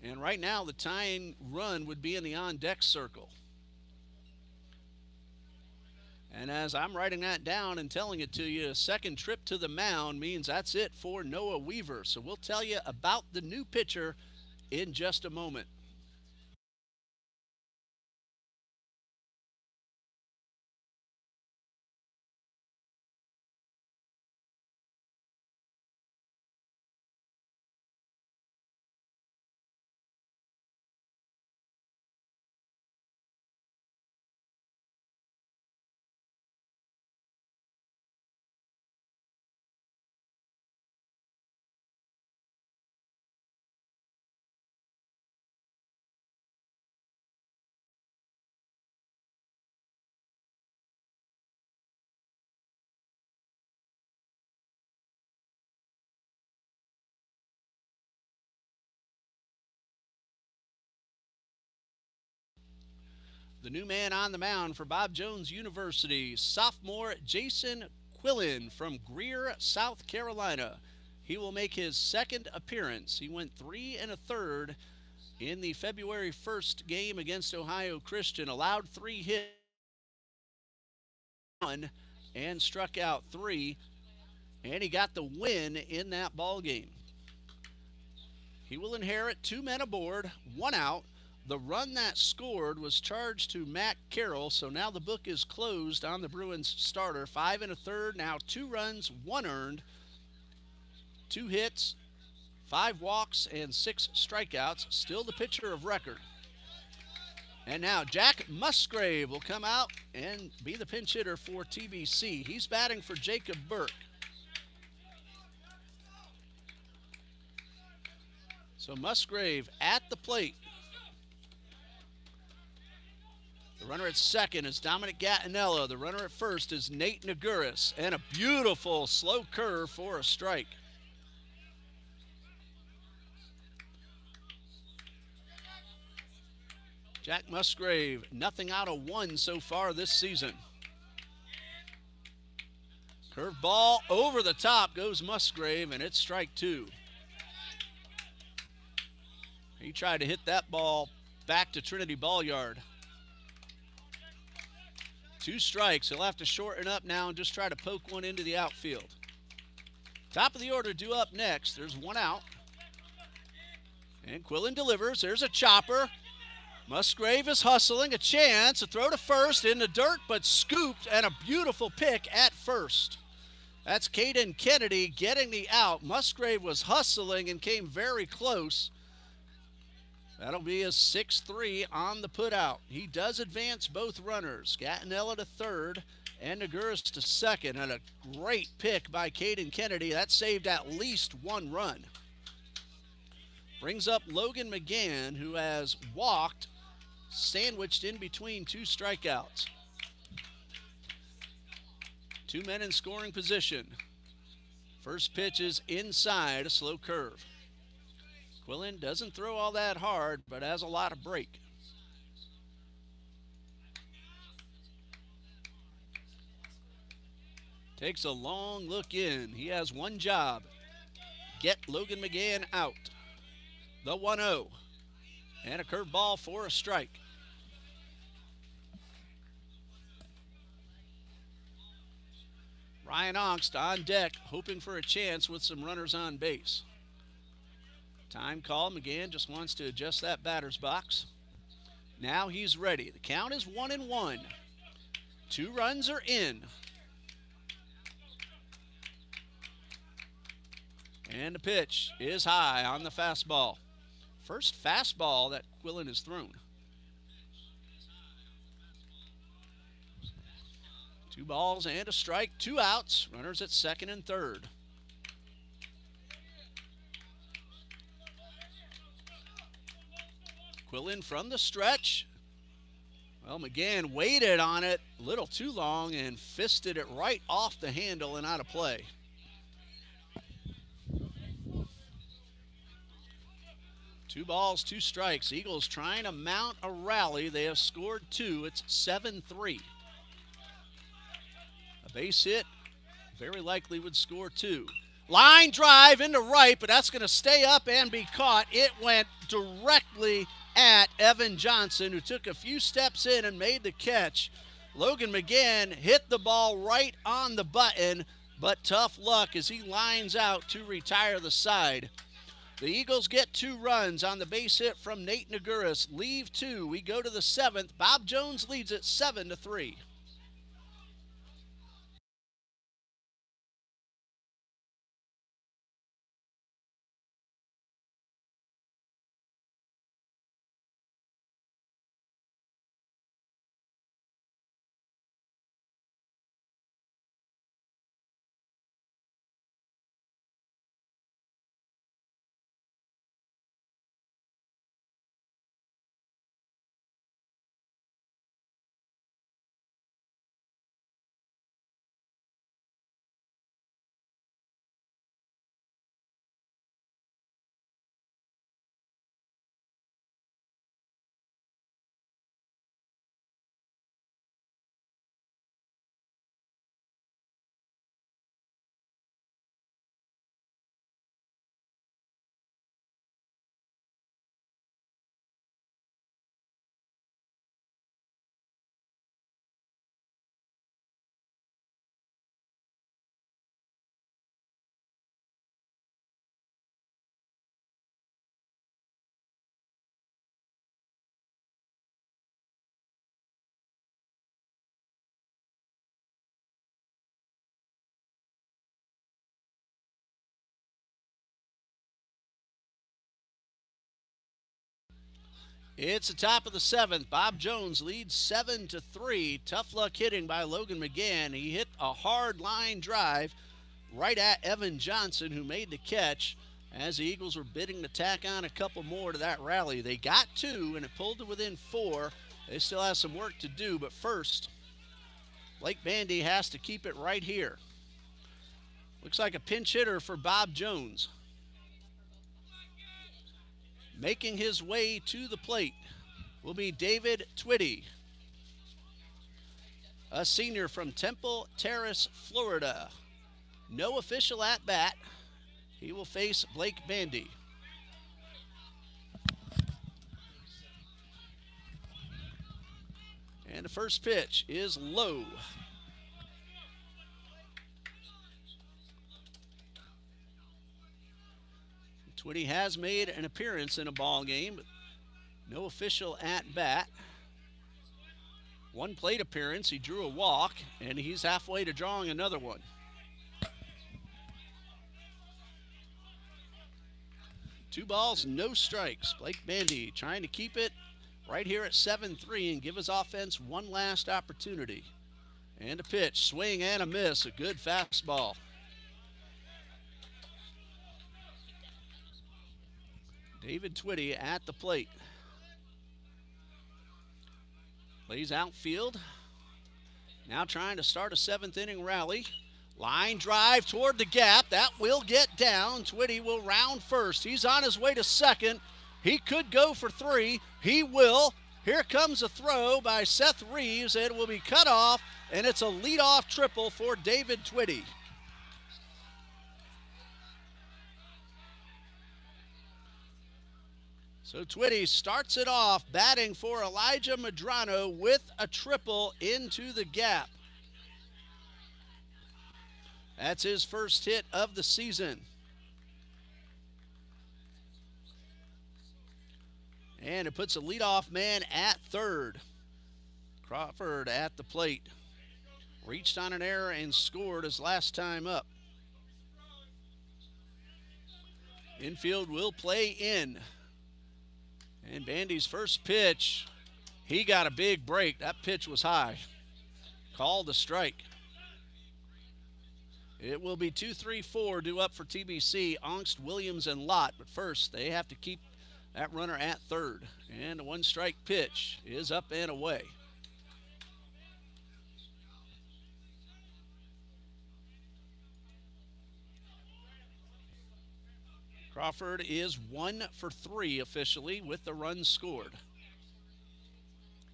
And right now the tying run would be in the on-deck circle. And as I'm writing that down and telling it to you, a second trip to the mound means that's it for Noah Weaver. So we'll tell you about the new pitcher in just a moment. The new man on the mound for Bob Jones University, sophomore Jason Quillen from Greer, South Carolina. He will make his second appearance. He went 3 1/3 in the February 1st game against Ohio Christian, allowed 3 hits and struck out 3, and he got the win in that ball game. He will inherit 2 men aboard, 1 out. The run that scored was charged to Matt Carroll, so now the book is closed on the Bruins starter. 5 1/3, now 2 runs, 1 earned, 2 hits, 5 walks, and 6 strikeouts. Still the pitcher of record. And now Jack Musgrave will come out and be the pinch hitter for TBC. He's batting for Jacob Burke. So Musgrave at the plate. The runner at second is Dominic Gattinella. The runner at first is Nate Naguris. And a beautiful slow curve for a strike. Jack Musgrave, nothing out of 1 so far this season. Curve ball over the top goes Musgrave, and it's strike 2. He tried to hit that ball back to Trinity Ball Yard. 2 strikes. He'll have to shorten up now and just try to poke one into the outfield. Top of the order due up next. There's 1 out. And Quillen delivers. There's a chopper. Musgrave is hustling. A chance. A throw to first in the dirt, but scooped, and a beautiful pick at first. That's Caden Kennedy getting the out. Musgrave was hustling and came very close. That'll be a 6-3 on the putout. He does advance both runners. Gattinella to third and Naguris to second. And a great pick by Caden Kennedy. That saved at least 1 run. Brings up Logan McGann, who has walked, sandwiched in between 2 strikeouts. 2 men in scoring position. First pitch is inside, a slow curve. Quillen doesn't throw all that hard, but has a lot of break. Takes a long look in. He has 1 job. Get Logan McGann out. The 1-0. And a curveball for a strike. Ryan Ongst on deck, hoping for a chance with some runners on base. Time call. McGann just wants to adjust that batter's box. Now he's ready. The count is 1-1. 2 runs are in. And the pitch is high on the fastball. First fastball that Quillen has thrown. 2 balls and a strike, 2 outs. Runners at second and third. Quillen from the stretch. Well, McGann waited on it a little too long and fisted it right off the handle and out of play. Two balls, 2 strikes. Eagles trying to mount a rally. They have scored 2. It's 7-3. A base hit very likely would score 2. Line drive into right, but that's going to stay up and be caught. It went directly at Evan Johnson, who took a few steps in and made the catch. Logan McGann hit the ball right on the button, but tough luck as he lines out to retire the side. The Eagles get 2 runs on the base hit from Nate Naguris. Leave 2. We go to the 7th. Bob Jones leads it 7-3. It's the top of the seventh. Bob Jones leads 7-3. Tough luck hitting by Logan McGann. He hit a hard line drive right at Evan Johnson, who made the catch as the Eagles were bidding to tack on a couple more to that rally. They got 2, and it pulled to within 4. They still have some work to do, but first, Blake Bandy has to keep it right here. Looks like a pinch hitter for Bob Jones. Making his way to the plate will be David Twitty, a senior from Temple Terrace, Florida. No official at bat. He will face Blake Bandy. And the first pitch is low. Twitty has made an appearance in a ball game, but no official at bat. One plate appearance, he drew a walk, and he's halfway to drawing another one. Two balls, no strikes. Blake Bandy trying to keep it right here at 7-3 and give his offense one last opportunity. And a pitch, swing and a miss, a good fastball. David Twitty at the plate. Plays outfield. Now trying to start a 7th inning rally. Line drive toward the gap. That will get down. Twitty will round first. He's on his way to second. He could go for 3. He will. Here comes a throw by Seth Reeves. It will be cut off, and it's a leadoff triple for David Twitty. So Twitty starts it off, batting for Elijah Medrano with a triple into the gap. That's his first hit of the season. And it puts a leadoff man at third. Crawford at the plate. Reached on an error and scored his last time up. Infield will play in. And Bandy's first pitch, he got a big break. That pitch was high. Called a strike. It will be 2-3-4 due up for TBC, Angst, Williams, and Lott. But first, they have to keep that runner at third. And a one-strike pitch is up and away. Crawford is 1 for 3 officially with the run scored.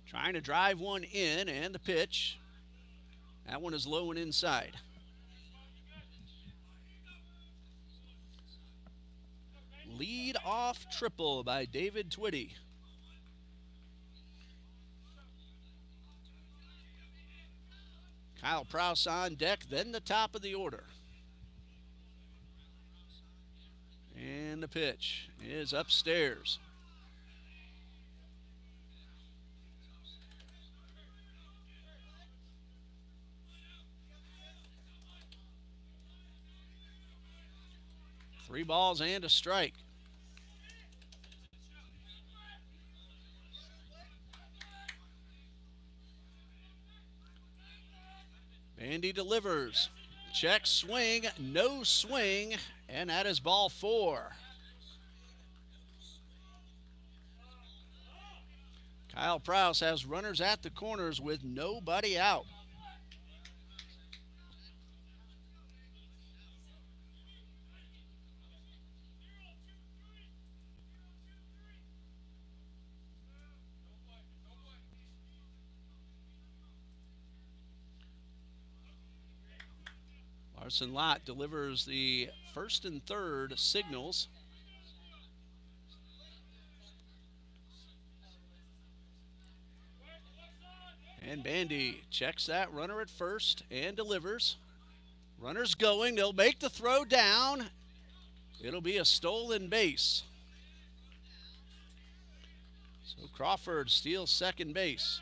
Trying to drive one in, and the pitch. That one is low and inside. Lead off triple by David Twitty. Kyle Prouse on deck, then the top of the order. And the pitch is upstairs. Three balls and a strike. Bandy delivers. Check swing, no swing, and that is ball 4. Kyle Prouse has runners at the corners with nobody out. Larson Lott delivers the first and third signals. And Bandy checks that runner at first and delivers. Runner's going. They'll make the throw down. It'll be a stolen base. So Crawford steals second base.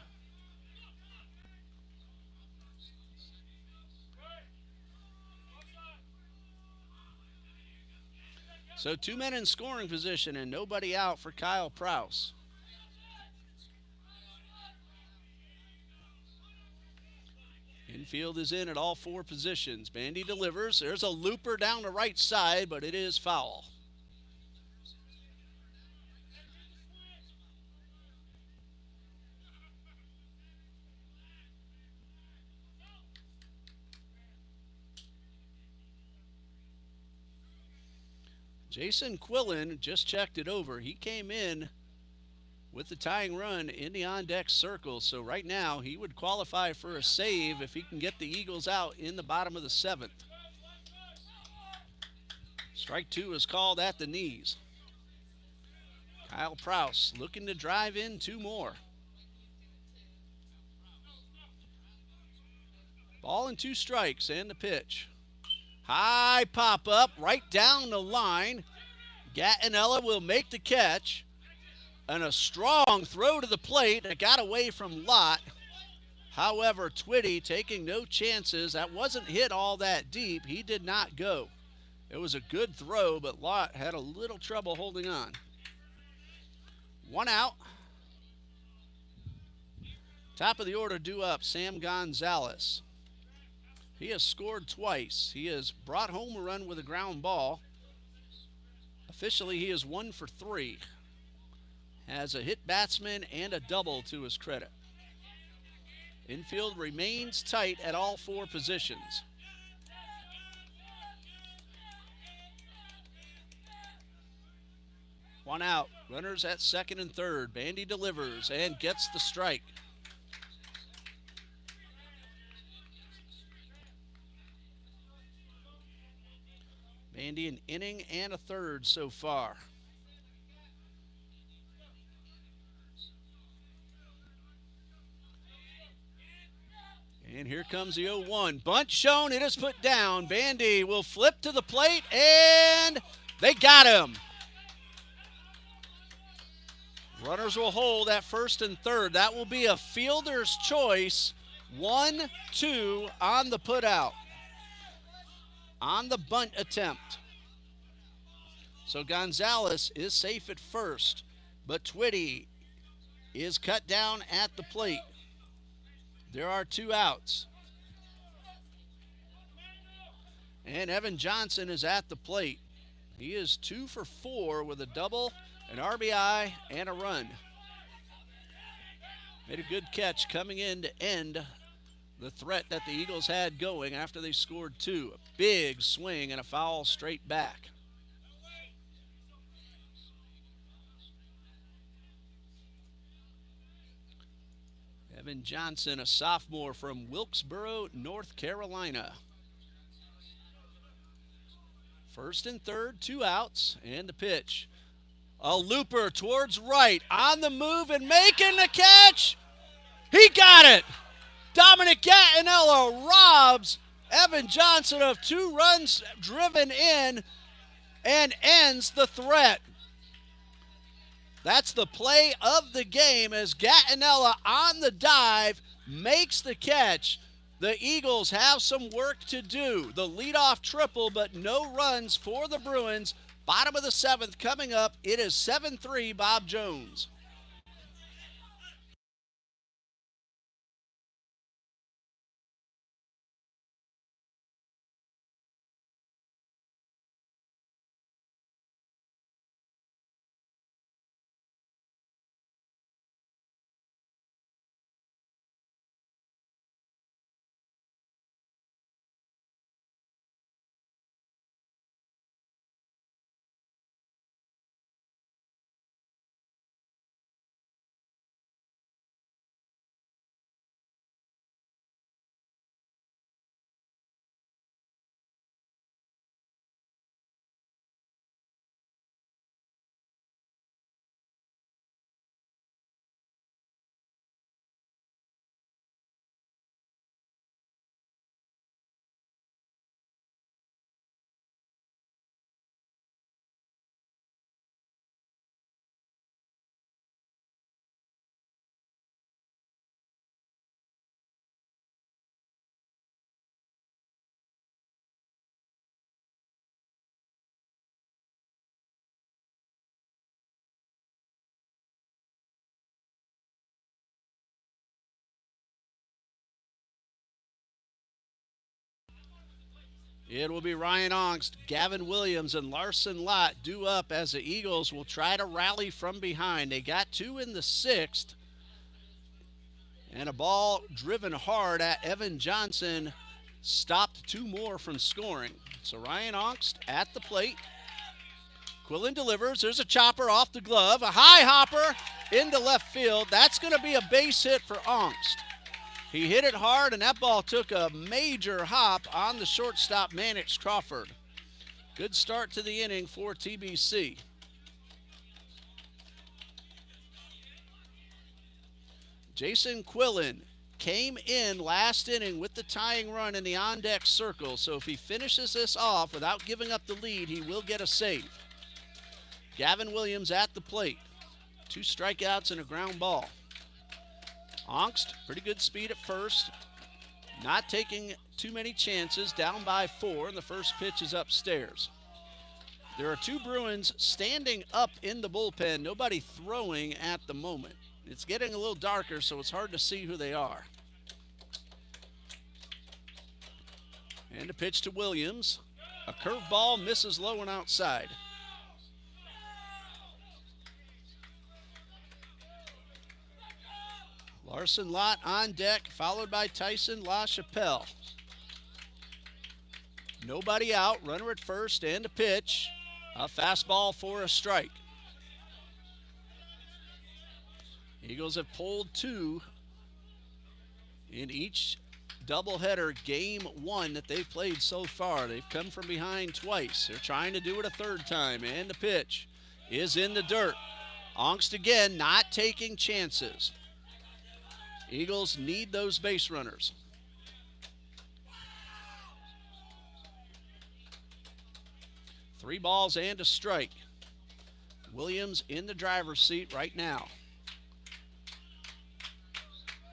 So 2 men in scoring position and nobody out for Kyle Prouse. Infield is in at all four positions. Bandy delivers. There's a looper down the right side, but it is foul. Jason Quillen just checked it over. He came in with the tying run in the on-deck circle. So right now, he would qualify for a save if he can get the Eagles out in the bottom of the seventh. Strike two is called at the knees. Kyle Prouse looking to drive in two more. Ball and two strikes and the pitch. High pop up right down the line. Gattinella will make the catch. And a strong throw to the plate that got away from Lott. However, Twitty taking no chances. That wasn't hit all that deep. He did not go. It was a good throw, but Lott had a little trouble holding on. One out. Top of the order due up, Sam Gonzalez. He has scored twice. He has brought home a run with a ground ball. Officially, he is 1 for 3. Has a hit batsman and a double to his credit. Infield remains tight at all four positions. One out. Runners at second and third. Bandy delivers and gets the strike. Bandy an inning and a third so far. And here comes the 0-1. Bunt shown. It is put down. Bandy will flip to the plate, and they got him. Runners will hold at first and third. That will be a fielder's choice. 1-2 on the putout. On the bunt attempt. So Gonzalez is safe at first, but Twitty is cut down at the plate. There are two outs. And Evan Johnson is at the plate. He is 2 for 4 with a double, an RBI, and a run. Made a good catch coming in to end the threat that the Eagles had going after they scored 2. A big swing and a foul straight back. Evan Johnson, a sophomore from Wilkesboro, North Carolina. First and third, 2 outs, and the pitch. A looper towards right, on the move and making the catch. He got it. Dominic Gattinella robs Evan Johnson of 2 runs driven in and ends the threat. That's the play of the game as Gattinella on the dive makes the catch. The Eagles have some work to do. The leadoff triple, but no runs for the Bruins. Bottom of the 7th coming up. It is 7-3 Bob Jones. It will be Ryan Ongst, Gavin Williams, and Larson Lott due up as the Eagles will try to rally from behind. They got two in the sixth. And a ball driven hard at Evan Johnson stopped two more from scoring. So Ryan Ongst at the plate. Quillen delivers. There's a chopper off the glove. A high hopper into left field. That's going to be a base hit for Ongst. He hit it hard, and that ball took a major hop on the shortstop, Mannix Crawford. Good start to the inning for TBC. Jason Quillen came in last inning with the tying run in the on-deck circle, so if he finishes this off without giving up the lead, he will get a save. Gavin Williams at the plate. 2 strikeouts and a ground ball. Ongst, pretty good speed at first. Not taking too many chances, down by 4, and the first pitch is upstairs. There are 2 Bruins standing up in the bullpen, nobody throwing at the moment. It's getting a little darker, so it's hard to see who they are. And a pitch to Williams. A curveball misses low and outside. Larson Lott on deck, followed by Tyson LaChapelle. Nobody out, runner at first, and a pitch. A fastball for a strike. Eagles have pulled 2 in each doubleheader game 1 that they've played so far. They've come from behind twice. They're trying to do it a third time, and the pitch is in the dirt. Ongst again, not taking chances. Eagles need those base runners. Three balls and a strike. Williams in the driver's seat right now.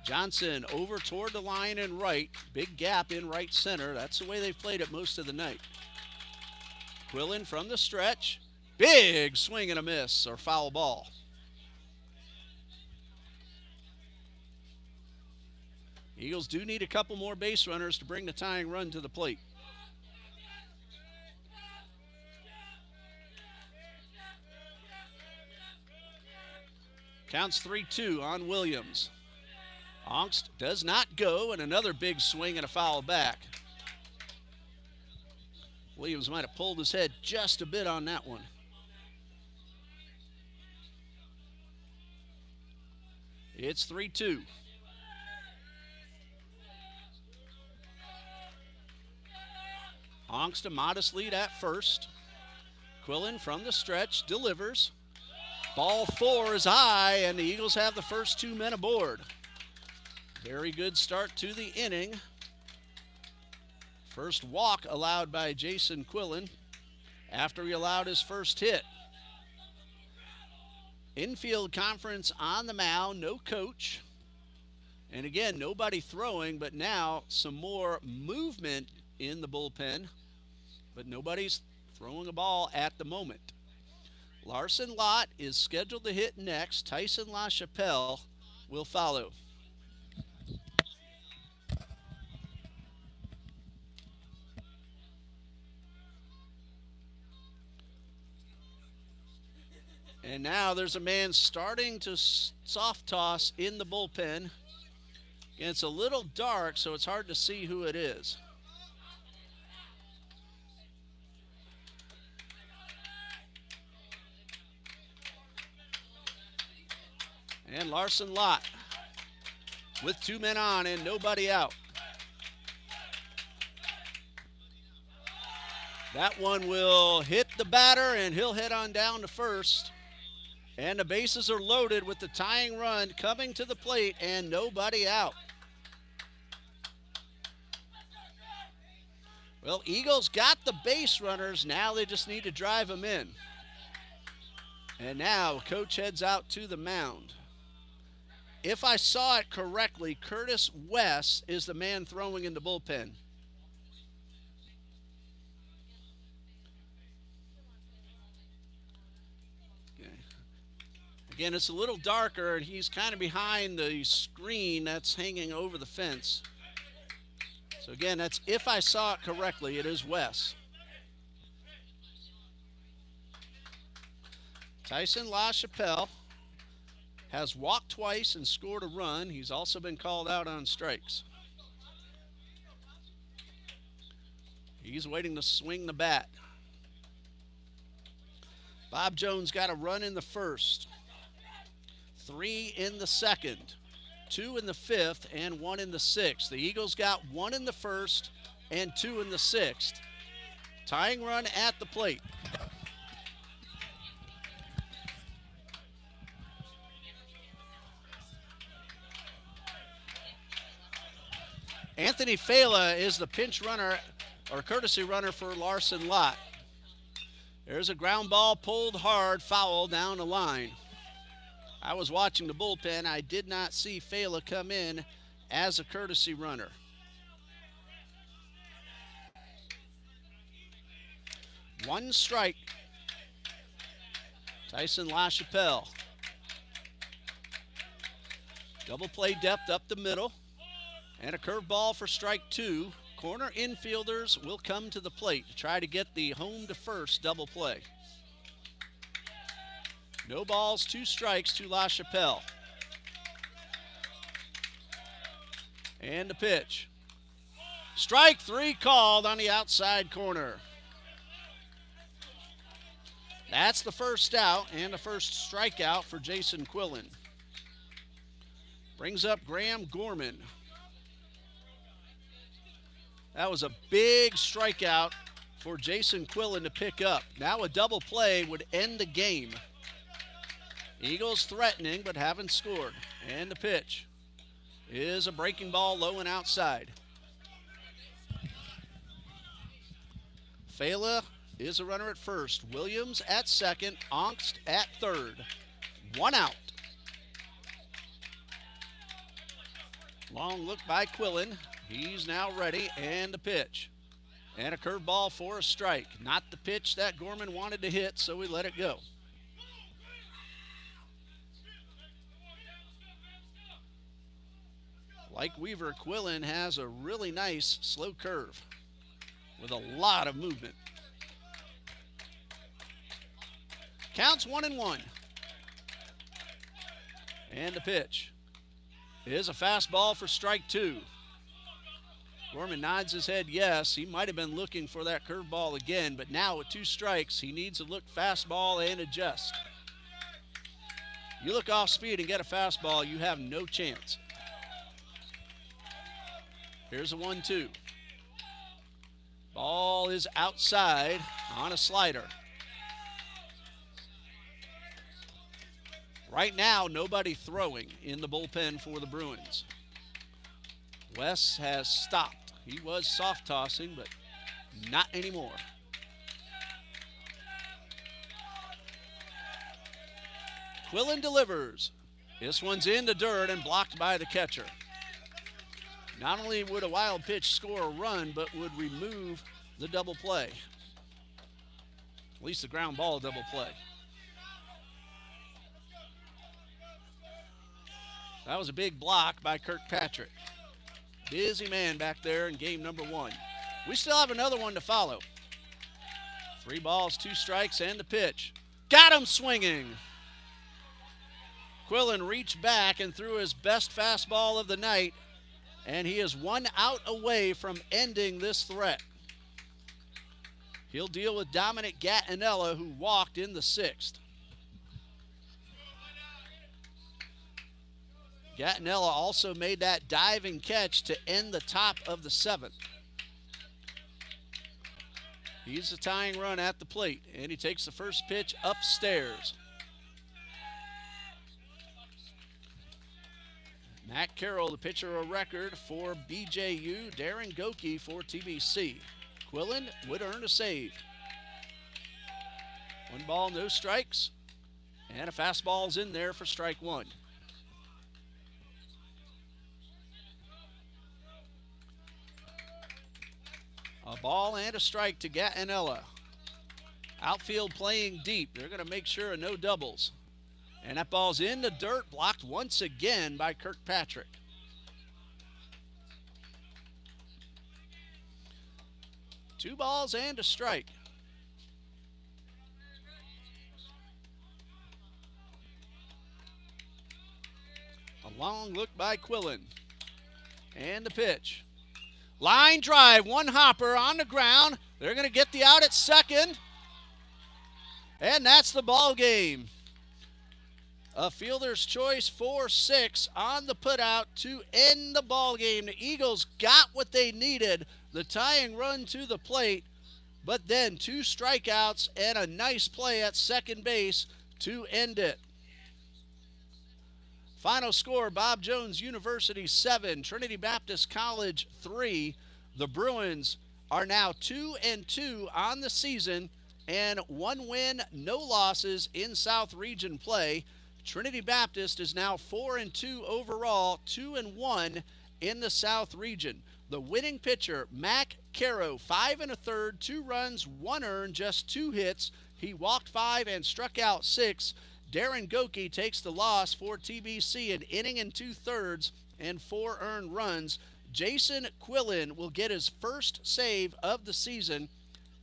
Johnson over toward the line and right. Big gap in right center. That's the way they've played it most of the night. Quillen from the stretch. Big swing and a miss, or foul ball. Eagles do need a couple more base runners to bring the tying run to the plate. Counts 3-2 on Williams. Ongst does not go, and another big swing and a foul back. Williams might have pulled his head just a bit on that one. It's 3-2. Ongst a modest lead at first. Quillen from the stretch delivers. Ball 4 is high, and the Eagles have the first 2 men aboard. Very good start to the inning. First walk allowed by Jason Quillen after he allowed his first hit. Infield conference on the mound, no coach. And again, nobody throwing, but now some more movement in the bullpen. But nobody's throwing a ball at the moment. Larson Lott is scheduled to hit next. Tyson LaChapelle will follow. And now there's a man starting to soft toss in the bullpen. And it's a little dark, so it's hard to see who it is. And Larson Lott with 2 men on and nobody out. That one will hit the batter, and he'll head on down to first. And the bases are loaded with the tying run coming to the plate and nobody out. Well, Eagles got the base runners. Now they just need to drive them in. And now coach heads out to the mound. If I saw it correctly, Curtis West is the man throwing in the bullpen. Okay. Again, it's a little darker, and he's kind of behind the screen that's hanging over the fence. So again, that's if I saw it correctly, it is Wes. Tyson LaChapelle has walked twice and scored a run. He's also been called out on strikes. He's waiting to swing the bat. Bob Jones got a run in the first, 3 in the second, 2 in the fifth, and 1 in the sixth. The Eagles got 1 in the first and 2 in the sixth. Tying run at the plate. Anthony Fela is the pinch runner or courtesy runner for Larson Lott. There's a ground ball pulled hard, foul down the line. I was watching the bullpen. I did not see Fela come in as a courtesy runner. One strike. Tyson LaChapelle. Double play depth up the middle. And a curveball for strike 2. Corner infielders will come to the plate to try to get the home to first double play. No balls, 2 strikes to LaChapelle. And the pitch. Strike 3 called on the outside corner. That's the first out and the first strikeout for Jason Quillen. Brings up Graham Gorman. That was a big strikeout for Jason Quillen to pick up. Now a double play would end the game. Eagles threatening but haven't scored. And the pitch is a breaking ball low and outside. Fela is a runner at first. Williams at second. Ongst at third. 1 out. Long look by Quillen. He's now ready, and the pitch. And a curveball for a strike. Not the pitch that Gorman wanted to hit, so we let it go. Like Weaver, Quillen has a really nice slow curve with a lot of movement. Counts 1-1. And the pitch is a fastball for strike 2. Gorman nods his head yes. He might have been looking for that curveball again, but now with 2 strikes, he needs to look fastball and adjust. You look off speed and get a fastball, you have no chance. Here's a 1-2. Ball is outside on a slider. Right now, nobody throwing in the bullpen for the Bruins. Wes has stopped. He was soft tossing, but not anymore. Quillen delivers. This one's in the dirt and blocked by the catcher. Not only would a wild pitch score a run, but would remove the double play. At least the ground ball double play. That was a big block by Kirkpatrick. Busy man back there in game number 1. We still have another one to follow. 3 balls, 2 strikes, and the pitch. Got him swinging. Quillen reached back and threw his best fastball of the night, and he is 1 out away from ending this threat. He'll deal with Dominic Gattinella, who walked in the 6th. Gattinella also made that diving catch to end the top of the 7th. He's the tying run at the plate, and he takes the first pitch upstairs. Matt Carroll, the pitcher of record for BJU, Darren Goki for TBC. Quillen would earn a save. 1 ball, no strikes, and a fastball's in there for strike 1. A ball and a strike to Gattinella. Outfield playing deep. They're going to make sure of no doubles. And that ball's in the dirt, blocked once again by Kirkpatrick. 2 balls and a strike. A long look by Quillen. And the pitch. Line drive, one hopper on the ground. They're going to get the out at second. And that's the ball game. A fielder's choice 4-6 on the putout to end the ball game. The Eagles got what they needed, the tying run to the plate, but then 2 strikeouts and a nice play at second base to end it. Final score, Bob Jones University 7, Trinity Baptist College 3. The Bruins are now 2-2 on the season and 1 win, no losses in South Region play. Trinity Baptist is now 4-2 overall, 2-1 in the South Region. The winning pitcher, Mac Caro, 5 1/3, 2 runs, 1 earned, just 2 hits. He walked 5 and struck out 6. Darren Goki takes the loss for TBC, an inning and 2/3 and 4 earned runs. Jason Quillen will get his first save of the season.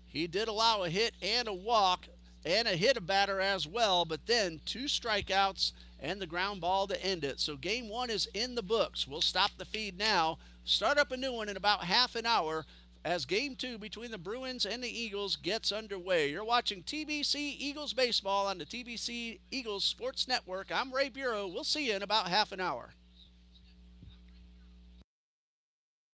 He did allow a hit and a walk and a hit a batter as well, but then 2 strikeouts and the ground ball to end it. So game 1 is in the books. We'll stop the feed now, start up a new one in about half an hour as game 2 between the Bruins and the Eagles gets underway. You're watching TBC Eagles Baseball on the TBC Eagles Sports Network. I'm Ray Bureau. We'll see you in about half an hour.